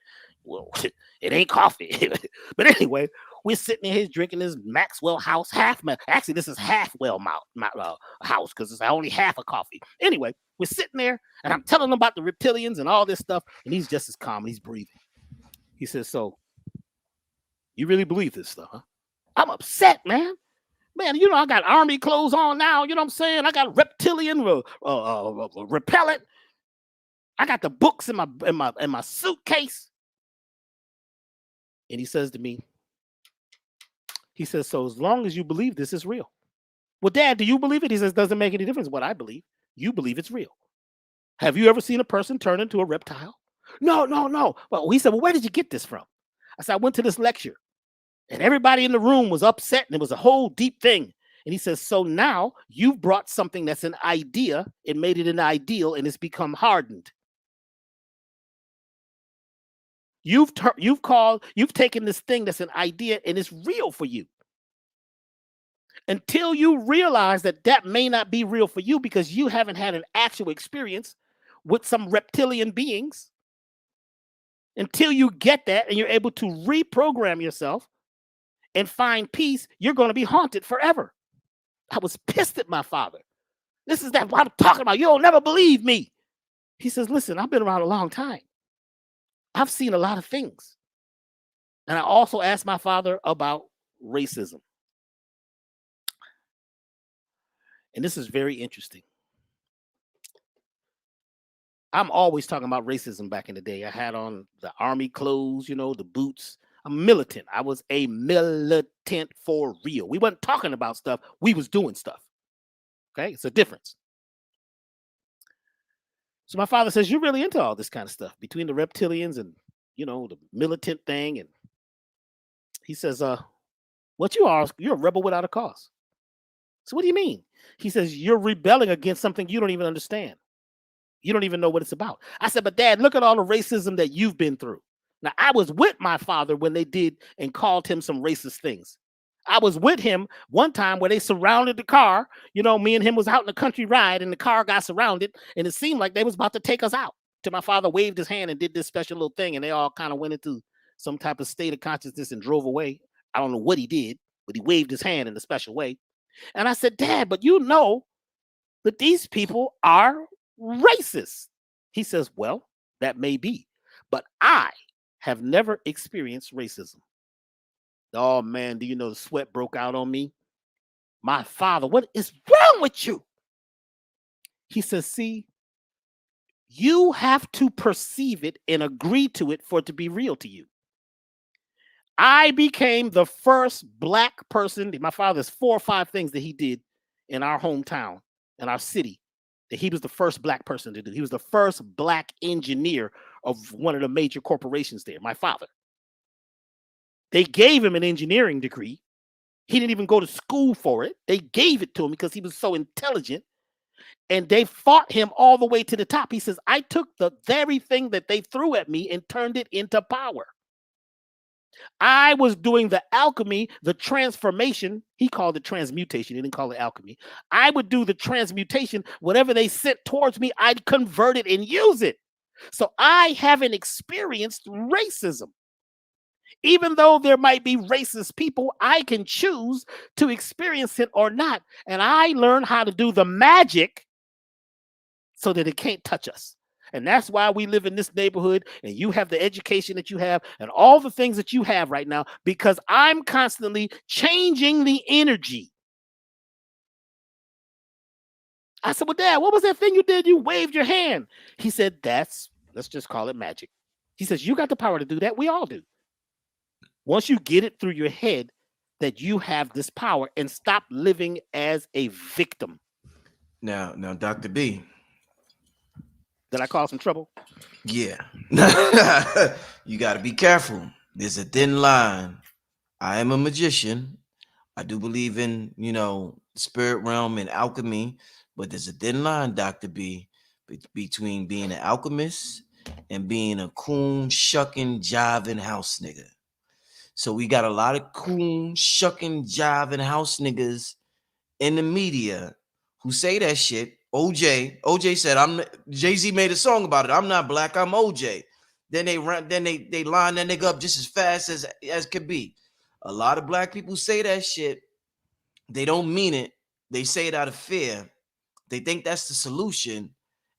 Well, it ain't coffee. But anyway, we're sitting here drinking this Maxwell House Actually, this is Halfwell House because it's only half a coffee. Anyway, we're sitting there and I'm telling him about the reptilians and all this stuff. And he's just as calm. He's breathing. He says, "So you really believe this stuff, huh?" I'm upset, man. Man, I got army clothes on now. You know what I'm saying? I got reptilian repellent. I got the books in my suitcase. And he says to me, he says, "So as long as you believe this is real." Well, Dad, do you believe it? He says, "Doesn't make any difference what I believe. You believe it's real. Have you ever seen a person turn into a reptile?" No. Well, he said, "Well, where did you get this from?" I said, "I went to this lecture. And everybody in the room was upset, and it was a whole deep thing." And he says, "So now you've brought something that's an idea and made it an ideal, and it's become hardened. You've taken this thing that's an idea, and it's real for you. Until you realize that may not be real for you because you haven't had an actual experience with some reptilian beings. Until you get that and you're able to reprogram yourself and find peace, you're going to be haunted forever. I was pissed at my father. This is what I'm talking about. You'll never believe me. He says, listen, I've been around a long time. I've seen a lot of things. And I also asked my father about racism. And this is very interesting. I'm always talking about racism back in the day. I had on the army clothes, you know, the boots. I'm militant. I was a militant for real. We weren't talking about stuff. We was doing stuff. Okay, it's a difference. So my father says, you're really into all this kind of stuff between the reptilians and, you know, the militant thing. And he says, what you are, you're a rebel without a cause. So what do you mean? He says, you're rebelling against something you don't even understand. You don't even know what it's about. I said, but Dad, look at all the racism that you've been through. Now, I was with my father when they did and called him some racist things. I was with him one time where they surrounded the car. You know, me and him was out in the country ride and the car got surrounded and it seemed like they was about to take us out. Till my father waved his hand and did this special little thing and they all kind of went into some type of state of consciousness and drove away. I don't know what he did, but he waved his hand in a special way. And I said, Dad, but you know that these people are racist. He says, well, that may be, but I have never experienced racism. Oh man, do you know the sweat broke out on me? My father, what is wrong with you? He says, see, you have to perceive it and agree to it for it to be real to you. I became the first Black person. My father's 4 or 5 things that he did in our hometown, in our city, that he was the first Black person to do. He was the first Black engineer of one of the major corporations there, my father. They gave him an engineering degree. He didn't even go to school for it. They gave it to him because he was so intelligent. And they fought him all the way to the top. He says, I took the very thing that they threw at me and turned it into power. I was doing the alchemy, the transformation. He called it transmutation. He didn't call it alchemy. I would do the transmutation. Whatever they sent towards me, I'd convert it and use it. So I haven't experienced racism. Even though there might be racist people, I can choose to experience it or not. And I learned how to do the magic so that it can't touch us. And that's why we live in this neighborhood and you have the education that you have and all the things that you have right now, because I'm constantly changing the energy. I said, well, Dad, what was that thing you did? You waved your hand. He said, let's just call it magic. He says, you got the power to do that. We all do. Once you get it through your head that you have this power and stop living as a victim. Now, Dr. B. Did I cause some trouble? Yeah. You got to be careful. There's a thin line. I am a magician. I do believe in, spirit realm and alchemy, but there's a thin line, Dr. B, between being an alchemist and being a coon shucking jiving house nigga. So we got a lot of coon shucking jiving house niggas in the media who say that shit. OJ said, Jay-Z made a song about it. I'm not Black, I'm OJ. Then they line that nigga up just as fast as could be. A lot of Black people say that shit. They don't mean it. They say it out of fear. They think that's the solution,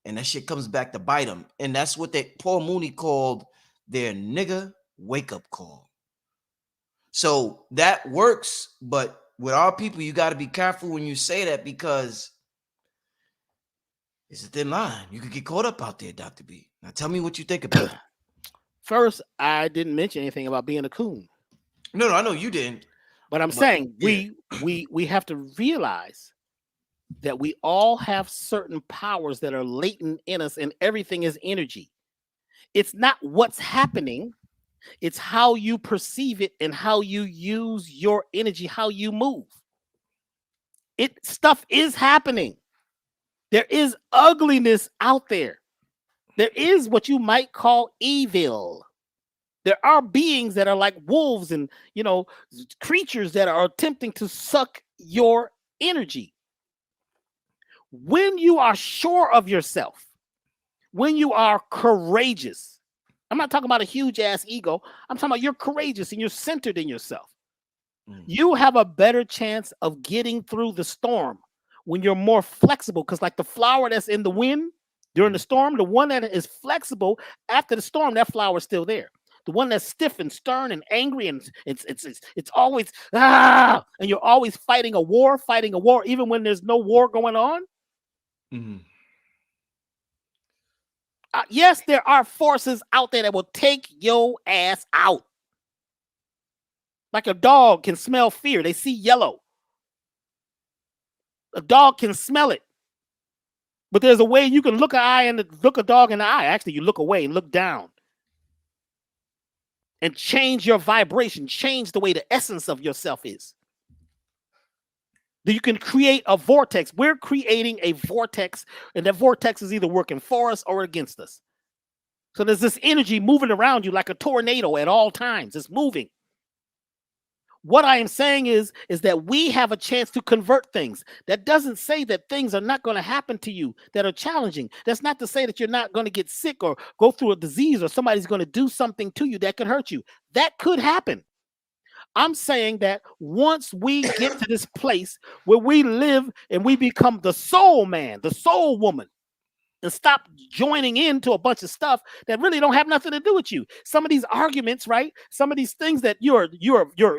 and that shit comes back to bite them. And that's what Paul Mooney called their nigga wake-up call. So that works, but with our people, you got to be careful when you say that, because it's a thin line. You could get caught up out there, Dr. B. Now tell me what you think about it. First, I didn't mention anything about being a coon. No, I know you didn't. But I'm saying we have to realize that we all have certain powers that are latent in us, and everything is energy. It's not what's happening. It's how you perceive it and how you use your energy, how you move. Stuff is happening. There is ugliness out there. There is what you might call evil. There are beings that are like wolves and, creatures that are attempting to suck your energy. When you are sure of yourself, when you are courageous, I'm not talking about a huge ass ego. I'm talking about you're courageous and you're centered in yourself. You have a better chance of getting through the storm when you're more flexible. Because like the flower that's in the wind during the storm, the one that is flexible after the storm, that flower is still there. The one that's stiff and stern and angry and it's always and you're always fighting a war, even when there's no war going on. Yes, there are forces out there that will take your ass out. Like a dog can smell fear. They see yellow. A dog can smell it. But there's a way you can look a dog in the eye. Actually, you look away and look down. And change your vibration. Change the way the essence of yourself is. That you can create a vortex. We're creating a vortex. And that vortex is either working for us or against us. So there's this energy moving around you like a tornado at all times. It's moving. What I am saying is that we have a chance to convert things. That doesn't say that things are not going to happen to you that are challenging. That's not to say that you're not going to get sick or go through a disease or somebody's going to do something to you that could hurt you. That could happen. I'm saying that once we get to this place where we live and we become the soul man, the soul woman, and stop joining into a bunch of stuff that really don't have nothing to do with you. Some of these arguments, right? Some of these things that you're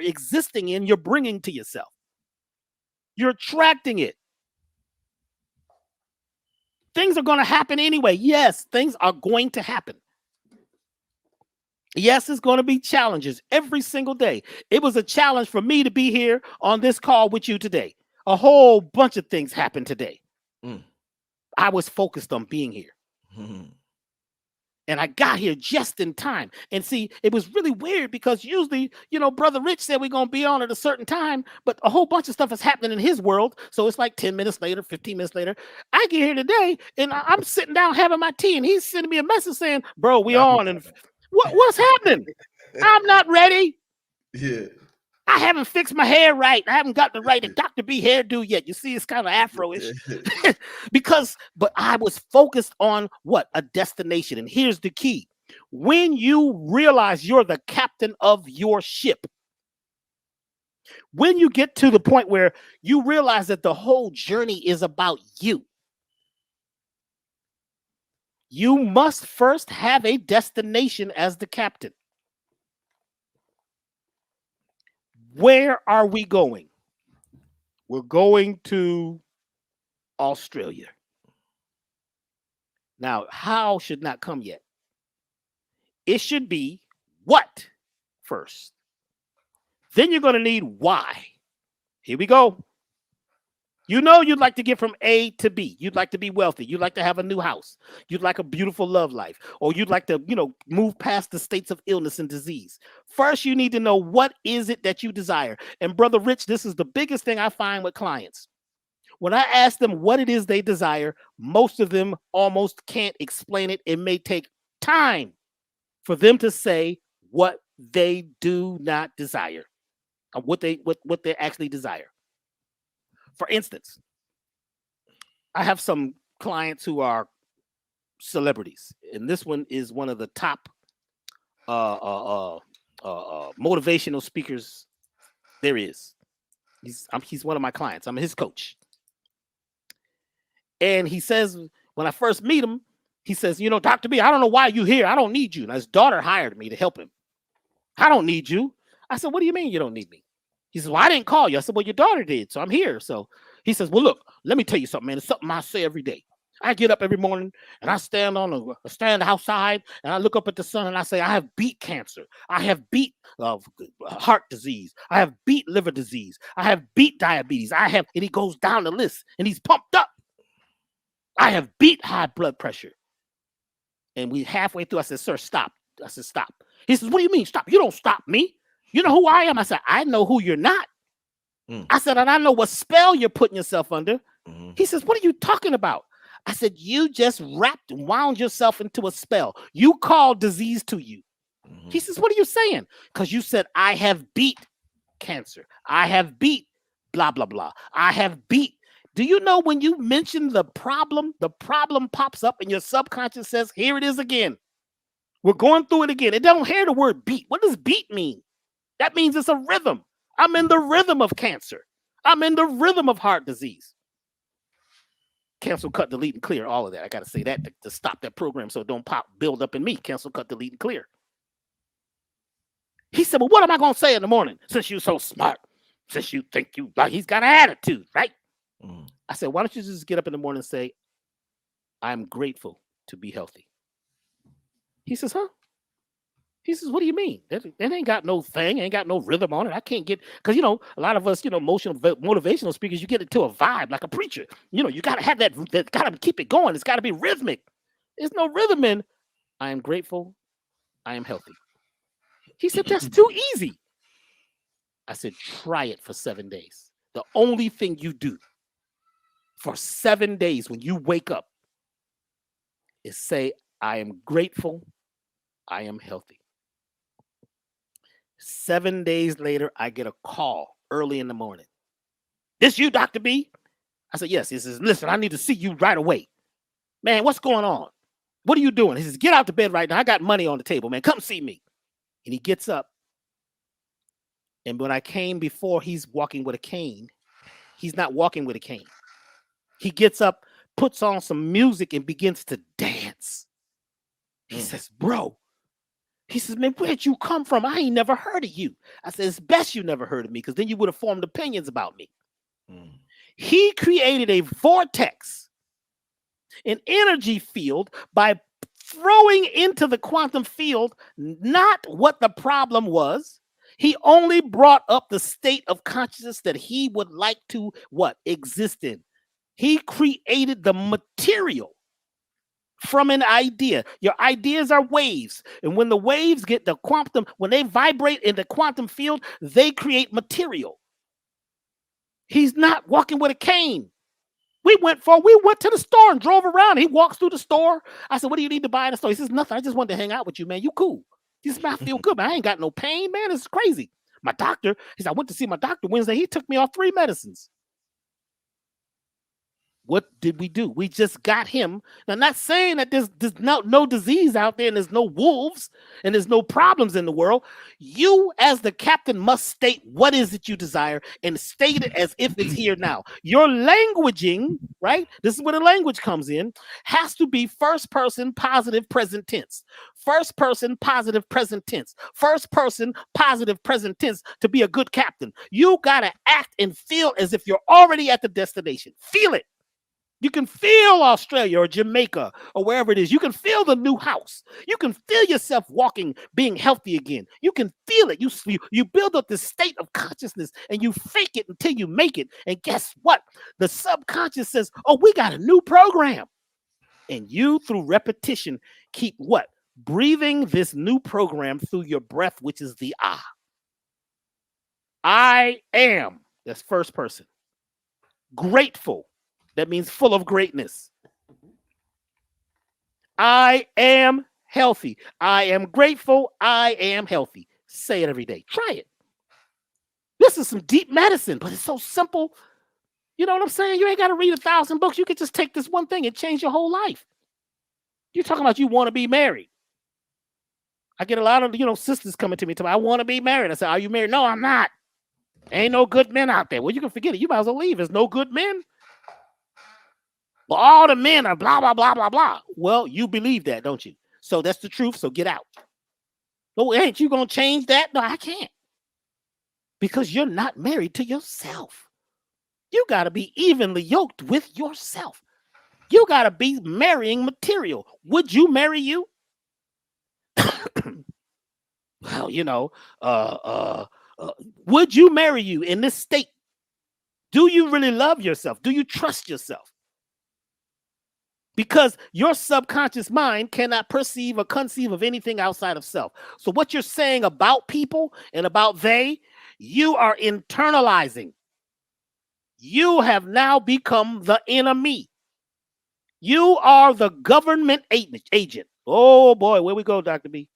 existing in, you're bringing to yourself. You're attracting it. Things are going to happen anyway. Yes, things are going to happen. Yes, it's going to be challenges every single day. It was a challenge for me to be here on this call with you today. A whole bunch of things happened today. I was focused on being here. And I got here just in time. And see, it was really weird because usually, Brother Rich said we're going to be on at a certain time, but a whole bunch of stuff is happening in his world. So it's like 10 minutes later, 15 minutes later. I get here today and I'm sitting down having my tea and he's sending me a message saying, bro, we on. And what's happening? I'm not ready. Yeah. I haven't fixed my hair right. I haven't got the right Dr. B hairdo yet. You see, it's kind of afro-ish. But I was focused on what? A destination. And here's the key. When you realize you're the captain of your ship, when you get to the point where you realize that the whole journey is about you, you must first have a destination as the captain. Where are we going? We're going to Australia. Now, how should not come yet. It should be what first. Then you're going to need why. Here we go. You'd like to get from A to B. You'd like to be wealthy. You'd like to have a new house. You'd like a beautiful love life. Or you'd like to, move past the states of illness and disease. First, you need to know what is it that you desire. And Brother Rich, this is the biggest thing I find with clients. When I ask them what it is they desire, most of them almost can't explain it. It may take time for them to say what they do not desire, or what they actually desire. For instance, I have some clients who are celebrities, and this one is one of the top motivational speakers there is. He's one of my clients. I'm his coach. And he says, when I first meet him, he says, Dr. B, I don't know why you're here. I don't need you. And his daughter hired me to help him. I don't need you. I said, what do you mean you don't need me? He says, well, I didn't call you. I said, well, your daughter did, so I'm here. So he says, well, look, let me tell you something, man. It's something I say every day. I get up every morning and I stand outside and I look up at the sun and I say, I have beat cancer. I have beat heart disease. I have beat liver disease. I have beat diabetes. And he goes down the list and he's pumped up. I have beat high blood pressure. And we halfway through, I said, sir, stop. I said, stop. He says, what do you mean stop? You don't stop me. You know who I am? I said, I know who you're not. I said, and I know what spell you're putting yourself under. He says, what are you talking about? I said, you just wound yourself into a spell. You called disease to you. He says, what are you saying? Because you said, I have beat cancer. I have beat blah, blah, blah. I have beat. Do you know when you mention the problem pops up and your subconscious says, here it is again. We're going through it again. It don't hear the word beat. What does beat mean? That means it's a rhythm. I'm in the rhythm of cancer. I'm in the rhythm of heart disease. Cancel, cut, delete, and clear. All of that. I got to say that to stop that program so it don't build up in me. Cancel, cut, delete, and clear. He said, well, what am I going to say in the morning? Since you're so smart, since you think you like, he's got an attitude, right? I said, why don't you just get up in the morning and say, I'm grateful to be healthy. He says, huh? He says, what do you mean? That ain't got no thing, ain't got no rhythm on it. I can't get, because, a lot of us, motivational speakers, you get into a vibe like a preacher. You got to have that got to keep it going. It's got to be rhythmic. There's no rhythm in, I am grateful, I am healthy. He said, that's too easy. I said, try it for 7 days. The only thing you do for 7 days when you wake up is say, I am grateful, I am healthy. 7 days later, I get a call early in the morning. This you, Dr. B? I said, yes. He says, listen, I need to see you right away. Man, what's going on? What are you doing? He says, get out to bed right now. I got money on the table, man. Come see me. And he gets up. And when I came before, he's walking with a cane. He's not walking with a cane. He gets up, puts on some music, and begins to dance. He says, bro. He says, man, where'd you come from? I ain't never heard of you. I said, it's best you never heard of me, because then you would have formed opinions about me. He created a vortex, an energy field, by throwing into the quantum field not what the problem was. He only brought up the state of consciousness that he would like to exist in. He created the material from an idea. Your ideas are waves. And when the waves get the quantum, when they vibrate in the quantum field, they create material. He's not walking with a cane. We went to the store and drove around. He walks through the store. I said, what do you need to buy in the store? He says, nothing. I just wanted to hang out with you, man. You cool. He says, man, I feel good, man. I ain't got no pain, man. It's crazy. My doctor, he said, I went to see my doctor Wednesday. He took me off 3 medicines. What did we do? We just got him. Now, not saying that there's no disease out there and there's no wolves and there's no problems in the world. You, as the captain, must state what is it you desire and state it as if it's here now. Your languaging, right? This is where the language comes in, has to be first person, positive, present tense. First person, positive, present tense. First person, positive, present tense to be a good captain. You got to act and feel as if you're already at the destination. Feel it. You can feel Australia or Jamaica or wherever it is. You can feel the new house. You can feel yourself walking, being healthy again. You can feel it. You build up this state of consciousness and you fake it until you make it. And guess what? The subconscious says, oh, we got a new program. And you, through repetition, keep what? Breathing this new program through your breath, which is the ah. I am. That's first person. Grateful. That means full of greatness. I am healthy. I am grateful. I am healthy. Say it every day. Try it. This is some deep medicine, but it's so simple. You know what I'm saying? You ain't got to read 1,000 books. You can just take this one thing and change your whole life. You're talking about you want to be married. I get a lot of, sisters coming to me, I want to be married. I say, are you married? No, I'm not. Ain't no good men out there. Well, you can forget it. You might as well leave. There's no good men. Well, all the men are blah, blah, blah, blah, blah. Well, you believe that, don't you? So that's the truth. So get out. No, ain't you going to change that? No, I can't. Because you're not married to yourself. You got to be evenly yoked with yourself. You got to be marrying material. Would you marry you? Well, would you marry you in this state? Do you really love yourself? Do you trust yourself? Because your subconscious mind cannot perceive or conceive of anything outside of self. So what you're saying about people and about they, you are internalizing. You have now become the enemy. You are the government agent. Oh boy, where we go, Dr. B?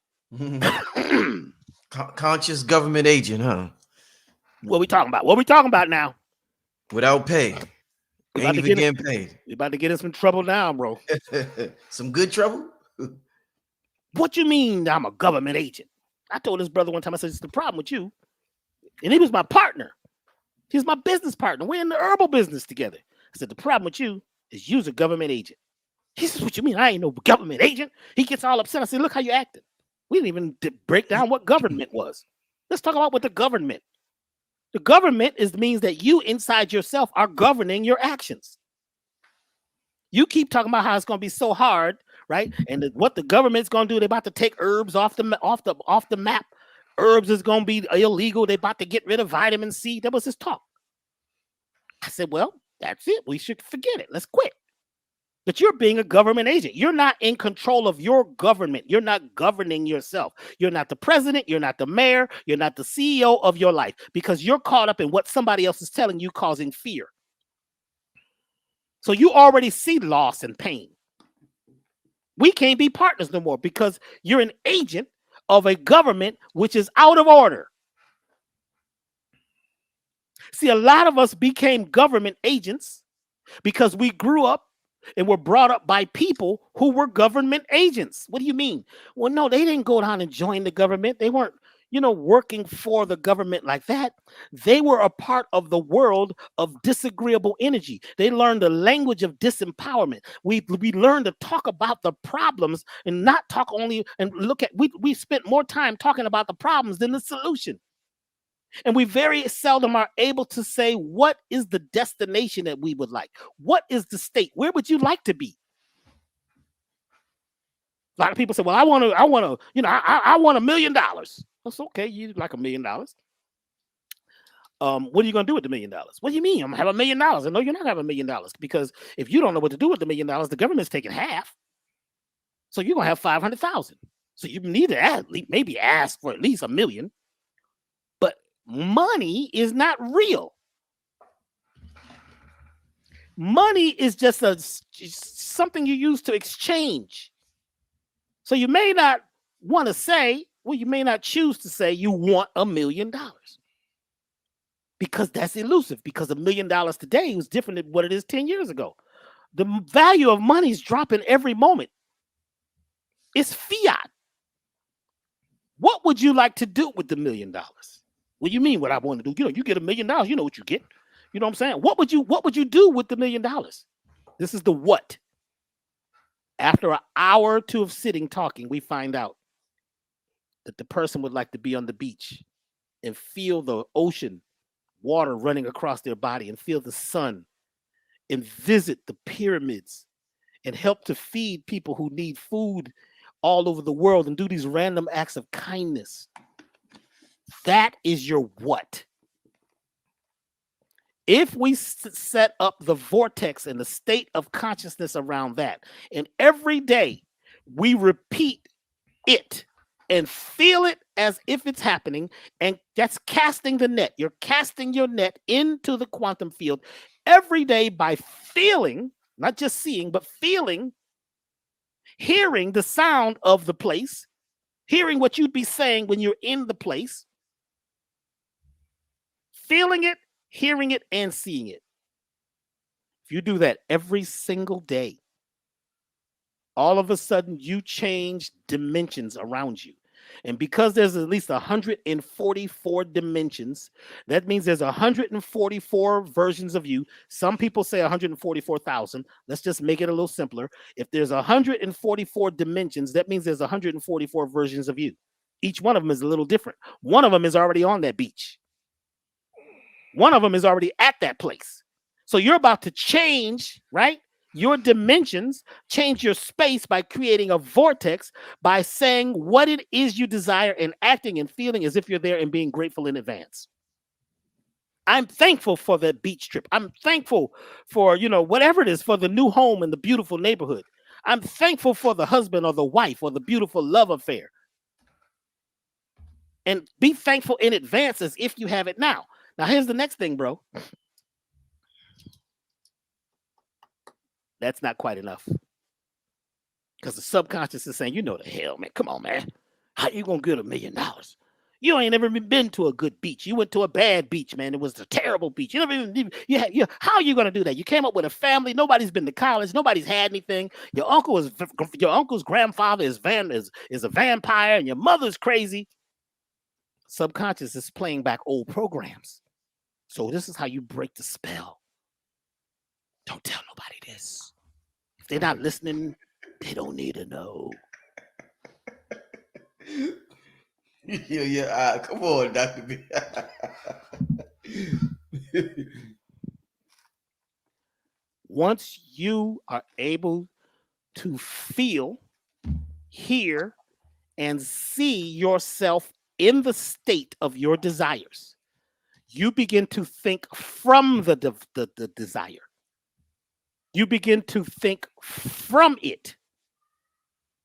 Conscious government agent, huh? What we talking about? What we talking about now? Without pay. Ain't even getting paid. We about to get in some trouble now, bro. Some good trouble? What you mean I'm a government agent? I told this brother one time, I said, it's the problem with you. And he was my partner. He's my business partner. We're in the herbal business together. I said, the problem with you is you're a government agent. He says, what you mean? I ain't no government agent. He gets all upset. I said, look how you acted. We didn't even break down what government was. Let's talk about what the government. The government means that you inside yourself are governing your actions. You keep talking about how it's going to be so hard, right? And what the government's going to do, they're about to take herbs off the map. Herbs is going to be illegal. They're about to get rid of vitamin C. That was his talk. I said, well, that's it. We should forget it. Let's quit. But you're being a government agent. You're not in control of your government. You're not governing yourself. You're not the president. You're not the mayor. You're not the CEO of your life because you're caught up in what somebody else is telling you, causing fear. So you already see loss and pain. We can't be partners no more because you're an agent of a government which is out of order. See, a lot of us became government agents because we grew up and were brought up by people who were government agents. What do you mean? Well, no, they didn't go down and join the government. They weren't, working for the government like that. They were a part of the world of disagreeable energy. They learned the language of disempowerment. We learned to talk about the problems and not talk only and look at, we spent more time talking about the problems than the solution. And we very seldom are able to say, what is the destination that we would like? What is the state? Where would you like to be? A lot of people say, well, I want $1 million. That's okay. You like $1 million. What are you going to do with the $1 million? What do you mean? I'm going to have $1 million. I know you're not going to have $1 million because if you don't know what to do with the $1 million, the government's taking half. So you're going to have 500,000. So you need to maybe ask for at least $1 million. But money is not real. Money is just something you use to exchange. So you may not want to say, you may not choose to say you want $1 million because that's elusive, because $1 million today was different than what it is 10 years ago. The value of money is dropping every moment. It's fiat. What would you like to do with the $1 million? What do you mean what I want to do? You get $1 million, you know what you get. You know what I'm saying? What would you do with the $1 million? This is the what. After an hour or two of sitting talking, we find out that the person would like to be on the beach and feel the ocean water running across their body and feel the sun and visit the pyramids and help to feed people who need food all over the world and do these random acts of kindness. That is your what. If we set up the vortex and the state of consciousness around that, and every day we repeat it and feel it as if it's happening, and that's casting the net. You're casting your net into the quantum field every day by feeling, not just seeing, but feeling, hearing the sound of the place, hearing what you'd be saying when you're in the place, feeling it, hearing it, and seeing it. If you do that every single day, all of a sudden you change dimensions around you. And because there's at least 144 dimensions, that means there's 144 versions of you. Some people say 144,000. Let's just make it a little simpler. If there's 144 dimensions, that means there's 144 versions of you. Each one of them is a little different. One of them is already on that beach. One of them is already at that place. So you're about to change, right? Your dimensions, change your space by creating a vortex, by saying what it is you desire and acting and feeling as if you're there and being grateful in advance. I'm thankful for the beach trip. I'm thankful for, whatever it is, for the new home and the beautiful neighborhood. I'm thankful for the husband or the wife or the beautiful love affair. And be thankful in advance as if you have it now. Now, here's the next thing, bro. That's not quite enough. Because the subconscious is saying, the hell, man. Come on, man. How you going to get $1 million? You ain't never been to a good beach. You went to a bad beach, man. It was a terrible beach. You never even, how are you going to do that? You came up with a family. Nobody's been to college. Nobody's had anything. Your uncle's grandfather is a vampire, and your mother's crazy. subconscious is playing back old programs. So this is how you break the spell. Don't tell nobody this. If they're not listening, they don't need to know. Yeah. Come on, Dr. B. Once you are able to feel, hear, and see yourself in the state of your desires, you begin to think from the desire. You begin to think from it.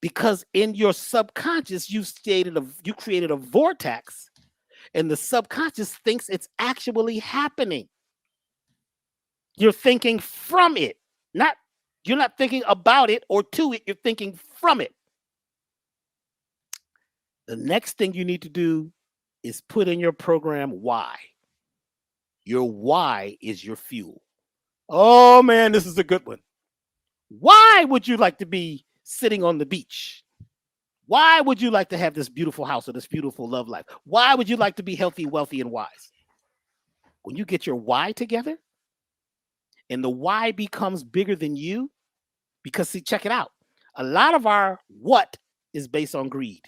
Because in your subconscious, you created a vortex, and the subconscious thinks it's actually happening. You're thinking from it. You're not thinking about it or to it, you're thinking from it. The next thing you need to do is put in your program why. Your why is your fuel. Oh man, this is a good one. Why would you like to be sitting on the beach? Why would you like to have this beautiful house or this beautiful love life? Why would you like to be healthy, wealthy, and wise? When you get your why together, and the why becomes bigger than you, because see, check it out. A lot of our what is based on greed.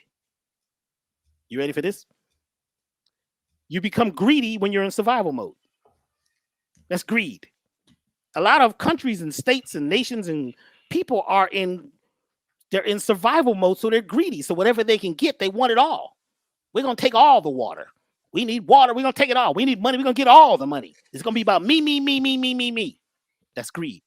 You ready for this? You become greedy when you're in survival mode. That's greed. A lot of countries and states and nations and people they're in survival mode, so they're greedy. So whatever they can get, they want it all. We're going to take all the water. We need water. We're going to take it all. We need money. We're going to get all the money. It's going to be about me, me, me, me, me, me, me. That's greed.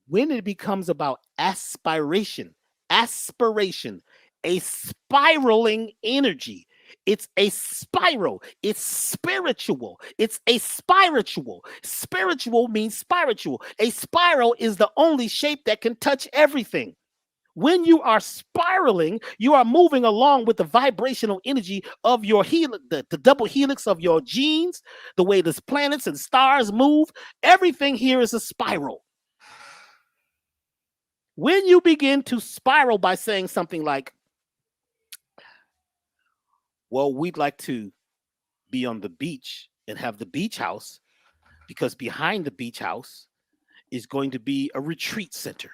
When it becomes about aspiration, a spiraling energy. It's a spiral. It's spiritual. It's a spiritual. Spiritual means spiritual. A spiral is the only shape that can touch everything. When you are spiraling, you are moving along with the vibrational energy of your helix, the double helix of your genes, the way the planets and stars move. Everything here is a spiral. When you begin to spiral by saying something like, well, we'd like to be on the beach and have the beach house because behind the beach house is going to be a retreat center.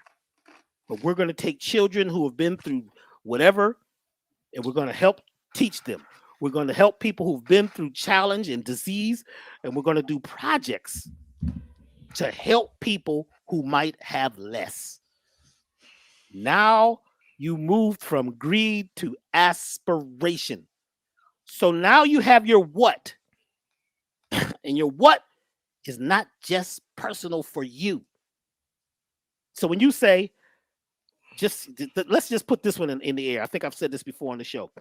But we're going to take children who have been through whatever, and we're going to help teach them. We're going to help people who've been through challenge and disease, and we're going to do projects to help people who might have less. Now you moved from greed to aspiration. So now you have your what. And your what is not just personal for you. So when you say, let's just put this one in the air. I think I've said this before on the show.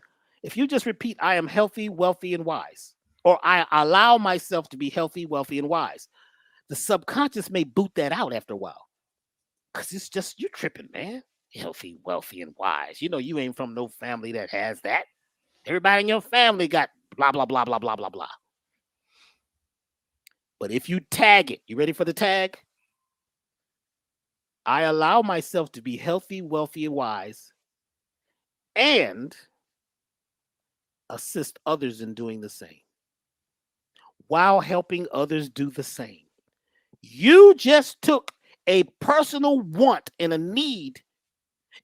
If you just repeat, I am healthy, wealthy, and wise, or I allow myself to be healthy, wealthy, and wise, the subconscious may boot that out after a while. Because it's just, you're tripping, man. Healthy, wealthy, and wise. You know, you ain't from no family that has that. Everybody in your family got blah, blah, blah, blah, blah, blah, blah. But if you tag it, you ready for the tag? I allow myself to be healthy, wealthy, and wise, and assist others in doing the same, while helping others do the same. You just took a personal want and a need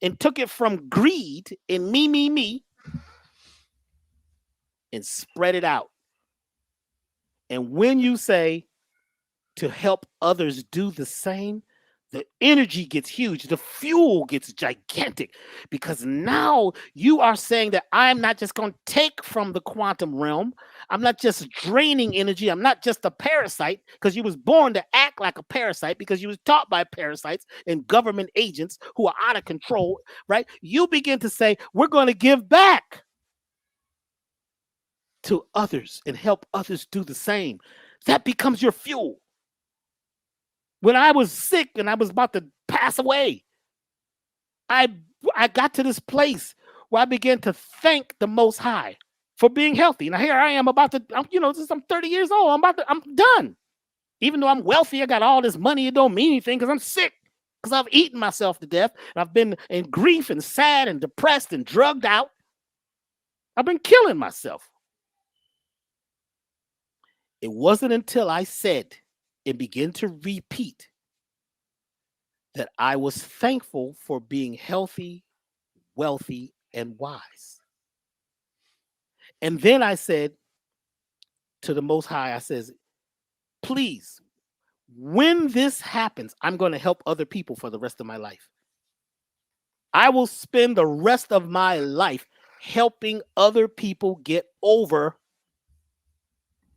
and took it from greed and me, and spread it out. And when you say to help others do the same, the energy gets huge. The fuel gets gigantic, because now you are saying that I'm not just going to take from the quantum realm. I'm not just draining energy. I'm not just a parasite, because you was born to act like a parasite because you was taught by parasites and government agents who are out of control, right? You begin to say, we're going to give back to others and help others do the same. That becomes your fuel. When I was sick and I was about to pass away, I got to this place where I began to thank the Most High for being healthy. Now here I am I'm 30 years old. I'm done. Even though I'm wealthy, I got all this money, it don't mean anything because I'm sick. Because I've eaten myself to death. And I've been in grief and sad and depressed and drugged out. I've been killing myself. It wasn't until I said and began to repeat that I was thankful for being healthy, wealthy, and wise. And then I said to the Most High, I says, please, when this happens, I'm going to help other people for the rest of my life. I will spend the rest of my life helping other people get over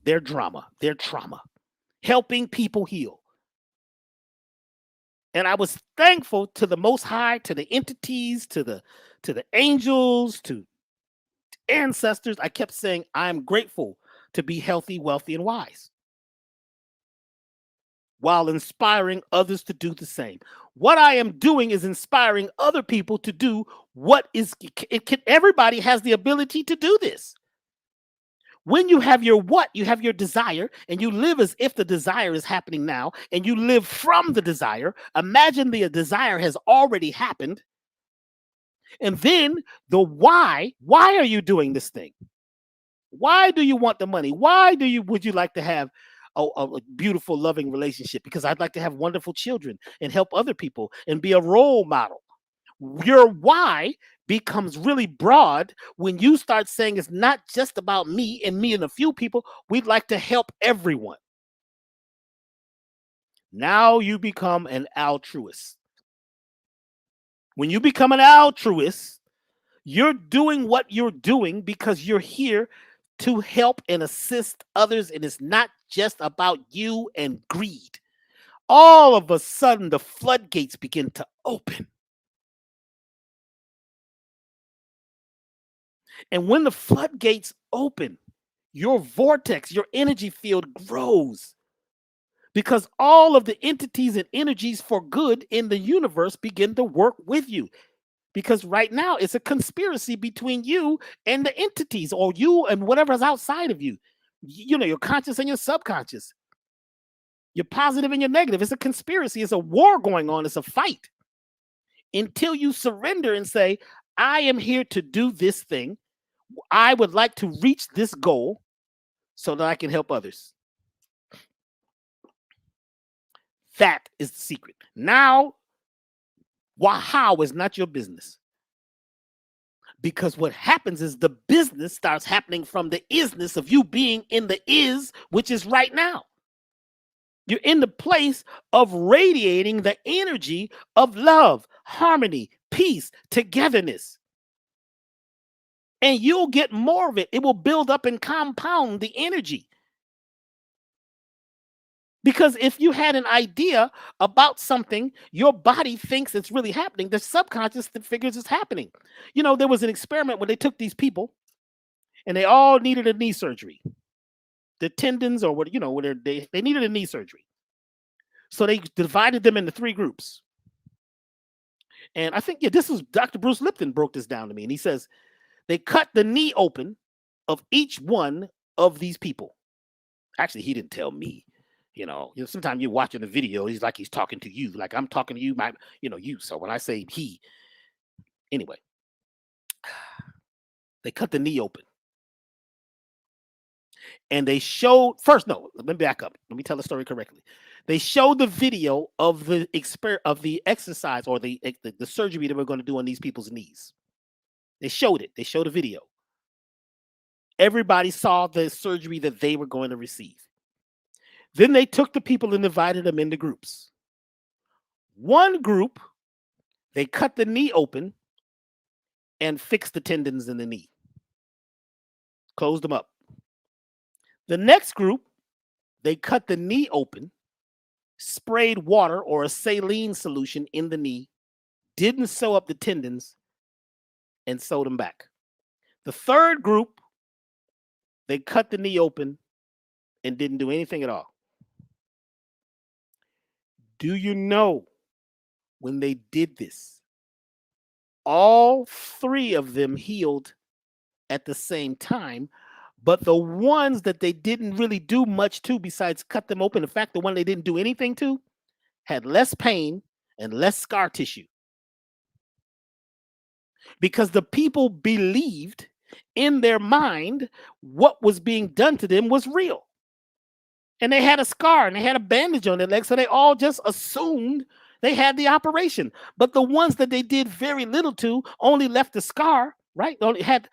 their drama, their trauma, helping people heal. And I was thankful to the Most High, to the entities, to the angels, to ancestors. I kept saying, I'm grateful to be healthy, wealthy, and wise, while inspiring others to do the same. What I am doing is inspiring other people to do what is, everybody has the ability to do this. When you have your what, you have your desire, and you live as if the desire is happening now, and you live from the desire. Imagine the desire has already happened. And then the why are you doing this thing? Why do you want the money? Why would you like to have a beautiful, loving relationship? Because I'd like to have wonderful children and help other people and be a role model. Your why becomes really broad when you start saying it's not just about me and a few people. We'd like to help everyone. Now you become an altruist. When you become an altruist, you're doing what you're doing because you're here to help and assist others, and it's not just about you and greed. All of a sudden, the floodgates begin to open. And when the floodgates open, your vortex, your energy field grows, because all of the entities and energies for good in the universe begin to work with you. Because right now it's a conspiracy between you and the entities, or you and whatever's outside of you. You know, your conscious and your subconscious, your positive and your negative. It's a conspiracy. It's a war going on. It's a fight. Until you surrender and say, I am here to do this thing. I would like to reach this goal so that I can help others. That is the secret. Now, how is not your business. Because what happens is the business starts happening from the isness of you being in the is, which is right now. You're in the place of radiating the energy of love, harmony, peace, togetherness. And you'll get more of it. It will build up and compound the energy. Because if you had an idea about something, your body thinks it's really happening. The subconscious figures it's happening. You know, there was an experiment where they took these people and they all needed a knee surgery. The tendons or what, you know, they needed a knee surgery. So they divided them into 3 groups. And I think, this was Dr. Bruce Lipton broke this down to me. And he says, they cut the knee open of each one of these people. Actually, he didn't tell me. You know, sometimes you're watching a video, he's like he's talking to you, like I'm talking to you, you. So when I say he, anyway, they cut the knee open. And they showed, let me back up. Let me tell the story correctly. They showed the video of the exercise or the surgery that we're going to do on these people's knees. They showed it. They showed a video. Everybody saw the surgery that they were going to receive. Then they took the people and divided them into groups. One group, they cut the knee open and fixed the tendons in the knee. Closed them up. The next group, they cut the knee open, sprayed water or a saline solution in the knee, didn't sew up the tendons, and sewed them back. The third group, they cut the knee open and didn't do anything at all. Do you know when they did this, all 3 of them healed at the same time, but the ones that they didn't really do much to besides cut them open, in fact, the one they didn't do anything to had less pain and less scar tissue. Because the people believed In their mind, what was being done to them was real. And they had a scar and they had a bandage on their leg, so they all just assumed they had the operation. But the ones that they did very little to only left the scar, right? Only had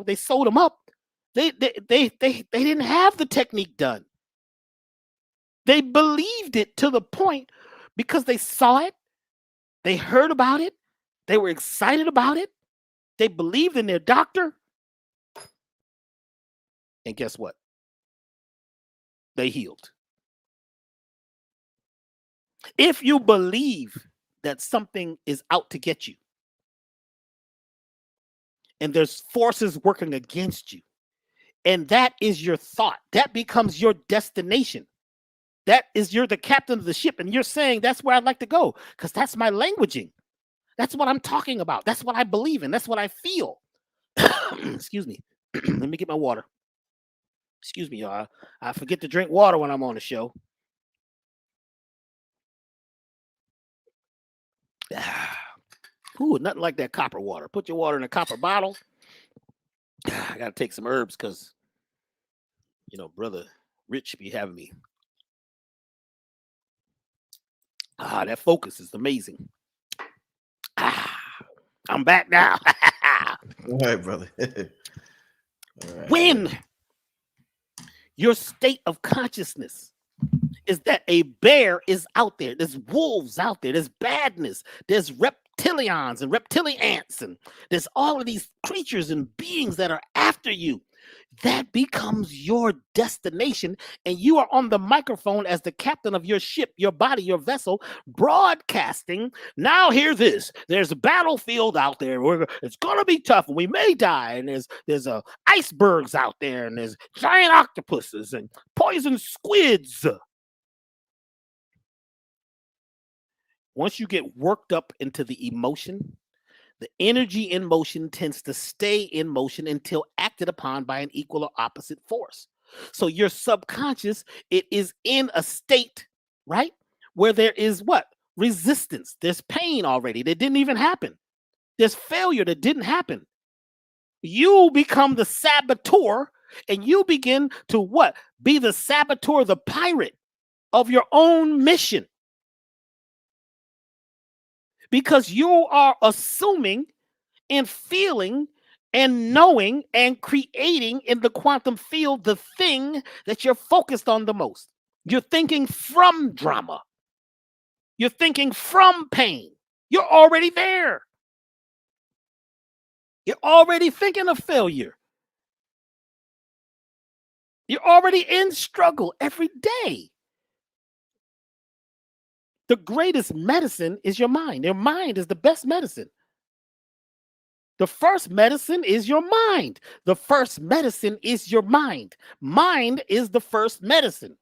they sewed them up. They didn't have the technique done. They believed it to the point because they saw it, they heard about it, they were excited about it, they believed in their doctor. And guess what? They healed. If you believe that something is out to get you and there's forces working against you, and that is your thought, that becomes your destination. That is, you're the captain of the ship and you're saying that's where I'd like to go because that's my languaging. That's what I'm talking about. That's what I believe in. That's what I feel. Excuse me. Let me get my water. Excuse me, y'all. I forget to drink water when I'm on the show. Ooh, nothing like that copper water. Put your water in a copper bottle. I got to take some herbs because, Brother Rich be having me. That focus is amazing. I'm back now. All right, brother. All right. When your state of consciousness is that a bear is out there, there's wolves out there, there's badness, there's reptilians and reptiliants, and there's all of these creatures and beings that are after you. That becomes your destination, and you are on the microphone as the captain of your ship, your body, your vessel, broadcasting. Now hear this. There's a battlefield out there. It's going to be tough, and we may die, and there's icebergs out there, and there's giant octopuses and poison squids. Once you get worked up into the emotion, the energy in motion tends to stay in motion until acted upon by an equal or opposite force. So your subconscious, it is in a state, right, where there is what? Resistance. There's pain already that didn't even happen. There's failure that didn't happen. You become the saboteur, and you begin to what? Be the saboteur, the pirate of your own mission. Because you are assuming and feeling and knowing and creating in the quantum field the thing that you're focused on the most. You're thinking from drama. You're thinking from pain. You're already there. You're already thinking of failure. You're already in struggle every day. The greatest medicine is your mind. Your mind is the best medicine. The first medicine is your mind. The first medicine is your mind. Mind is the first medicine.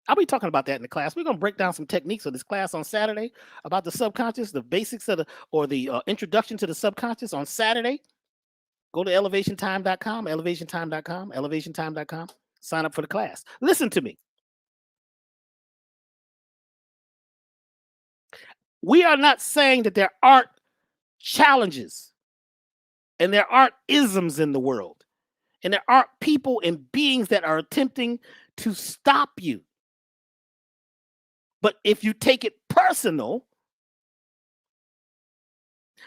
I'll be talking about that in the class. We're going to break down some techniques of this class on Saturday about the subconscious, the basics of the introduction to the subconscious on Saturday. Go to elevationtime.com, elevationtime.com, elevationtime.com. Sign up for the class. Listen to me. We are not saying that there aren't challenges and there aren't isms in the world and there aren't people and beings that are attempting to stop you. But if you take it personal,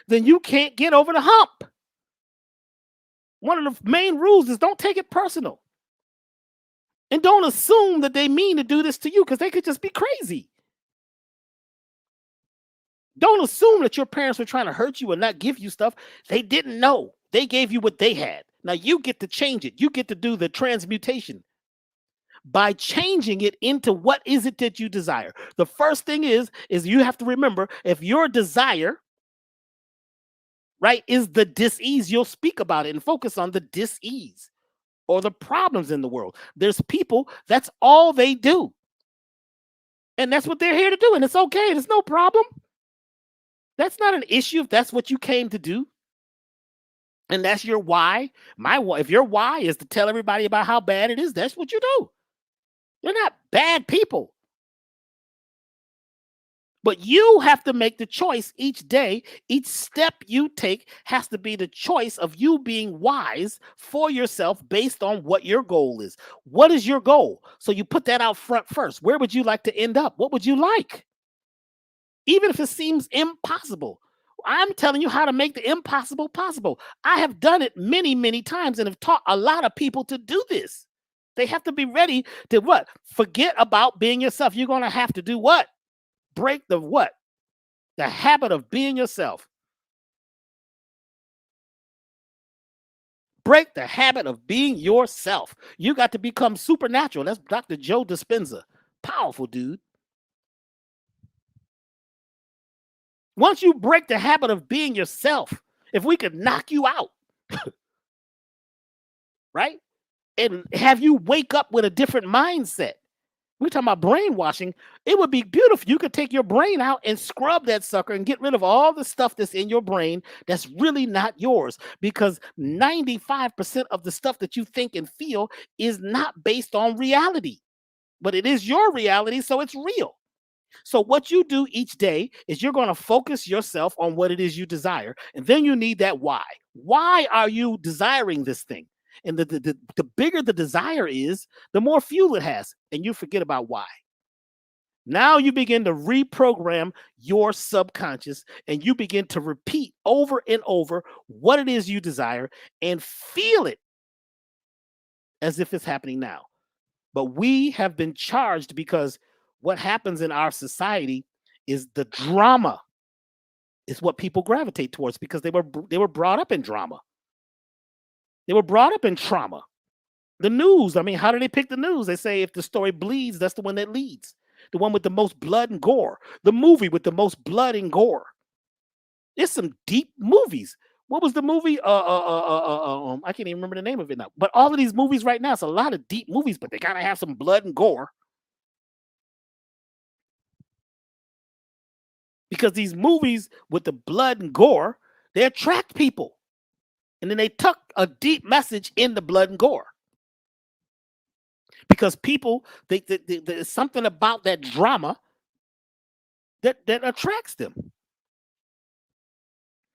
then you can't get over the hump. One of the main rules is don't take it personal. And don't assume that they mean to do this to you because they could just be crazy. Don't assume that your parents were trying to hurt you and not give you stuff. They didn't know. They gave you what they had. Now you get to change it. You get to do the transmutation by changing it into what is it that you desire. The first thing is you have to remember, if your desire, right, is the dis-ease, you'll speak about it and focus on the dis-ease or the problems in the world. There's people, that's all they do. And that's what they're here to do. And it's okay. There's no problem. That's not an issue if that's what you came to do. And that's your why. If your why is to tell everybody about how bad it is, that's what you do. You're not bad people. But you have to make the choice each day. Each step you take has to be the choice of you being wise for yourself based on what your goal is. What is your goal? So you put that out front first. Where would you like to end up? What would you like? Even if it seems impossible. I'm telling you how to make the impossible possible. I have done it many, many times and have taught a lot of people to do this. They have to be ready to what? Forget about being yourself. You're going to have to do what? Break the what? The habit of being yourself. Break the habit of being yourself. You got to become supernatural. That's Dr. Joe Dispenza. Powerful dude. Once you break the habit of being yourself, if we could knock you out, right? And have you wake up with a different mindset. We're talking about brainwashing. It would be beautiful. You could take your brain out and scrub that sucker and get rid of all the stuff that's in your brain that's really not yours. Because 95% of the stuff that you think and feel is not based on reality. But it is your reality, so it's real. So what you do each day is you're going to focus yourself on what it is you desire. And then you need that why. Why are you desiring this thing? And the bigger the desire is, the more fuel it has. And you forget about why. Now you begin to reprogram your subconscious and you begin to repeat over and over what it is you desire and feel it as if it's happening now. But we have been charged because what happens in our society is the drama is what people gravitate towards because they were brought up in drama. They were brought up in trauma. The news, I mean, how do they pick the news? They say if the story bleeds, that's the one that leads. The one with the most blood and gore. The movie with the most blood and gore. There's some deep movies. What was the movie? I can't even remember the name of it now. But all of these movies right now, it's a lot of deep movies, but they gotta have some blood and gore. Because these movies with the blood and gore, they attract people. And then they tuck a deep message in the blood and gore. Because people, there's something about that drama that attracts them.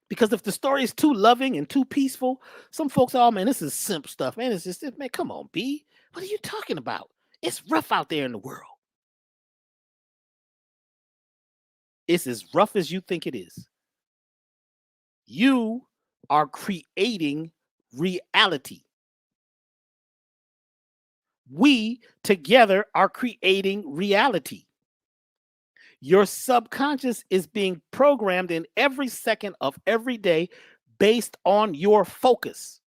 Because if the story is too loving and too peaceful, some folks, oh man, this is simp stuff. Man, it's just, man, come on, B. What are you talking about? It's rough out there in the world. It's as rough as you think it is. You are creating reality. We together are creating reality. Your subconscious is being programmed in every second of every day based on your focus.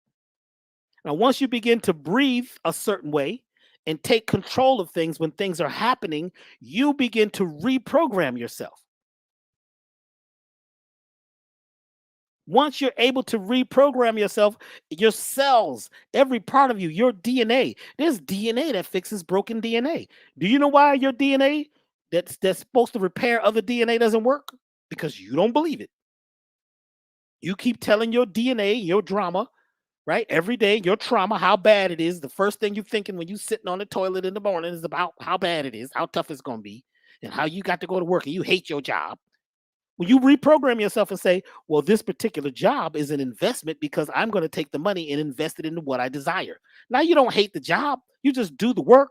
Now, once you begin to breathe a certain way and take control of things when things are happening, you begin to reprogram yourself. Once you're able to reprogram yourself, your cells, every part of you, your DNA, there's DNA that fixes broken DNA. Do you know why your DNA that's supposed to repair other DNA doesn't work? Because you don't believe it. You keep telling your DNA, your drama, right? Every day, your trauma, how bad it is. The first thing you're thinking when you're sitting on the toilet in the morning is about how bad it is, how tough it's going to be, and how you got to go to work and you hate your job. When you reprogram yourself and say, well, this particular job is an investment because I'm going to take the money and invest it into what I desire. Now you don't hate the job. You just do the work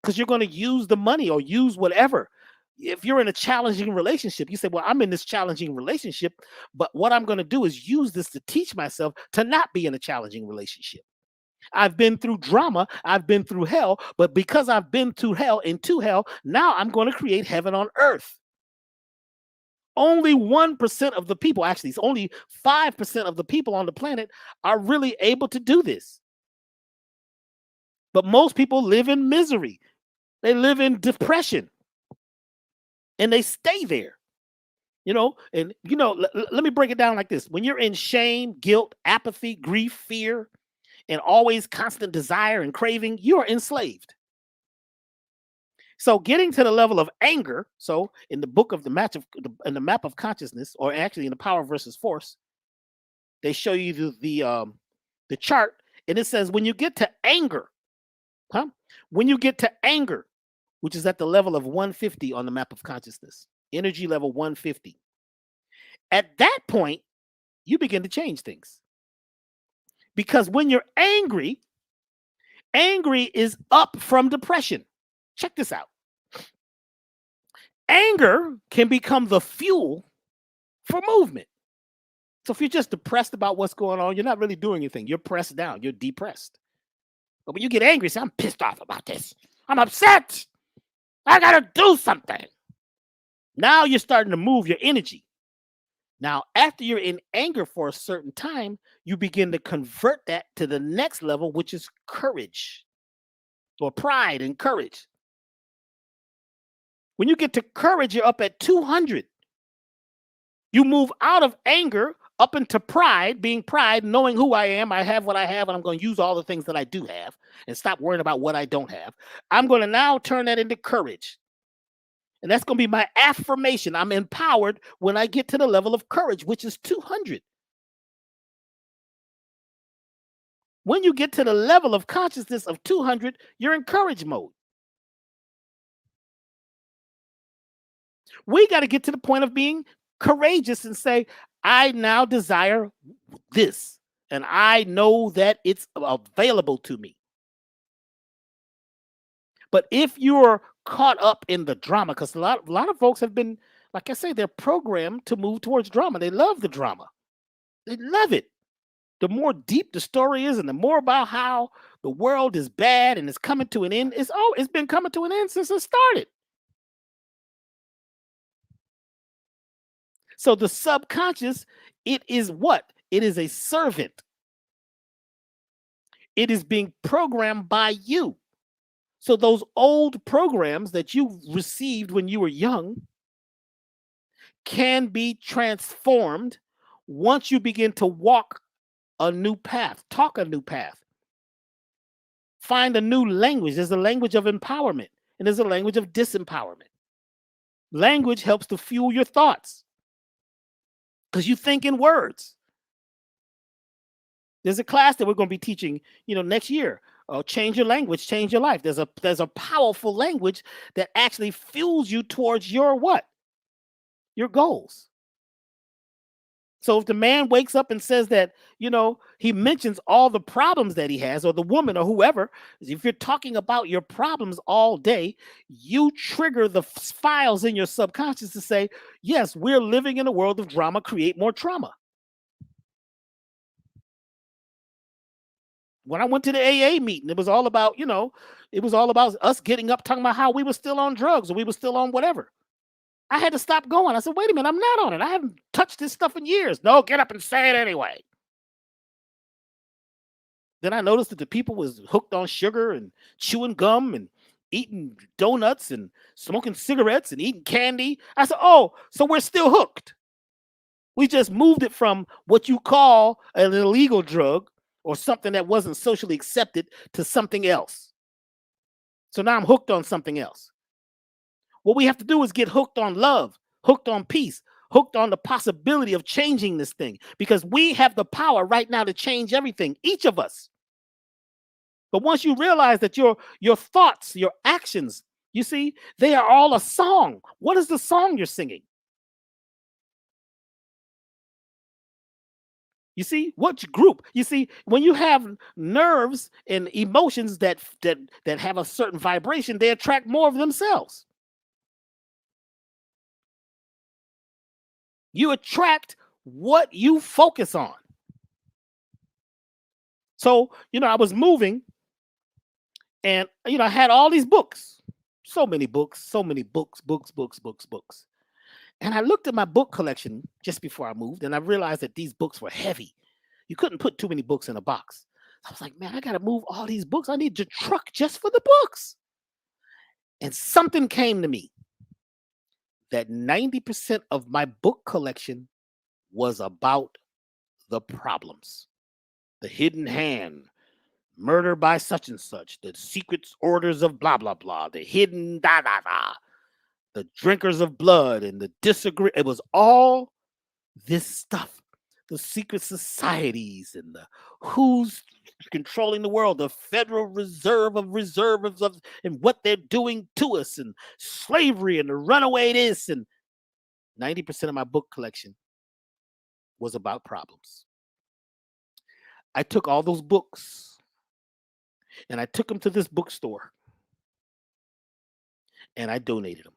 because you're going to use the money or use whatever. If you're in a challenging relationship, you say, well, I'm in this challenging relationship, but what I'm going to do is use this to teach myself to not be in a challenging relationship. I've been through drama. I've been through hell, but because I've been through hell and to hell, now I'm going to create heaven on earth. Only 1% of the people, actually, it's only 5% of the people on the planet are really able to do this. But most people live in misery. They live in depression. And they stay there. And let me break it down like this. When you're in shame, guilt, apathy, grief, fear, and always constant desire and craving, you are enslaved. So getting to the level of anger, so in the book of the map of consciousness, or actually in the power versus force, they show you the chart, and it says when you get to anger, when you get to anger, which is at the level of 150 on the map of consciousness, energy level 150. At that point, you begin to change things. Because when you're angry is up from depression. Check this out. Anger can become the fuel for movement. So if you're just depressed about what's going on, you're not really doing anything. You're pressed down. You're depressed. But when you get angry, say, I'm pissed off about this. I'm upset. I got to do something. Now you're starting to move your energy. Now, after you're in anger for a certain time, you begin to convert that to the next level, which is courage or pride and courage. When you get to courage, you're up at 200. You move out of anger up into pride, being pride, knowing who I am. I have what I have, and I'm going to use all the things that I do have and stop worrying about what I don't have. I'm going to now turn that into courage. And that's going to be my affirmation. I'm empowered when I get to the level of courage, which is 200. When you get to the level of consciousness of 200, you're in courage mode. We got to get to the point of being courageous and say, I now desire this, and I know that it's available to me. But if you're caught up in the drama, because a lot of folks have been, like I say, they're programmed to move towards drama. They love the drama. They love it. The more deep the story is, and the more about how the world is bad and it's coming to an end, it's been coming to an end since it started. So the subconscious, it is what? It is a servant. It is being programmed by you. So those old programs that you received when you were young can be transformed once you begin to walk a new path, talk a new path, find a new language. There's a language of empowerment, and there's a language of disempowerment. Language helps to fuel your thoughts because you think in words. There's a class that we're going to be teaching, next year. Change your language, change your life. There's a powerful language that actually fuels you towards your what? Your goals. So if the man wakes up and says that, he mentions all the problems that he has, or the woman or whoever, if you're talking about your problems all day, you trigger the files in your subconscious to say, yes, we're living in a world of drama, create more trauma. When I went to the AA meeting, it was all about, us getting up talking about how we were still on drugs or we were still on whatever. I had to stop going. I said, wait a minute, I'm not on it. I haven't touched this stuff in years. No, get up and say it anyway. Then I noticed that the people was hooked on sugar and chewing gum and eating donuts and smoking cigarettes and eating candy. I said, oh, so we're still hooked. We just moved it from what you call an illegal drug or something that wasn't socially accepted to something else. So now I'm hooked on something else. What we have to do is get hooked on love, hooked on peace, hooked on the possibility of changing this thing, because we have the power right now to change everything, each of us. But once you realize that your thoughts, your actions, you see, they are all a song. What is the song you're singing? You see, what group? You see, when you have nerves and emotions that have a certain vibration, they attract more of themselves. You attract what you focus on. So, I was moving and, I had all these books, so many books. And I looked at my book collection just before I moved, and I realized that these books were heavy. You couldn't put too many books in a box. I was like, man, I got to move all these books. I need a truck just for the books. And something came to me that 90% of my book collection was about the problems. The hidden hand, murder by such and such, the secret orders of blah, blah, blah, the hidden da-da-da, the drinkers of blood and the disagree. It was all this stuff, the secret societies and the who's controlling the world, the Federal Reserve of reserves of and what they're doing to us, and slavery and the runaway this. And 90% of my book collection was about problems. I took all those books and I took them to this bookstore and I donated them.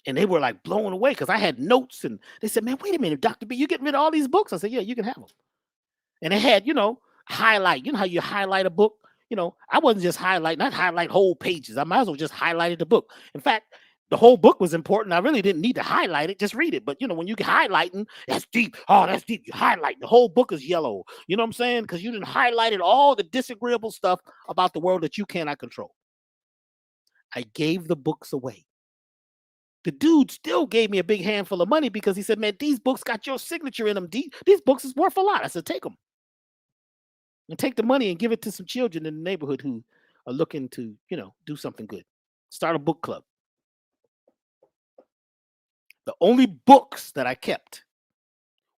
And they were like blown away because I had notes, and they said, man, wait a minute, Dr. B, you getting rid of all these books? I said, yeah, you can have them. And they had, highlight. You know how you highlight a book? I wasn't just not highlight whole pages. I might as well just highlighted the book. In fact, the whole book was important. I really didn't need to highlight it, just read it. But, when you get highlighting, that's deep. Oh, that's deep. You highlight. The whole book is yellow. You know what I'm saying? Because you didn't highlighted all the disagreeable stuff about the world that you cannot control. I gave the books away. The dude still gave me a big handful of money because he said, man, these books got your signature in them. These books is worth a lot. I said, take them. And take the money and give it to some children in the neighborhood who are looking to, do something good. Start a book club. The only books that I kept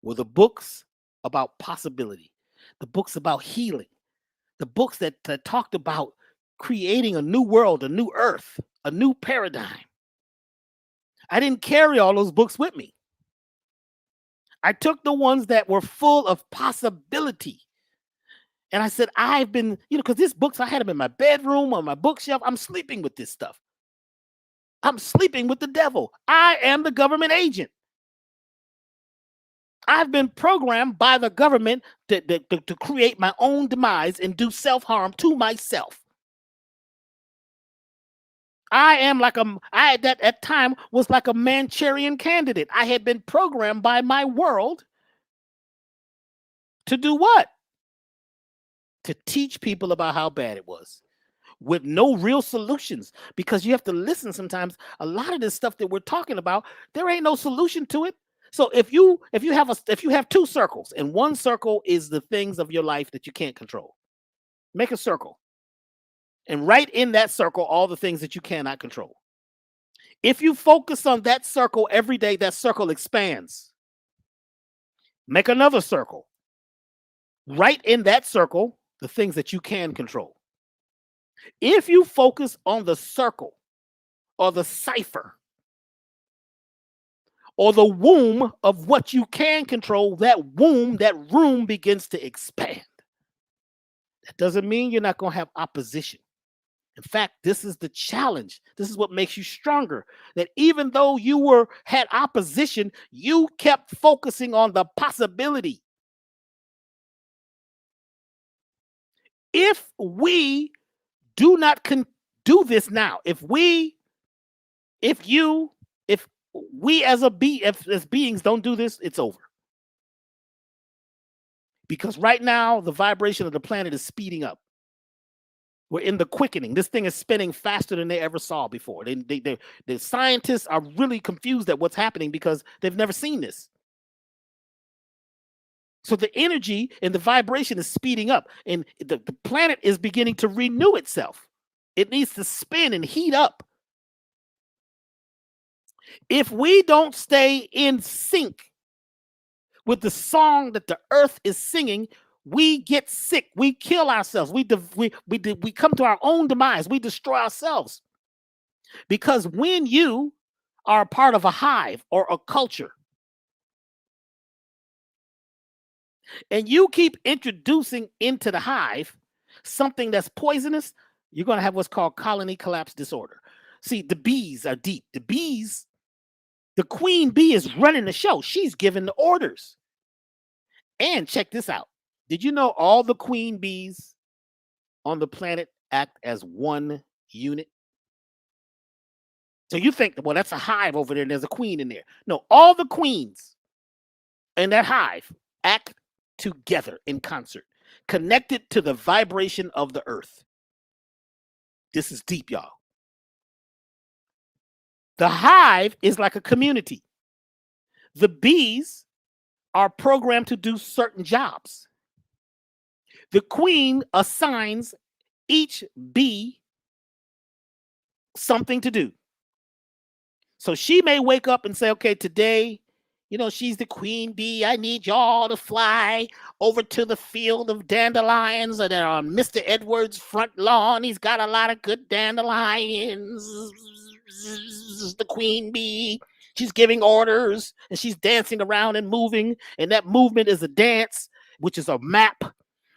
were the books about possibility, the books about healing, the books that talked about creating a new world, a new earth, a new paradigm. I didn't carry all those books with me. I took the ones that were full of possibility. And I said, I've been, because these books, I had them in my bedroom, on my bookshelf. I'm sleeping with this stuff. I'm sleeping with the devil. I am the government agent. I've been programmed by the government to create my own demise and do self-harm to myself. I am at that time was like a Manchurian candidate. I had been programmed by my world to do what? To teach people about how bad it was with no real solutions, because you have to listen sometimes. A lot of this stuff that we're talking about, there ain't no solution to it. So if you have two circles and one circle is the things of your life that you can't control, make a circle. And write in that circle all the things that you cannot control. If you focus on that circle every day, that circle expands. Make another circle. Write in that circle the things that you can control. If you focus on the circle or the cipher or the womb of what you can control, that room begins to expand. That doesn't mean you're not going to have opposition. In fact, this is the challenge. This is what makes you stronger. That even though you had opposition, you kept focusing on the possibility. If we do not do this now, if we as beings don't do this, it's over. Because right now, the vibration of the planet is speeding up. We're in the quickening. This thing is spinning faster than they ever saw before. The scientists are really confused at what's happening because they've never seen this. So the energy and the vibration is speeding up, and the planet is beginning to renew itself. It needs to spin and heat up. If we don't stay in sync with the song that the earth is singing, we get sick. We kill ourselves. We come to our own demise. We destroy ourselves. Because when you are a part of a hive or a culture, and you keep introducing into the hive something that's poisonous, you're going to have what's called colony collapse disorder. See, the bees are deep. The queen bee is running the show. She's giving the orders. And check this out. Did you know all the queen bees on the planet act as one unit? So you think, well, that's a hive over there and there's a queen in there. No, all the queens in that hive act together in concert, connected to the vibration of the earth. This is deep, y'all. The hive is like a community. The bees are programmed to do certain jobs. The queen assigns each bee something to do. So she may wake up and say, okay, today, she's the queen bee. I need y'all to fly over to the field of dandelions that are on Mr. Edwards' front lawn. He's got a lot of good dandelions. The queen bee. She's giving orders and she's dancing around and moving. And that movement is a dance, which is a map.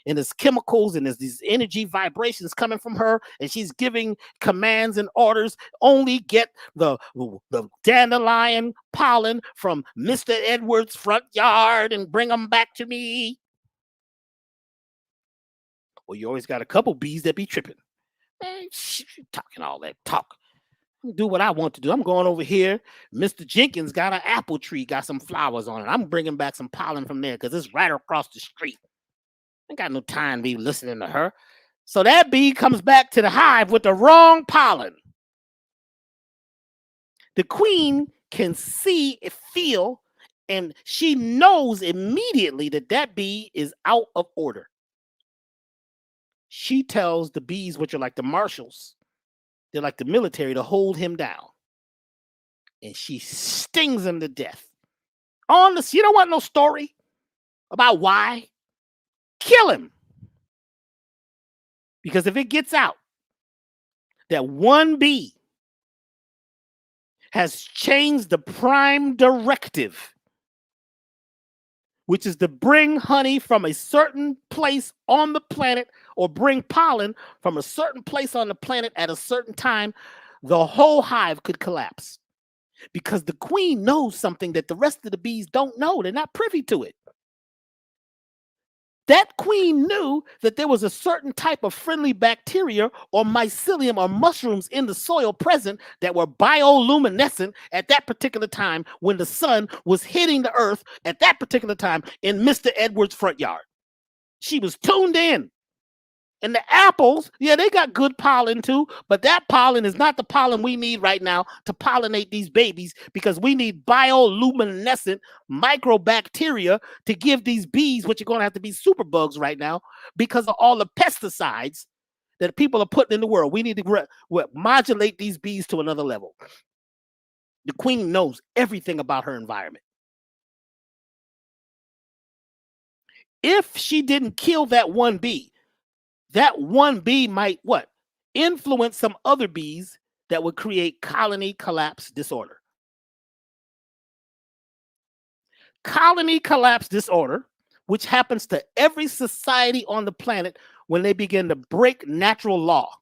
And there's chemicals and there's these energy vibrations coming from her. And she's giving commands and orders. Only get the dandelion pollen from Mr. Edwards' front yard and bring them back to me. Well, you always got a couple bees that be tripping. Man, talking all that talk. Do what I want to do. I'm going over here. Mr. Jenkins got an apple tree, got some flowers on it. I'm bringing back some pollen from there because it's right across the street. I ain't got no time to be listening to her. So that bee comes back to the hive with the wrong pollen. The queen can see, feel, and she knows immediately that that bee is out of order. She tells the bees, which are like the marshals, they're like the military, to hold him down. And she stings him to death. You don't want no story about why? Kill him. Because if it gets out that one bee has changed the prime directive, which is to bring honey from a certain place on the planet or bring pollen from a certain place on the planet at a certain time, the whole hive could collapse. Because the queen knows something that the rest of the bees don't know. They're not privy to it. That queen knew that there was a certain type of friendly bacteria or mycelium or mushrooms in the soil present that were bioluminescent at that particular time when the sun was hitting the earth at that particular time in Mr. Edwards' front yard. She was tuned in. And the apples, yeah, they got good pollen too, but that pollen is not the pollen we need right now to pollinate these babies, because we need bioluminescent microbacteria to give these bees, which are going to have to be superbugs right now because of all the pesticides that people are putting in the world. We need to modulate these bees to another level. The queen knows everything about her environment. If she didn't kill that one bee might influence some other bees that would create colony collapse disorder. Colony collapse disorder, which happens to every society on the planet when they begin to break natural law.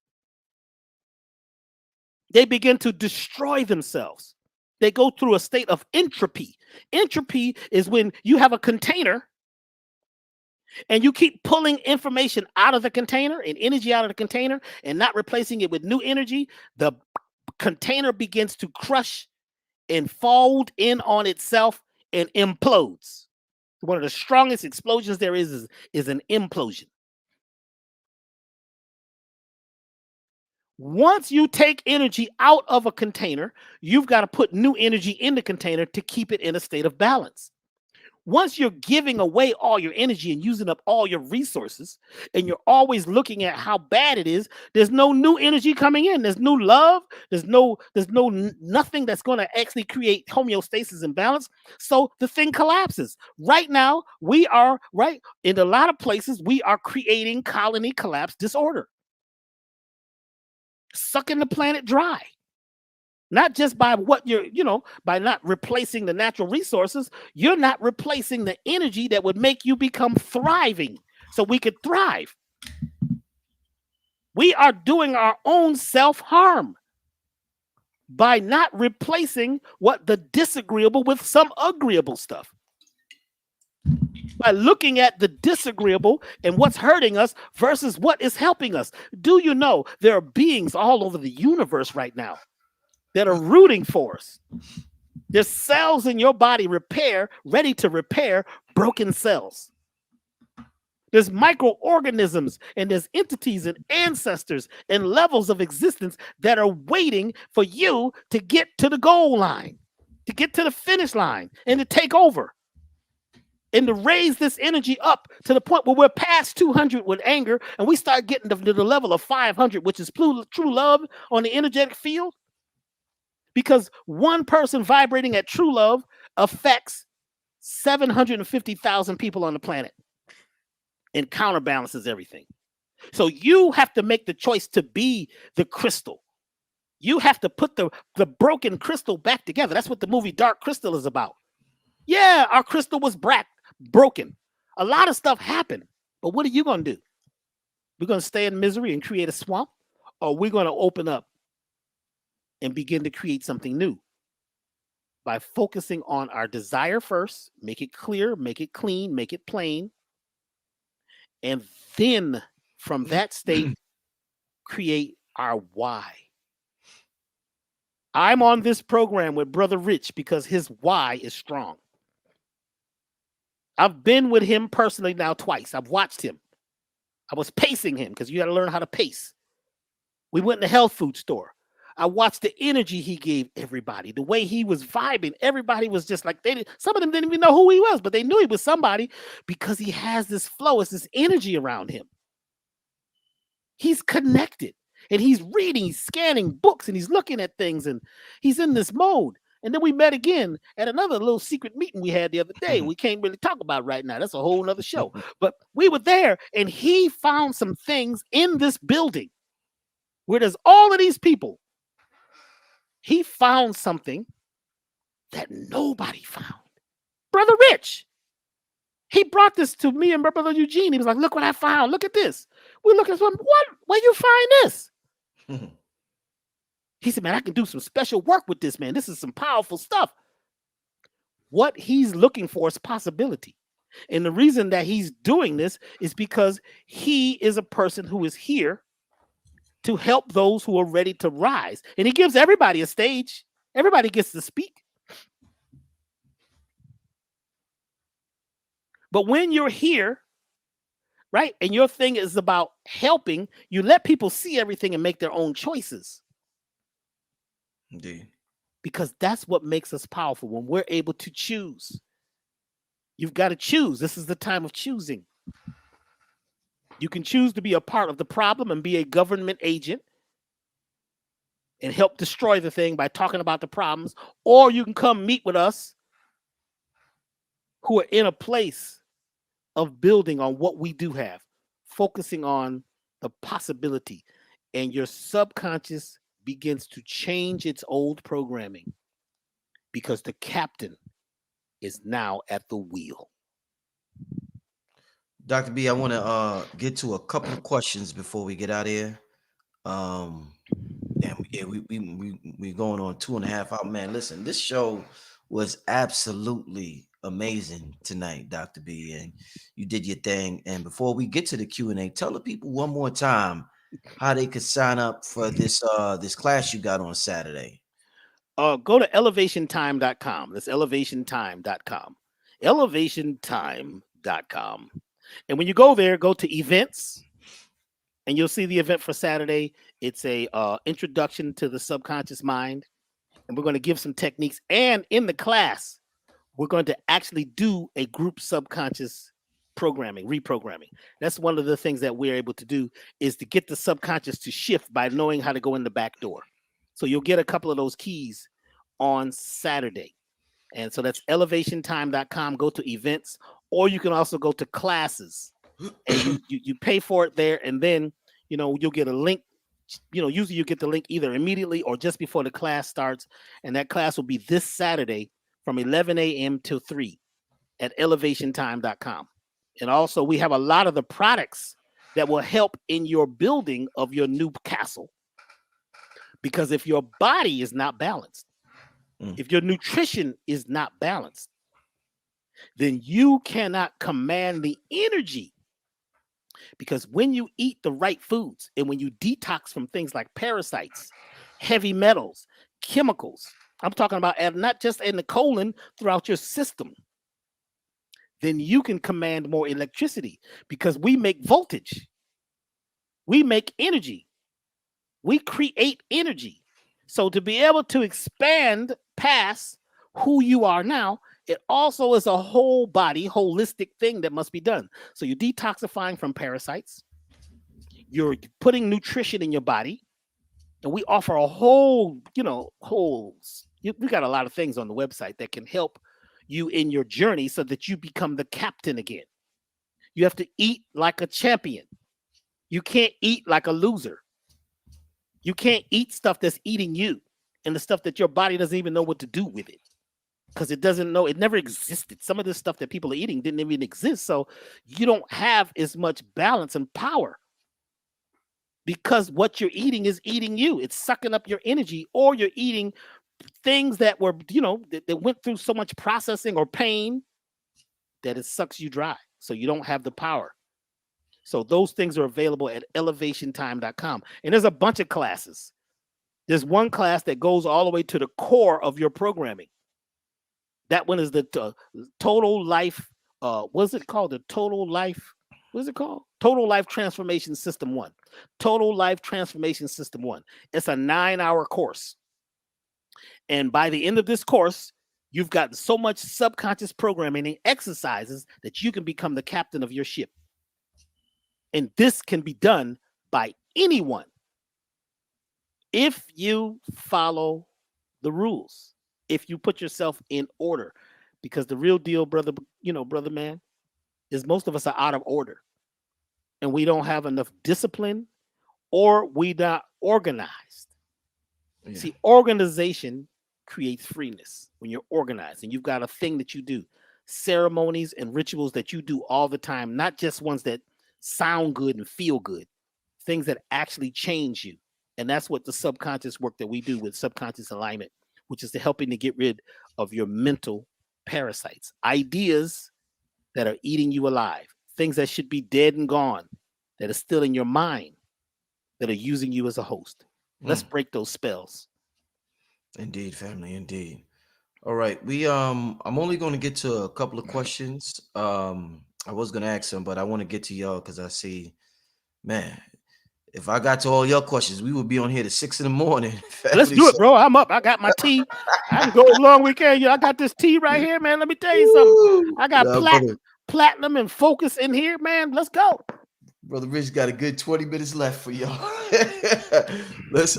They begin to destroy themselves. They go through a state of entropy. Entropy is when you have a container and you keep pulling information out of the container and energy out of the container and not replacing it with new energy. The container begins to crush and fold in on itself and implodes. One of the strongest explosions there is an implosion. Once you take energy out of a container, you've got to put new energy in the container to keep it in a state of balance. Once you're giving away all your energy and using up all your resources, and you're always looking at how bad it is, there's no new energy coming in. There's no love. There's nothing that's going to actually create homeostasis and balance. So the thing collapses. Right now, we are in a lot of places, we are creating colony collapse disorder. Sucking the planet dry. Not just by by not replacing the natural resources, you're not replacing the energy that would make you become thriving so we could thrive. We are doing our own self-harm by not replacing the disagreeable with some agreeable stuff. By looking at the disagreeable and what's hurting us versus what is helping us. Do you know there are beings all over the universe right now that are rooting for us? There's cells in your body ready to repair broken cells. There's microorganisms and there's entities and ancestors and levels of existence that are waiting for you to get to the goal line, to get to the finish line and to take over. And to raise this energy up to the point where we're past 200 with anger and we start getting to the level of 500, which is true love on the energetic field. Because one person vibrating at true love affects 750,000 people on the planet and counterbalances everything. So you have to make the choice to be the crystal. You have to put the broken crystal back together. That's what the movie Dark Crystal is about. Yeah, our crystal was broken. A lot of stuff happened. But what are you going to do? We're going to stay in misery and create a swamp? Or we're going to open up and begin to create something new by focusing on our desire first, make it clear, make it clean, make it plain. And then from that state, create our why. I'm on this program with Brother Rich because his why is strong. I've been with him personally now twice. I've watched him. I was pacing him because you got to learn how to pace. We went in the health food store. I watched the energy he gave everybody, the way he was vibing. Everybody was just like, some of them didn't even know who he was, but they knew he was somebody because he has this flow, it's this energy around him. He's connected and he's reading, he's scanning books and he's looking at things and he's in this mode. And then we met again at another little secret meeting we had the other day. We can't really talk about right now. That's a whole nother show. But we were there and he found some things in this building where there's all of these people. He found something that nobody found. Brother Rich, he brought this to me and my brother Eugene. He was like, look what I found. Look at this. We look at this. What? Where you find this? He said, man, I can do some special work with this, man. This is some powerful stuff. What he's looking for is possibility. And the reason that he's doing this is because he is a person who is here to help those who are ready to rise. And he gives everybody a stage. Everybody gets to speak. But when you're here, right, and your thing is about helping, you let people see everything and make their own choices. Indeed. Because that's what makes us powerful, when we're able to choose. You've got to choose. This is the time of choosing. You can choose to be a part of the problem and be a government agent and help destroy the thing by talking about the problems, or you can come meet with us who are in a place of building on what we do have, focusing on the possibility, and your subconscious begins to change its old programming because the captain is now at the wheel. Dr. B, I want to get to a couple of questions before we get out of here. And yeah, we going on 2.5 hours. Man, listen, this show was absolutely amazing tonight, Dr. B, and you did your thing. And before we get to the Q&A, tell the people one more time how they could sign up for this this class you got on Saturday. Go to elevationtime.com. That's elevationtime.com. Elevationtime.com. And when you go there, go to events, and you'll see the event for Saturday. It's a introduction to the subconscious mind, and we're going to give some techniques. And in the class, we're going to actually do a group subconscious programming, reprogramming. That's one of the things that we're able to do, is to get the subconscious to shift by knowing how to go in the back door. So you'll get a couple of those keys on Saturday. And so that's elevationtime.com. Go to events, or you can also go to classes, and you pay for it there. And then, you'll get a link. Usually you get the link either immediately or just before the class starts. And that class will be this Saturday from 11 a.m. till 3 at elevationtime.com. And also we have a lot of the products that will help in your building of your new castle. Because if your body is not balanced, if your nutrition is not balanced, then you cannot command the energy. Because when you eat the right foods and when you detox from things like parasites, heavy metals, chemicals, I'm talking about not just in the colon, throughout your system, then you can command more electricity, because we make voltage. We make energy. We create energy. So to be able to expand past who you are now, it also is a whole body, holistic thing that must be done. So you're detoxifying from parasites. You're putting nutrition in your body. And we offer a whole, we got a lot of things on the website that can help you in your journey so that you become the captain again. You have to eat like a champion. You can't eat like a loser. You can't eat stuff that's eating you, and the stuff that your body doesn't even know what to do with it, because it doesn't know, it never existed. Some of the stuff that people are eating didn't even exist. So you don't have as much balance and power, because what you're eating is eating you. It's sucking up your energy, or you're eating things that were, that went through so much processing or pain that it sucks you dry. So you don't have the power. So those things are available at elevationtime.com. And there's a bunch of classes. There's one class that goes all the way to the core of your programming. That one is the total life. What's it called? The total life. What is it called? Total Life Transformation System 1. Total Life Transformation System 1. It's a 9-hour course. And by the end of this course, you've got so much subconscious programming and exercises that you can become the captain of your ship. And this can be done by anyone if you follow the rules, if you put yourself in order. Because the real deal, brother man, is most of us are out of order, and we don't have enough discipline, or we not organized. Yeah. See, organization creates freeness when you're organized, and you've got a thing that you do, ceremonies and rituals that you do all the time, not just ones that sound good and feel good, things that actually change you. And that's what the subconscious work that we do with subconscious alignment, which is to helping to get rid of your mental parasites, ideas that are eating you alive, things that should be dead and gone, that are still in your mind, that are using you as a host. Let's break those spells. Indeed, family, indeed. All right. I'm only going to get to a couple of questions. I was going to ask them, but I want to get to y'all because I see, man, if I got to all your questions, we would be on here to 6 a.m. Let's do it, bro. I'm up. I got my tea. I can go a long weekend. I got this tea right here, man. Let me tell you something. I got platinum and focus in here, man. Let's go. Brother Rich got a good 20 minutes left for y'all. Let's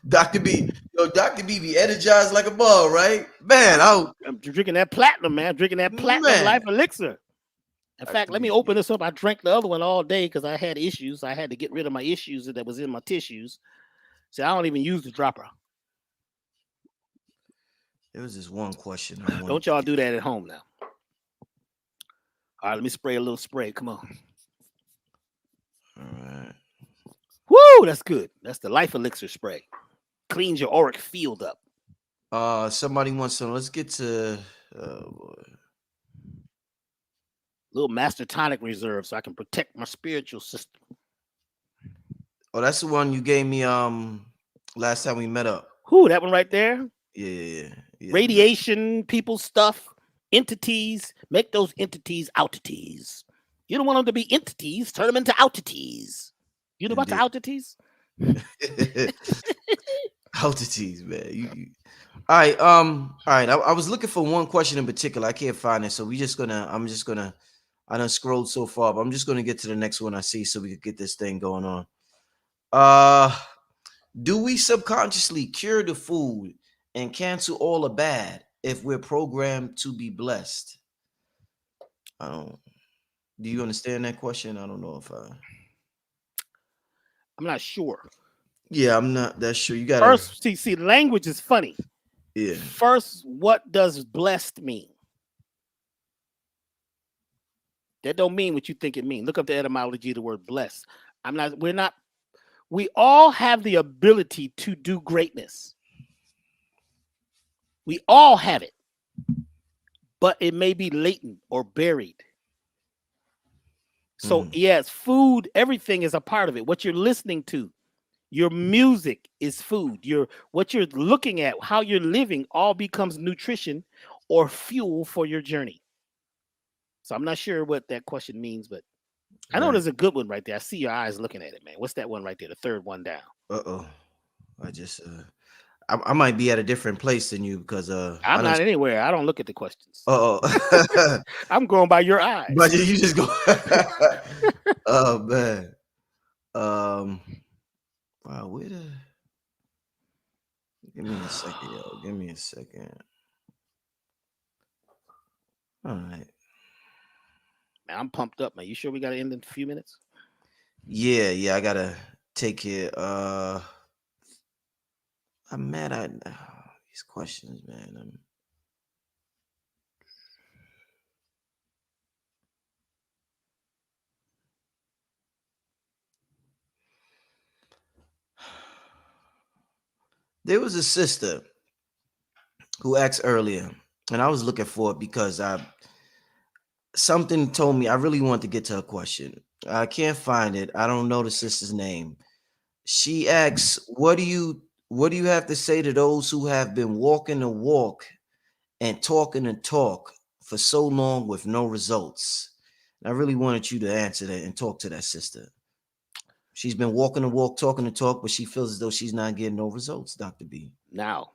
Dr. B. Yo, Dr. B be energized like a ball, right? Man, I'm drinking that platinum, man. Drinking that platinum life elixir. In fact, let me open this up. I drank the other one all day because I had issues. I had to get rid of my issues that was in my tissues. So I don't even use the dropper. There was this one question. Don't y'all do that at home now. All right, let me spray a little spray. Come on. All right. Woo, that's good. That's the life elixir spray. Cleans your auric field up. Somebody wants some. Let's get to little master tonic reserve so I can protect my spiritual system. Oh, that's the one you gave me last time we met up. Who, that one right there? Yeah. Radiation, people, stuff, entities. Make those entities outities. You don't want them to be entities, turn them into outities. You know about the outities? Outities, man. All right. I was looking for one question in particular. I can't find it, so I done scrolled so far, but I'm just gonna get to the next one I see so we could get this thing going on. Do we subconsciously cure the food and cancel all the bad if we're programmed to be blessed? Do you understand that question? I don't know if I'm not sure. Yeah, I'm not that sure. You got first see, language is funny. Yeah. First, what does blessed mean? That don't mean what you think it means. Look up the etymology of the word blessed. We all have the ability to do greatness. We all have it, but it may be latent or buried. So yes, food, everything is a part of it. What you're listening to, your music is food. What you're looking at, how you're living, all becomes nutrition or fuel for your journey. So I'm not sure what that question means, but I know there's a good one right there. I see your eyes looking at it, man. What's that one right there? The third one down. I just I might be at a different place than you because I'm not anywhere. I don't look at the questions. I'm going by your eyes. But you just go. Oh man. Wow, where the? Give me a second, yo. Give me a second. All right. Man, I'm pumped up, man. You sure we gotta end in a few minutes? Yeah. I gotta take care. I'm mad at these questions, man. There was a sister who asked earlier, and I was looking for it because something told me I really want to get to her question. I can't find it. I don't know the sister's name. She asks, what do you have to say to those who have been walking the walk and talking the talk for so long with no results? And I really wanted you to answer that and talk to that sister. She's been walking the walk, talking the talk, but she feels as though she's not getting no results, Dr. B. Now,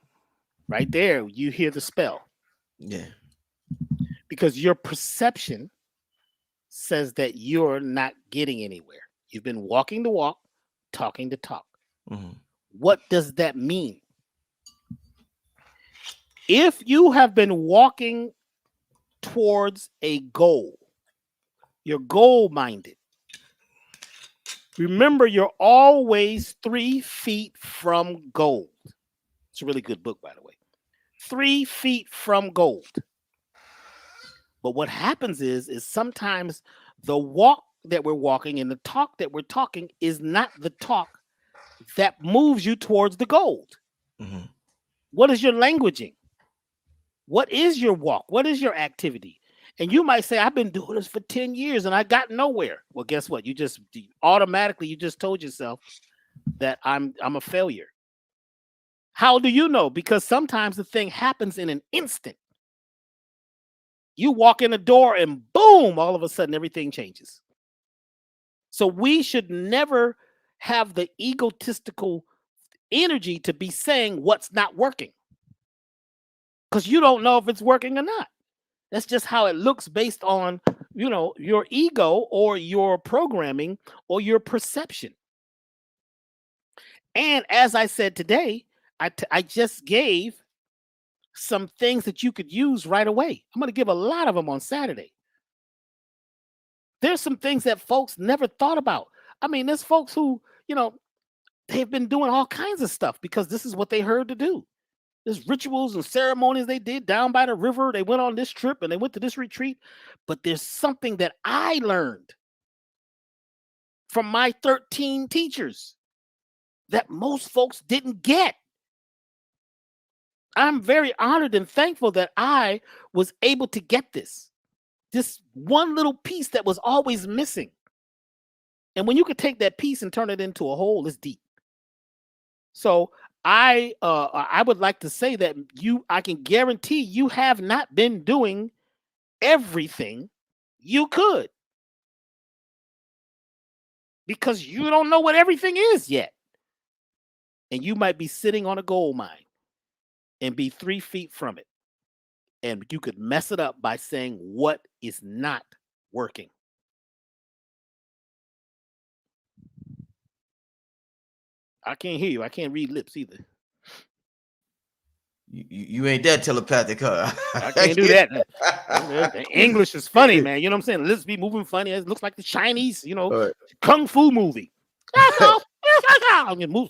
right there, you hear the spell. Yeah. Because your perception says that you're not getting anywhere. You've been walking the walk, talking the talk. Mm-hmm. What does that mean? If you have been walking towards a goal, you're goal-minded. Remember, you're always 3 feet from gold. It's a really good book, by the way. 3 feet from gold. But what happens is sometimes the walk that we're walking and the talk that we're talking is not the talk that moves you towards the gold. Mm-hmm. What is your languaging? What is your walk? What is your activity? And you might say, I've been doing this for 10 years and I got nowhere. Well, guess what? You just automatically told yourself that I'm a failure. How do you know? Because sometimes the thing happens in an instant. You walk in the door and boom, all of a sudden everything changes. So we should never have the egotistical energy to be saying what's not working, because you don't know if it's working or not. That's just how it looks based on, your ego or your programming or your perception. And as I said today, I just gave some things that you could use right away. I'm going to give a lot of them on Saturday. There's some things that folks never thought about. I mean, there's folks who, they've been doing all kinds of stuff because this is what they heard to do. There's rituals and ceremonies they did down by the river. They went on this trip and they went to this retreat. But there's something that I learned from my 13 teachers that most folks didn't get. I'm very honored and thankful that I was able to get this one little piece that was always missing. And when you could take that piece and turn it into a whole, it's deep. So I would like to say that I can guarantee you have not been doing everything you could, because you don't know what everything is yet. And you might be sitting on a gold mine and be 3 feet from it. And you could mess it up by saying what is not working. I can't hear you. I can't read lips either. You ain't that telepathic, huh? I can't do that. English is funny, man. You know what I'm saying? Lips be moving funny. It looks like the Chinese, right. Kung Fu movie.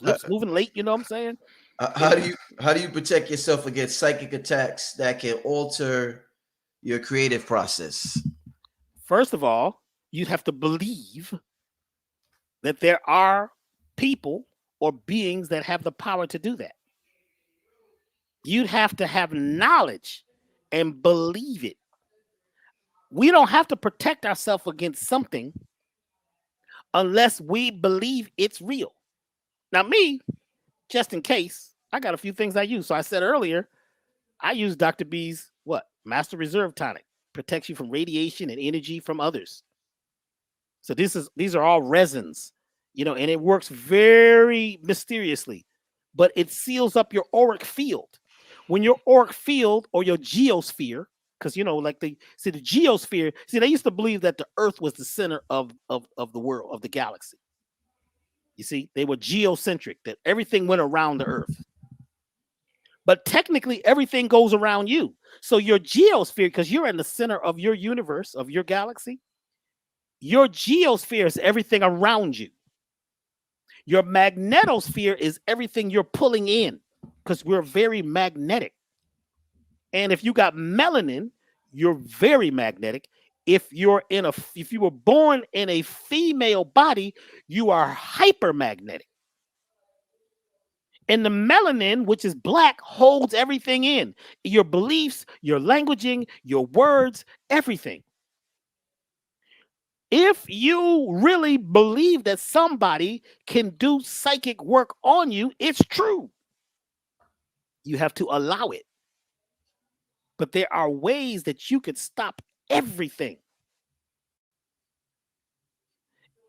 Lips moving late. You know what I'm saying? How do you protect yourself against psychic attacks that can alter your creative process? First of all, you'd have to believe that there are people or beings that have the power to do that. You'd have to have knowledge and believe it. We don't have to protect ourselves against something unless we believe it's real. Now, me, just in case, I got a few things I use. So I said earlier, I use Dr. B's Master Reserve Tonic. Protects you from radiation and energy from others. So these are all resins, and it works very mysteriously, but it seals up your auric field. When your auric field or your geosphere, because the geosphere, they used to believe that the Earth was the center of the world, of the galaxy. You see, they were geocentric, that everything went around the Earth. But technically, everything goes around you. So your geosphere, because you're in the center of your universe, of your galaxy, your geosphere is everything around you. Your magnetosphere is everything you're pulling in, because we're very magnetic. And if you got melanin, you're very magnetic. If you were born in a female body, you are hypermagnetic. And the melanin, which is black, holds everything in. Your beliefs, your languaging, your words, everything. If you really believe that somebody can do psychic work on you, it's true. You have to allow it. But there are ways that you could stop everything.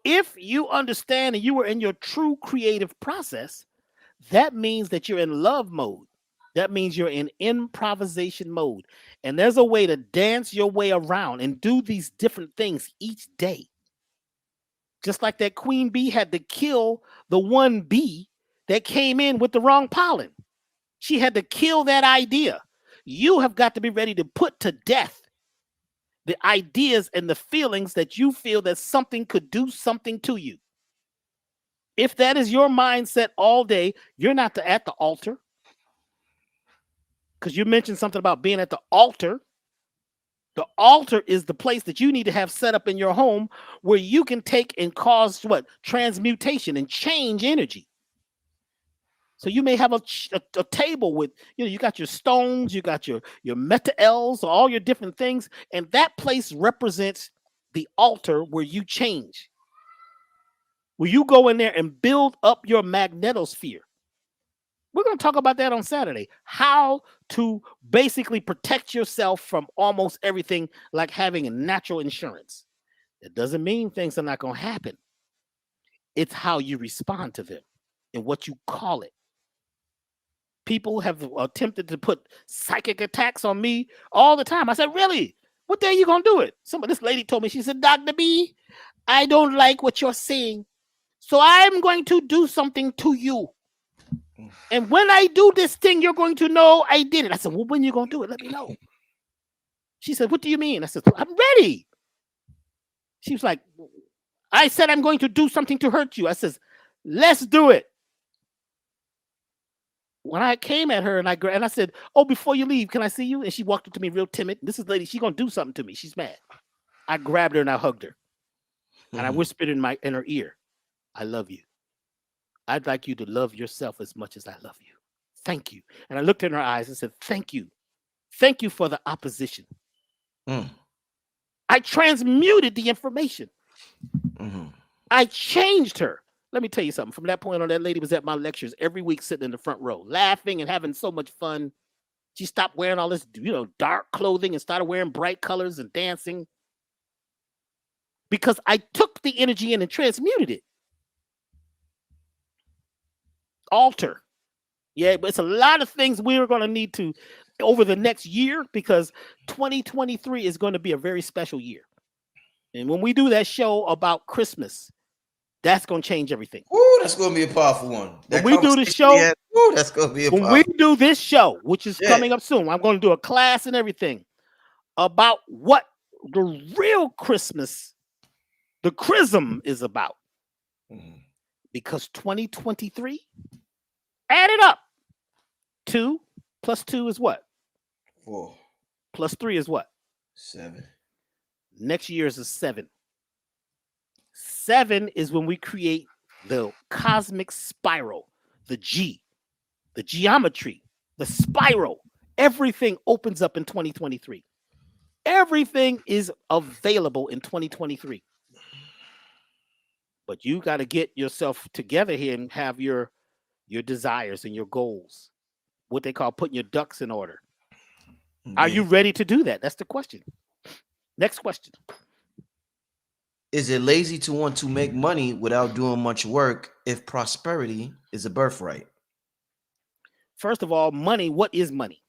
If you understand and you are in your true creative process, that means that you're in love mode. That means you're in improvisation mode. And there's a way to dance your way around and do these different things each day. Just like that queen bee had to kill the one bee that came in with the wrong pollen. She had to kill that idea. You have got to be ready to put to death the ideas and the feelings that you feel that something could do something to you. If that is your mindset all day, you're not at the altar. Because you mentioned something about being at the altar. The altar is the place that you need to have set up in your home where you can take and cause what? Transmutation and change energy. So you may have a table with, you got your stones, you got your meta-els, all your different things. And that place represents the altar where you change. Where you go in there and build up your magnetosphere. We're going to talk about that on Saturday. How to basically protect yourself from almost everything, like having a natural insurance. It doesn't mean things are not going to happen. It's how you respond to them and what you call it. People have attempted to put psychic attacks on me all the time. I said, really? What day are you going to do it? This lady told me, she said, Dr. B, I don't like what you're saying. So I'm going to do something to you. And when I do this thing, you're going to know I did it. I said, well, when are you going to do it? Let me know. She said, what do you mean? I said, I'm ready. She was like, I said, I'm going to do something to hurt you. I said, let's do it. When I came at her and I said, oh, before you leave, can I see you? And she walked up to me real timid. This is lady, she's going to do something to me. She's mad. I grabbed her and I hugged her. And I whispered in her ear, I love you. I'd like you to love yourself as much as I love you. Thank you. And I looked in her eyes and said, thank you. Thank you for the opposition. I transmuted the information. I changed her. Let me tell you something. From that point on, that lady was at my lectures every week, sitting in the front row, laughing and having so much fun. She stopped wearing all this, dark clothing and started wearing bright colors and dancing. Because I took the energy in and transmuted it. Altar. Yeah, but it's a lot of things we're going to need to over the next year, because 2023 is going to be a very special year. And when we do that show about Christmas, that's going to change everything. Ooh, that's going to be a powerful one. When we do the show, that's going to be a when we do this show, which is coming up soon, I'm going to do a class and everything about what the real Christmas, the chrism, is about. Because 2023, add it up. 2 plus 2 is what? 4. Plus 3 is what? 7. Next year is a 7. 7 is when we create the cosmic spiral, the G, the geometry, the spiral. Everything opens up in 2023. Everything is available in 2023. But you got to get yourself together here and have your desires and your goals. What they call putting your ducks in order. Are you ready to do that? That's the question. Next question. Is it lazy to want to make money without doing much work if prosperity is a birthright? First of all, money. What is money?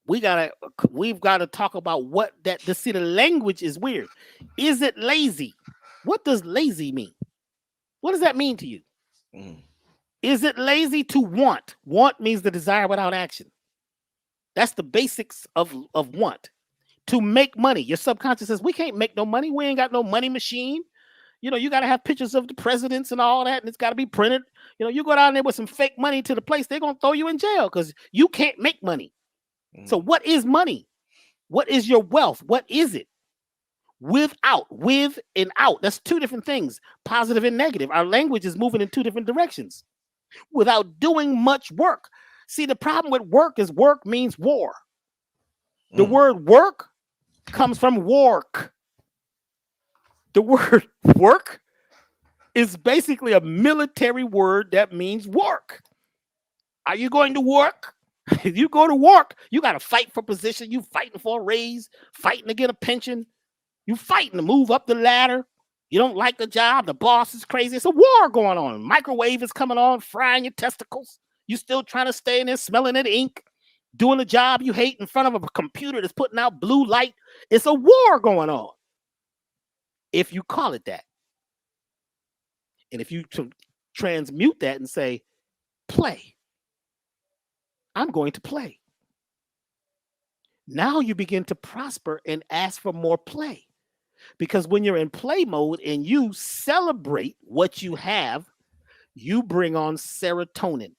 We've got to talk about what that. See, the language is weird. Is it lazy? What does lazy mean? What does that mean to you? Is it lazy to want? Want means the desire without action. That's the basics of want. To make money. Your subconscious says, we can't make no money. We ain't got no money machine. You know, you got to have pictures of the presidents and all that, and it's got to be printed. You know, you go down there with some fake money to the place, they're going to throw you in jail because you can't make money. So what is money? What is your wealth? What is it? With and out. That's two different things, positive and negative. Our language is moving in two different directions without doing much work. See, the problem with work is work means war. The word work comes from work. The word work is basically a military word that means work. Are you going to work? If you go to work, you got to fight for position. You fighting for a raise, fighting to get a pension. You fighting to move up the ladder. You don't like the job. The boss is crazy. It's a war going on. Microwave is coming on, frying your testicles. You still trying to stay in there smelling that ink, doing a job you hate in front of a computer that's putting out blue light. It's a war going on, if you call it that. And if you transmute that and say, play. I'm going to play. Now you begin to prosper and ask for more play. Because when you're in play mode and you celebrate what you have, you bring on serotonin.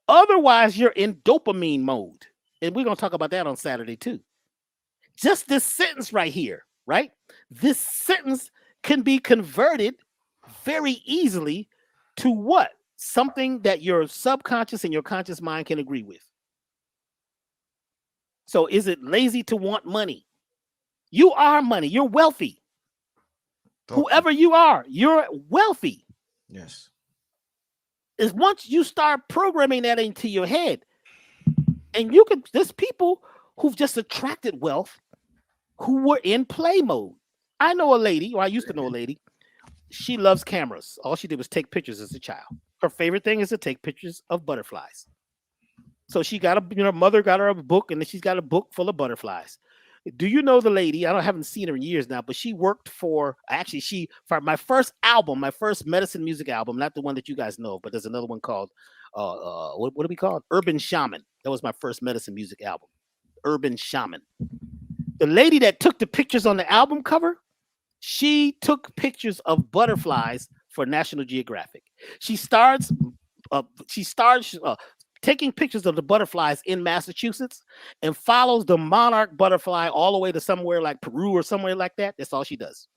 Otherwise, you're in dopamine mode. And we're going to talk about that on Saturday too. Just this sentence right here, right? This sentence can be converted very easily to what? Something that your subconscious and your conscious mind can agree with. So is it lazy to want money? You are money. You're wealthy. Whoever you are, you're wealthy. Yes. Is once you start programming that into your head, and you can, there's people who've just attracted wealth who were in play mode. I know a lady, or I used to know a lady, she loves cameras. All she did was take pictures as a child. Her favorite thing is to take pictures of butterflies. So she got mother got her a book, and then she's got a book full of butterflies. Do you know the lady? I haven't seen her in years now, but she worked for my first album, my first medicine music album, not the one that you guys know, but there's another one called what do we call it? Urban Shaman. That was my first medicine music album, Urban Shaman. The lady that took the pictures on the album cover, she took pictures of butterflies for National Geographic. She starts taking pictures of the butterflies in Massachusetts and follows the monarch butterfly all the way to somewhere like Peru or somewhere like that. That's all she does.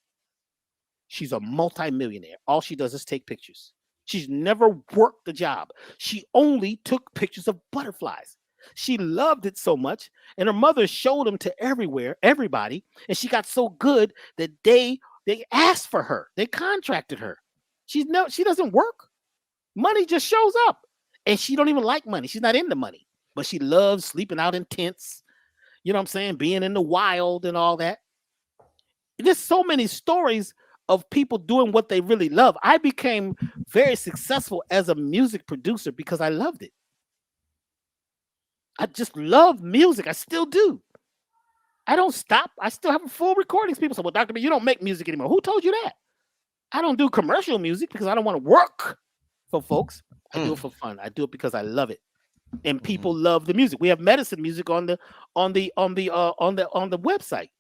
She's a multimillionaire. All she does is take pictures. She's never worked the job. She only took pictures of butterflies. She loved it so much, and her mother showed them to everybody, and she got so good that they asked for her. They contracted her. She doesn't work. Money just shows up. And she don't even like money. She's not into money, but she loves sleeping out in tents. You know what I'm saying? Being in the wild and all that. There's so many stories of people doing what they really love. I became very successful as a music producer because I loved it. I just love music. I still do. I don't stop. I still have full recordings. People say, well, Dr. B, you don't make music anymore. Who told you that? I don't do commercial music because I don't want to work for folks. I do it for fun. I do it because I love it, and people love the music. We have medicine music on the website.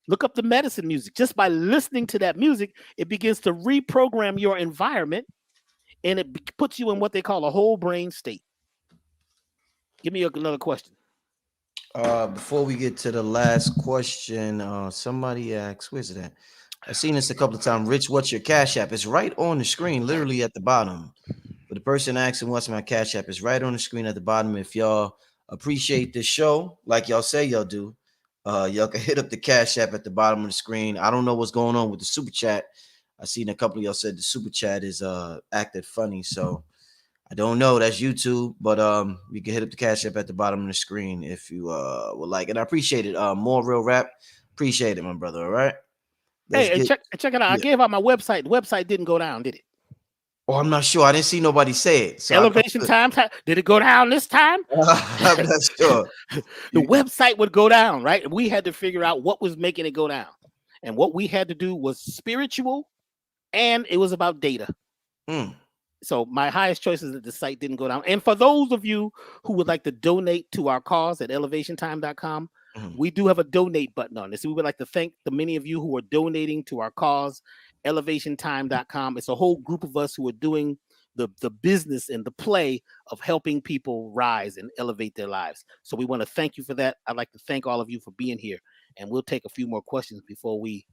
Look up the medicine music. Just by listening to that music, it begins to reprogram your environment, and it puts you in what they call a whole brain state. Give me another question. Before we get to the last question, somebody asked, where's it at? I've seen this a couple of times. Rich, what's your Cash App? It's right on the screen, literally at the bottom. But the person asking what's my Cash App is right on the screen at the bottom. If y'all appreciate this show, like y'all say y'all do, y'all can hit up the Cash App at the bottom of the screen. I don't know what's going on with the super chat. I seen a couple of y'all said the super chat is acted funny, so I don't know. That's YouTube, but you can hit up the Cash App at the bottom of the screen if you would like. And I appreciate it. More real rap. Appreciate it, my brother. All right. Check it out. Yeah. I gave out my website. The website didn't go down, did it? Oh, I'm not sure. I didn't see nobody say it. So Elevation time. Did it go down this time? I'm not sure. The website would go down, right? We had to figure out what was making it go down. And what we had to do was spiritual, and it was about data. So my highest choice is that the site didn't go down. And for those of you who would like to donate to our cause at elevationtime.com, We do have a donate button on this. We would like to thank the many of you who are donating to our cause, elevationtime.com. It's a whole group of us who are doing the business and the play of helping people rise and elevate their lives. So we want to thank you for that. I'd like to thank all of you for being here, and we'll take a few more questions before we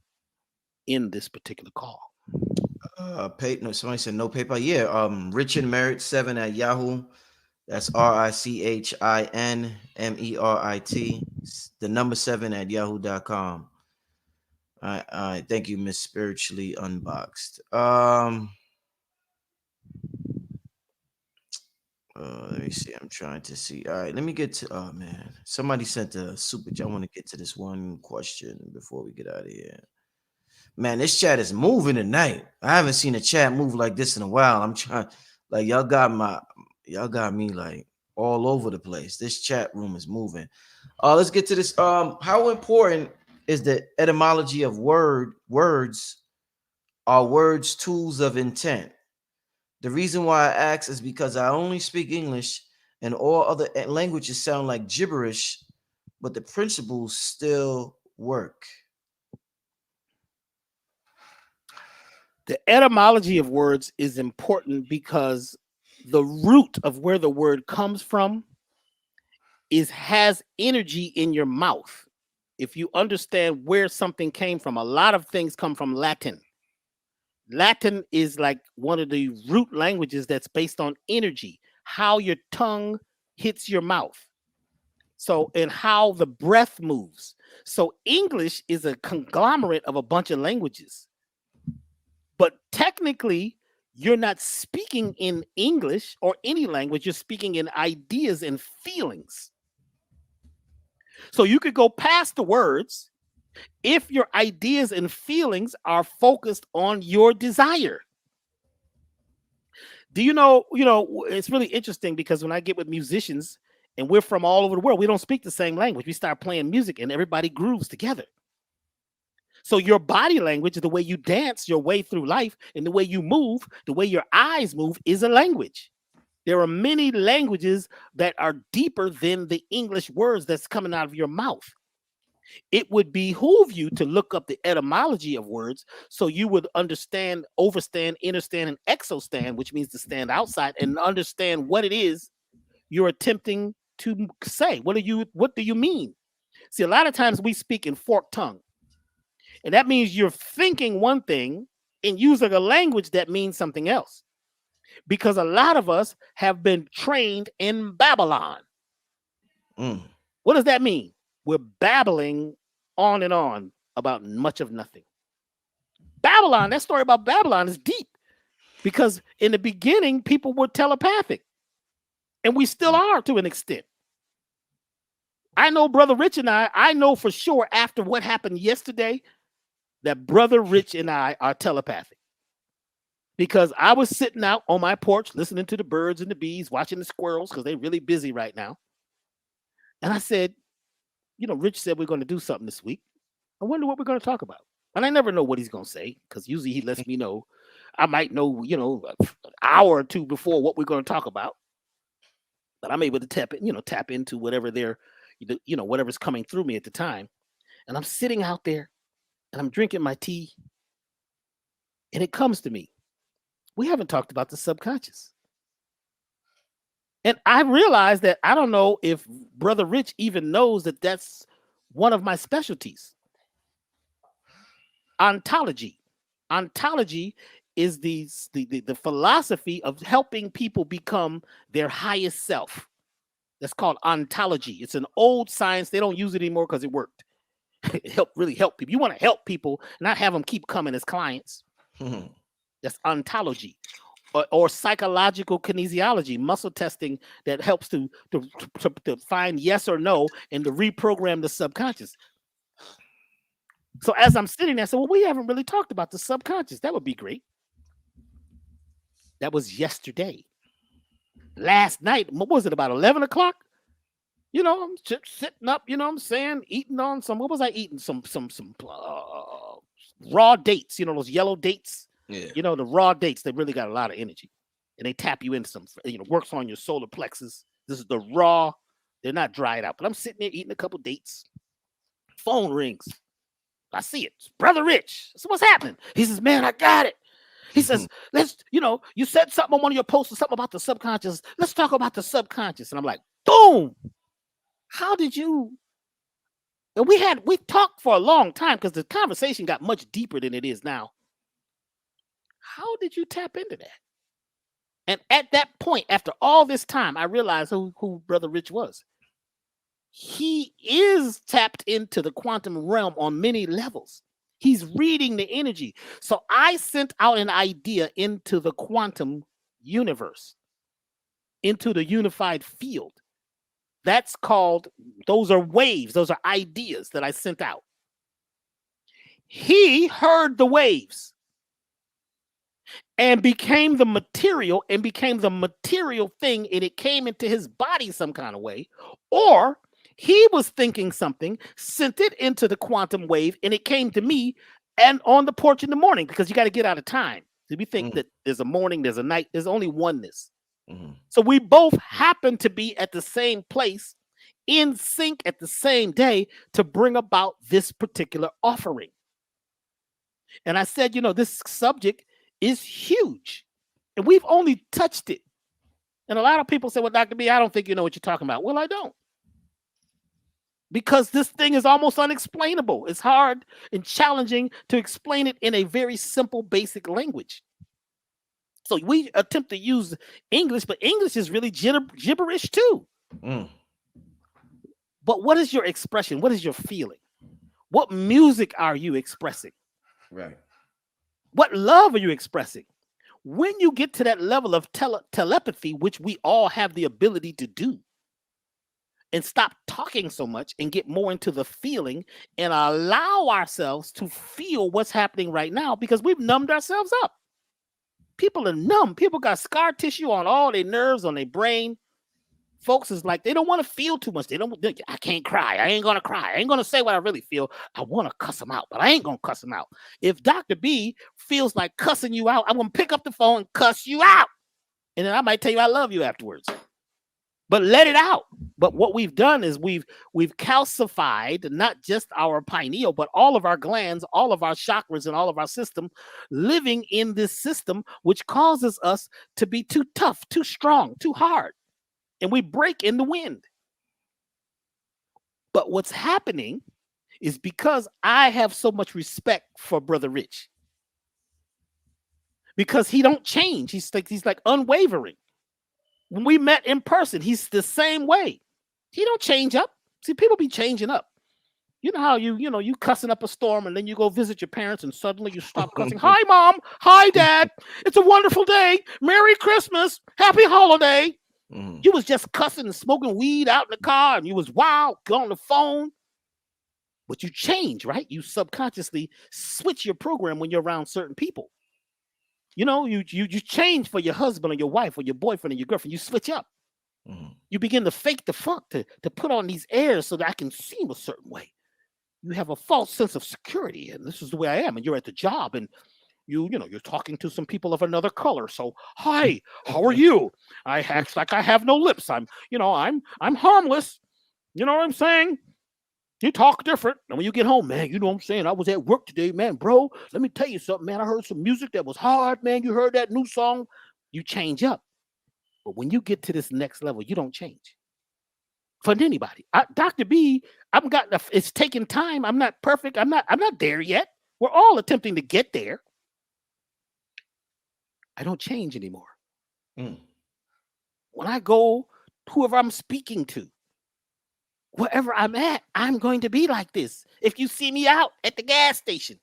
end this particular call. Somebody said no PayPal. Yeah, Rich and Merit 7 at Yahoo. That's RICHINMERIT. The number 7 at yahoo.com. All right. Thank you, Miss Spiritually Unboxed. Let me see. I'm trying to see. All right, let me get to. Oh man, somebody sent a super chat. I want to get to this one question before we get out of here. Man, this chat is moving tonight. I haven't seen a chat move like this in a while. I'm trying, like y'all got me like all over the place. This chat room is moving. Let's get to this. How important is the etymology of words? Are words tools of intent? The reason why I ask is because I only speak English and all other languages sound like gibberish, but the principles still work. The etymology of words is important because the root of where the word comes from has energy in your mouth. If you understand where something came from, a lot of things come from Latin. Latin is like one of the root languages that's based on energy, how your tongue hits your mouth. So, and how the breath moves. So English is a conglomerate of a bunch of languages. But technically, you're not speaking in English or any language. You're speaking in ideas and feelings. So you could go past the words if your ideas and feelings are focused on your desire. Do you know, it's really interesting because when I get with musicians and we're from all over the world, we don't speak the same language. We start playing music and everybody grooves together. So your body language, the way you dance your way through life and the way you move, the way your eyes move is a language. There are many languages that are deeper than the English words that's coming out of your mouth. It would behoove you to look up the etymology of words so you would understand, overstand, understand, and exostand, which means to stand outside and understand what it is you're attempting to say. What do you mean? See, a lot of times we speak in forked tongue. And that means you're thinking one thing and using a language that means something else. Because a lot of us have been trained in Babylon. What does that mean? We're babbling on and on about much of nothing. Babylon, that story about Babylon is deep. Because in the beginning, people were telepathic. And we still are to an extent. I know Brother Rich and I know for sure after what happened yesterday, that Brother Rich and I are telepathic. Because I was sitting out on my porch listening to the birds and the bees, watching the squirrels because they're really busy right now. And I said, Rich said we're going to do something this week. I wonder what we're going to talk about. And I never know what he's going to say because usually he lets me know. I might know, an hour or two before what we're going to talk about. But I'm able to tap into whatever whatever's coming through me at the time. And I'm sitting out there and I'm drinking my tea. And it comes to me. We haven't talked about the subconscious. And I realized that I don't know if Brother Rich even knows that that's one of my specialties. Ontology. Ontology is the philosophy of helping people become their highest self. That's called ontology. It's an old science. They don't use it anymore because it worked. It really help people. You want to help people, not have them keep coming as clients. That's ontology. Or psychological kinesiology, muscle testing that helps to find yes or no and to reprogram the subconscious. So as I'm sitting there, I said, well, we haven't really talked about the subconscious. That would be great. That was yesterday. Last night, what was it, about 11 o'clock? I'm sitting up, what I'm saying, eating on some, what was I eating? Some raw dates, those yellow dates. Yeah. The raw dates, they really got a lot of energy. And they tap you into some, works on your solar plexus. This is the raw, they're not dried out. But I'm sitting there eating a couple dates. Phone rings. I see it. It's Brother Rich. So what's happening? He says, man, I got it. He says, let's, you said something on one of your posts, something about the subconscious. Let's talk about the subconscious. And I'm like, boom. How did you? And we talked for a long time because the conversation got much deeper than it is now. How did you tap into that? And at that point, after all this time, I realized who Brother Rich was. He is tapped into the quantum realm on many levels. He's reading the energy. So I sent out an idea into the quantum universe, into the unified field. That's called, those are waves. Those are ideas that I sent out. He heard the waves and became the material thing, and it came into his body some kind of way. Or he was thinking something, sent it into the quantum wave, and it came to me and on the porch in the morning, because you got to get out of time. So we think that there's a morning, there's a night, there's only oneness. So we both happen to be at the same place, in sync at the same day, to bring about this particular offering. And I said, this subject is huge, and we've only touched it. And a lot of people say, well, Dr. B, I don't think you know what you're talking about. Well, I don't. Because this thing is almost unexplainable. It's hard and challenging to explain it in a very simple, basic language. So we attempt to use English, but English is really gibberish too. But what is your expression? What is your feeling? What music are you expressing? Right. What love are you expressing? When you get to that level of telepathy, which we all have the ability to do, and stop talking so much and get more into the feeling and allow ourselves to feel what's happening right now, because we've numbed ourselves up. People are numb. People got scar tissue on all their nerves, on their brain. Folks is like, they don't want to feel too much. I can't cry. I ain't going to cry. I ain't going to say what I really feel. I want to cuss them out, but I ain't going to cuss them out. If Dr. B feels like cussing you out, I'm going to pick up the phone and cuss you out. And then I might tell you I love you afterwards. But let it out. But what we've done is we've calcified not just our pineal, but all of our glands, all of our chakras, and all of our system, living in this system, which causes us to be too tough, too strong, too hard. And we break in the wind. But what's happening is because I have so much respect for Brother Rich, because he don't change. He's like unwavering. When we met in person, he's the same way. He don't change up. See, people be changing up. You know how you cussing up a storm, and then you go visit your parents and suddenly you stop cussing. Hi, Mom. Hi, Dad. It's a wonderful day. Merry Christmas. Happy holiday. You was just cussing and smoking weed out in the car, and you was wild, on the phone. But you change, right? You subconsciously switch your program when you're around certain people. You change for your husband or your wife or your boyfriend or your girlfriend. You switch up. You begin to fake the funk, to put on these airs so that I can seem a certain way. You have a false sense of security, and this is the way I am. And you're at the job, and you're talking to some people of another color. So, hi, how are you? I act like I have no lips. I'm harmless. You know what I'm saying? You talk different. And when you get home, man, you know what I'm saying? I was at work today, man, bro. Let me tell you something, man. I heard some music that was hard, man. You heard that new song? You change up. But when you get to this next level, you don't change. For anybody. Dr. B, it's taking time. I'm not perfect. I'm not there yet. We're all attempting to get there. I don't change anymore. When I go, whoever I'm speaking to, wherever I'm at, I'm going to be like this. If you see me out at the gas station,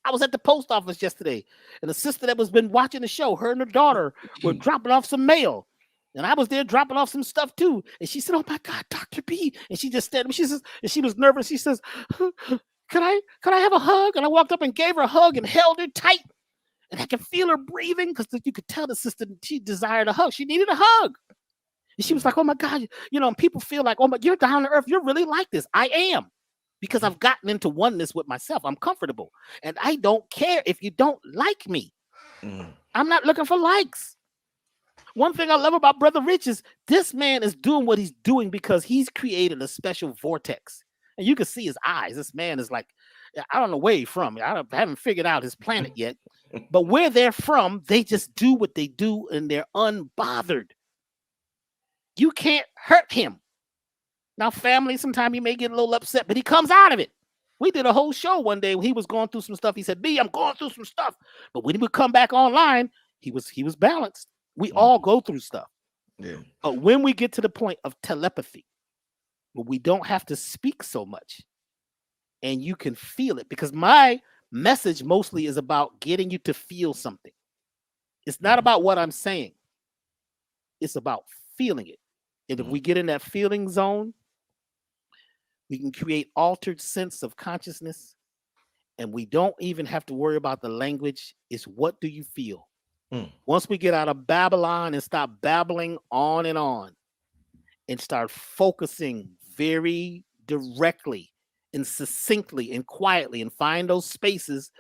I was at the post office yesterday, and the sister that was been watching the show, her and her daughter were dropping off some mail, and I was there dropping off some stuff too. And she said, "Oh my God, Dr. B!" And she just stared at me. She says, and she was nervous. She says, "Could I have a hug?" And I walked up and gave her a hug and held her tight, and I could feel her breathing, because you could tell the sister, she desired a hug. She needed a hug. And she was like, "Oh my God," and people feel like, "Oh my, you're down to earth. You're really like this." I am, because I've gotten into oneness with myself. I'm comfortable, and I don't care if you don't like me. I'm not looking for likes. One thing I love about Brother Rich is this man is doing what he's doing because he's created a special vortex. And you can see his eyes. This man is like, I don't know where he's from. I haven't figured out his planet yet. But where they're from, they just do what they do and they're unbothered. You can't hurt him. Now, family, sometimes he may get a little upset, but he comes out of it. We did a whole show one day when he was going through some stuff. He said, B, I'm going through some stuff. But when he would come back online, he was balanced. We all go through stuff. Yeah. But when we get to the point of telepathy, where we don't have to speak so much and you can feel it, because my message mostly is about getting you to feel something. It's not about what I'm saying. It's about feeling it. And if we get in that feeling zone, we can create altered sense of consciousness, and we don't even have to worry about the language. It's what do you feel? Once we get out of Babylon and stop babbling on and start focusing very directly and succinctly and quietly and find those spaces,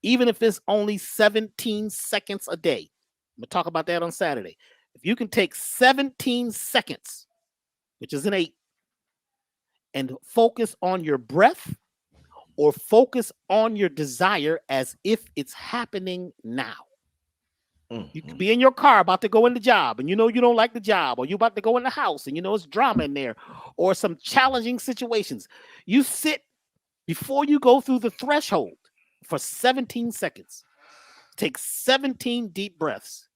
even if it's only 17 seconds a day. I'm going to talk about that on Saturday. If you can take 17 seconds, which is an 8, and focus on your breath or focus on your desire as if it's happening now. You could be in your car about to go in the job and you know you don't like the job, or you're about to go in the house and you know it's drama in there or some challenging situations. You sit before you go through the threshold for 17 seconds. Take 17 deep breaths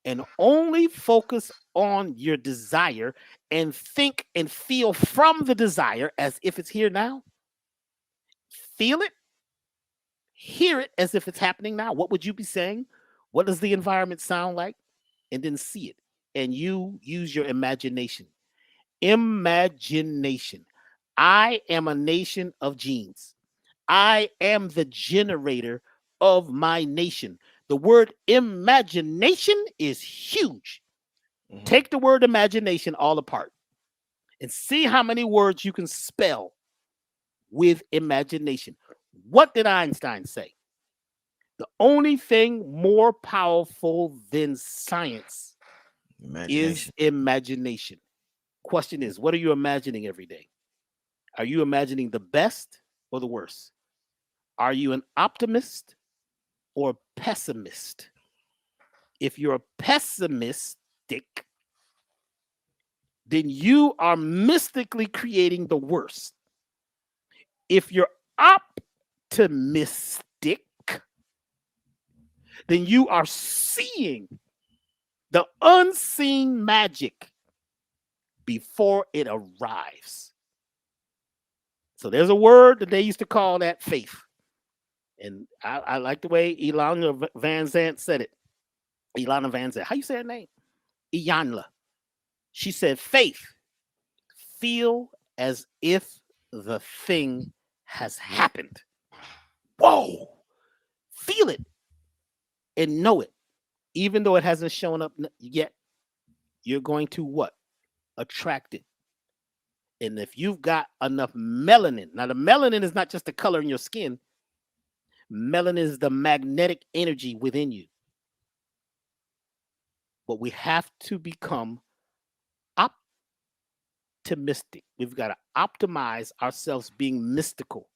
and only focus on your desire and think and feel from the desire as if it's here now. Feel it, hear it as if it's happening now. What would you be saying? What does the environment sound like? And then see it. And you use your imagination. Imagination. I am a nation of genes. I am the generator of my nation. The word imagination is huge. Take the word imagination all apart and see how many words you can spell with imagination. What did Einstein say? The only thing more powerful than science is imagination. Question is, what are you imagining every day? Are you imagining the best or the worst? Are you an optimist or pessimist? If you're pessimistic, then you are mystically creating the worst. If you're optimistic, then you are seeing the unseen magic before it arrives. So there's a word that they used to call that faith. And I like the way Ilana Van Zandt said it. Ilana Van Zandt. How you say her name? Iyanla. She said, faith, feel as if the thing has happened. Whoa. Feel it and know it. Even though it hasn't shown up yet, you're going to what? Attract it. And if you've got enough melanin, now the melanin is not just the color in your skin. Melanin is the magnetic energy within you. But we have to become optimistic. We've got to optimize ourselves being mystical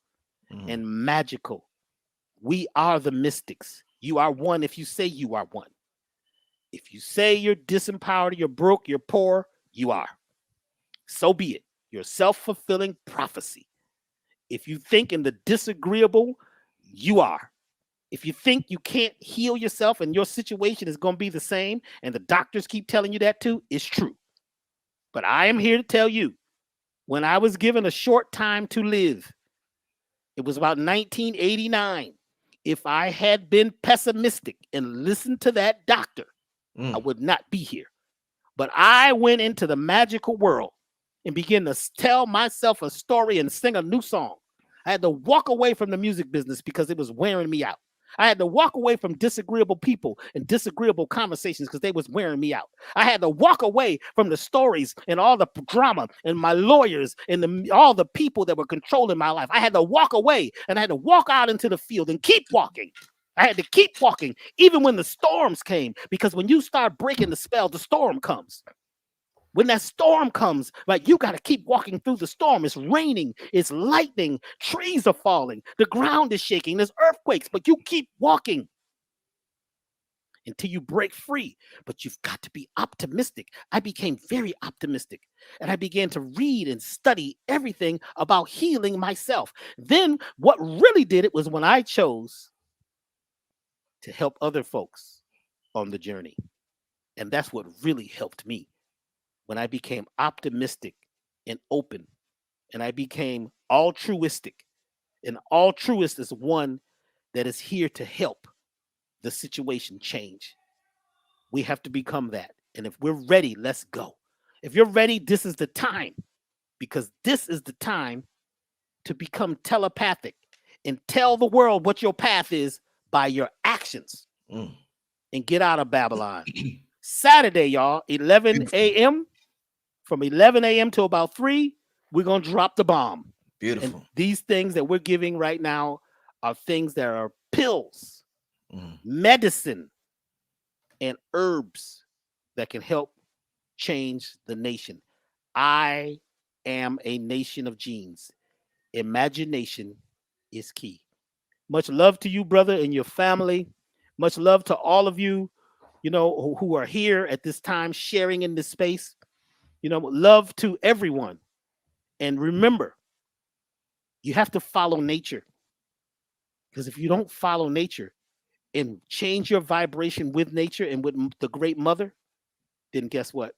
and magical. We are the mystics. You are one if you say you are one. If you say you're disempowered, you're broke, you're poor, you are. So be it. You're a self-fulfilling prophecy. If you think in the disagreeable, you are. If you think you can't heal yourself and your situation is going to be the same, and the doctors keep telling you that too, it's true. But I am here to tell you, when I was given a short time to live, it was about 1989. If I had been pessimistic and listened to that doctor, I would not be here. But I went into the magical world and began to tell myself a story and sing a new song. I had to walk away from the music business because it was wearing me out. I had to walk away from disagreeable people and disagreeable conversations because they was wearing me out. I had to walk away from the stories and all the drama and my lawyers and all the people that were controlling my life. I had to walk away and I had to walk out into the field and keep walking. I had to keep walking even when the storms came, because when you start breaking the spell, the storm comes. When that storm comes, like you got to keep walking through the storm. It's raining, it's lightning, trees are falling, the ground is shaking, there's earthquakes, but you keep walking until you break free. But you've got to be optimistic. I became very optimistic, and I began to read and study everything about healing myself. Then what really did it was when I chose to help other folks on the journey. And that's what really helped me. When I became optimistic and open, and I became altruistic. An altruist is one that is here to help the situation change. We have to become that. And if we're ready, let's go. If you're ready, this is the time, because this is the time to become telepathic and tell the world what your path is by your actions and get out of Babylon. Saturday, y'all, 11 a.m. From 11 a.m. to about 3, we're going to drop the bomb. Beautiful. And these things that we're giving right now are things that are pills, medicine, and herbs that can help change the nation. I am a nation of genes. Imagination is key. Much love to you, brother, and your family. Much love to all of you, who are here at this time sharing in this space. Love to everyone. And remember, you have to follow nature. Because if you don't follow nature and change your vibration with nature and with the great mother, then guess what?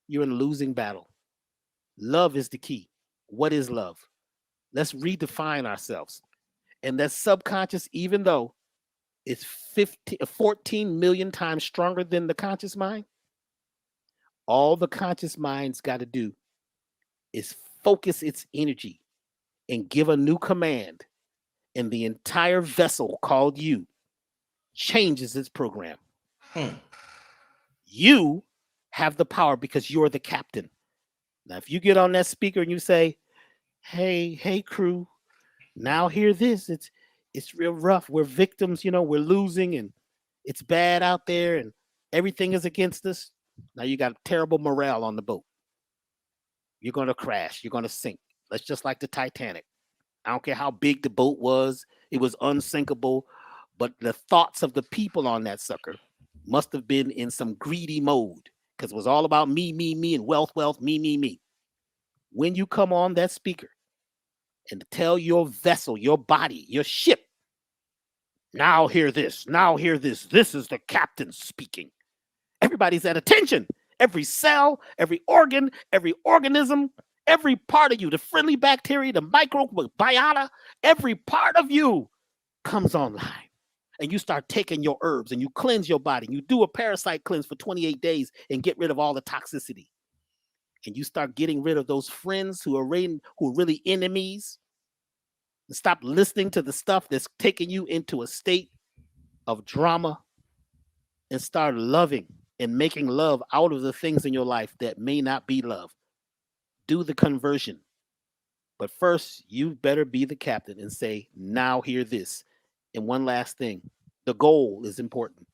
You're in a losing battle. Love is the key. What is love? Let's redefine ourselves. And that subconscious, even though it's 14 million times stronger than the conscious mind, all the conscious mind's got to do is focus its energy and give a new command, and the entire vessel called you changes its program. You have the power because you're the captain. Now, if you get on that speaker and you say, hey, crew, now hear this. It's real rough. We're victims, we're losing, and it's bad out there, and everything is against us. Now you got terrible morale on the boat. You're going to crash. You're going to sink. That's just like the Titanic. I don't care how big the boat was. It was unsinkable. But the thoughts of the people on that sucker must have been in some greedy mode, because it was all about me, and wealth, me. When you come on that speaker and tell your vessel, your body, your ship, now hear this. This is the captain speaking. Everybody's at attention. Every cell, every organ, every organism, every part of you, the friendly bacteria, the microbiota, every part of you comes online. And you start taking your herbs and you cleanse your body. You do a parasite cleanse for 28 days and get rid of all the toxicity. And you start getting rid of those friends who are really enemies. And stop listening to the stuff that's taking you into a state of drama, and start loving and making love out of the things in your life that may not be love. Do the conversion. But first, you better be the captain and say, now hear this. And one last thing, the goal is important.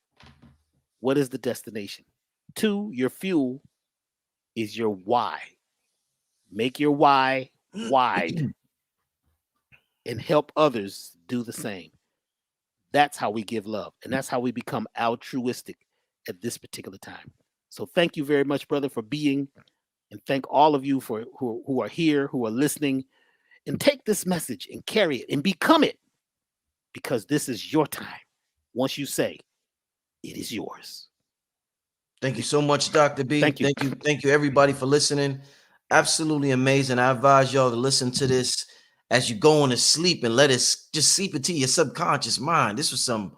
What is the destination? 2, your fuel is your why. Make your why wide and help others do the same. That's how we give love. And that's how we become altruistic at this particular time. So thank you very much, brother, for being, and thank all of you for who are here, who are listening, and take this message and carry it and become it, because this is your time. Once you say it is yours. Thank you so much, Dr. B. Thank you. Thank you, everybody, for listening. Absolutely amazing. I advise y'all to listen to this as you go on to sleep and let it just seep into your subconscious mind. This was some,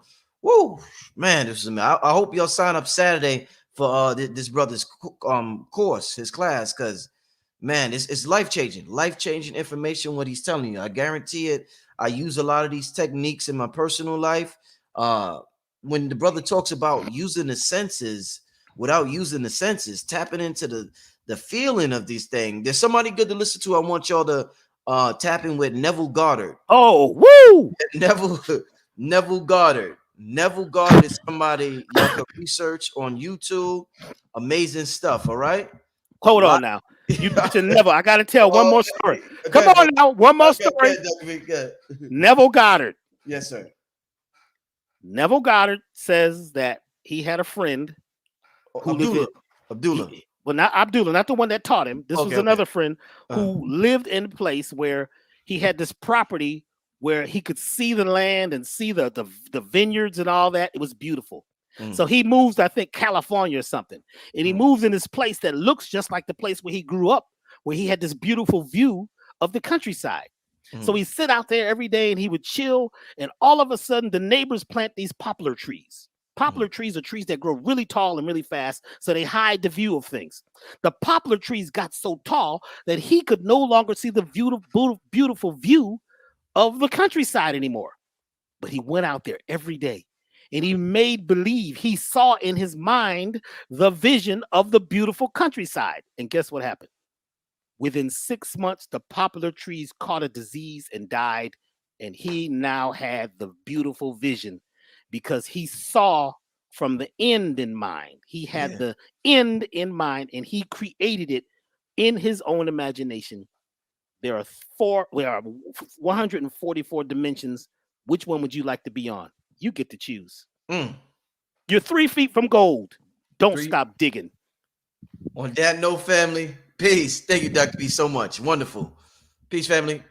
man, this was amazing. I hope y'all sign up Saturday for this brother's course, his class, because, man, it's life-changing information, what he's telling you. I guarantee it. I use a lot of these techniques in my personal life. When the brother talks about using the senses without using the senses, tapping into the feeling of these things. There's somebody good to listen to. I want y'all to tap in with Neville Goddard. Oh, woo! Neville Goddard. Neville Goddard is somebody y'all can research on YouTube. Amazing stuff, all right? Hold on now. You mentioned Neville. I got to tell one more story. Come on now. One more story. Neville Goddard. Yes, sir. Neville Goddard says that he had a friend who Abdullah. Well, not Abdullah, not the one that taught him. This was another friend who lived in a place where he had this property where he could see the land and see the vineyards and all that. It was beautiful. So he moves, I think, California or something. And he moves in this place that looks just like the place where he grew up, where he had this beautiful view of the countryside. So he'd sit out there every day and he would chill. And all of a sudden, the neighbors plant these poplar trees. Poplar trees are trees that grow really tall and really fast, so they hide the view of things. The poplar trees got so tall that he could no longer see the beautiful view of the countryside anymore. But he went out there every day. And he made believe he saw in his mind the vision of the beautiful countryside. And guess what happened? Within 6 months, the poplar trees caught a disease and died. And he now had the beautiful vision because he saw from the end in mind. He had the end in mind and he created it in his own imagination. There are 144 dimensions. Which one would you like to be on? You get to choose. You're 3 feet from gold. Don't stop digging. On that note, family, peace. Thank you, Dr. B, so much. Wonderful. Peace, family.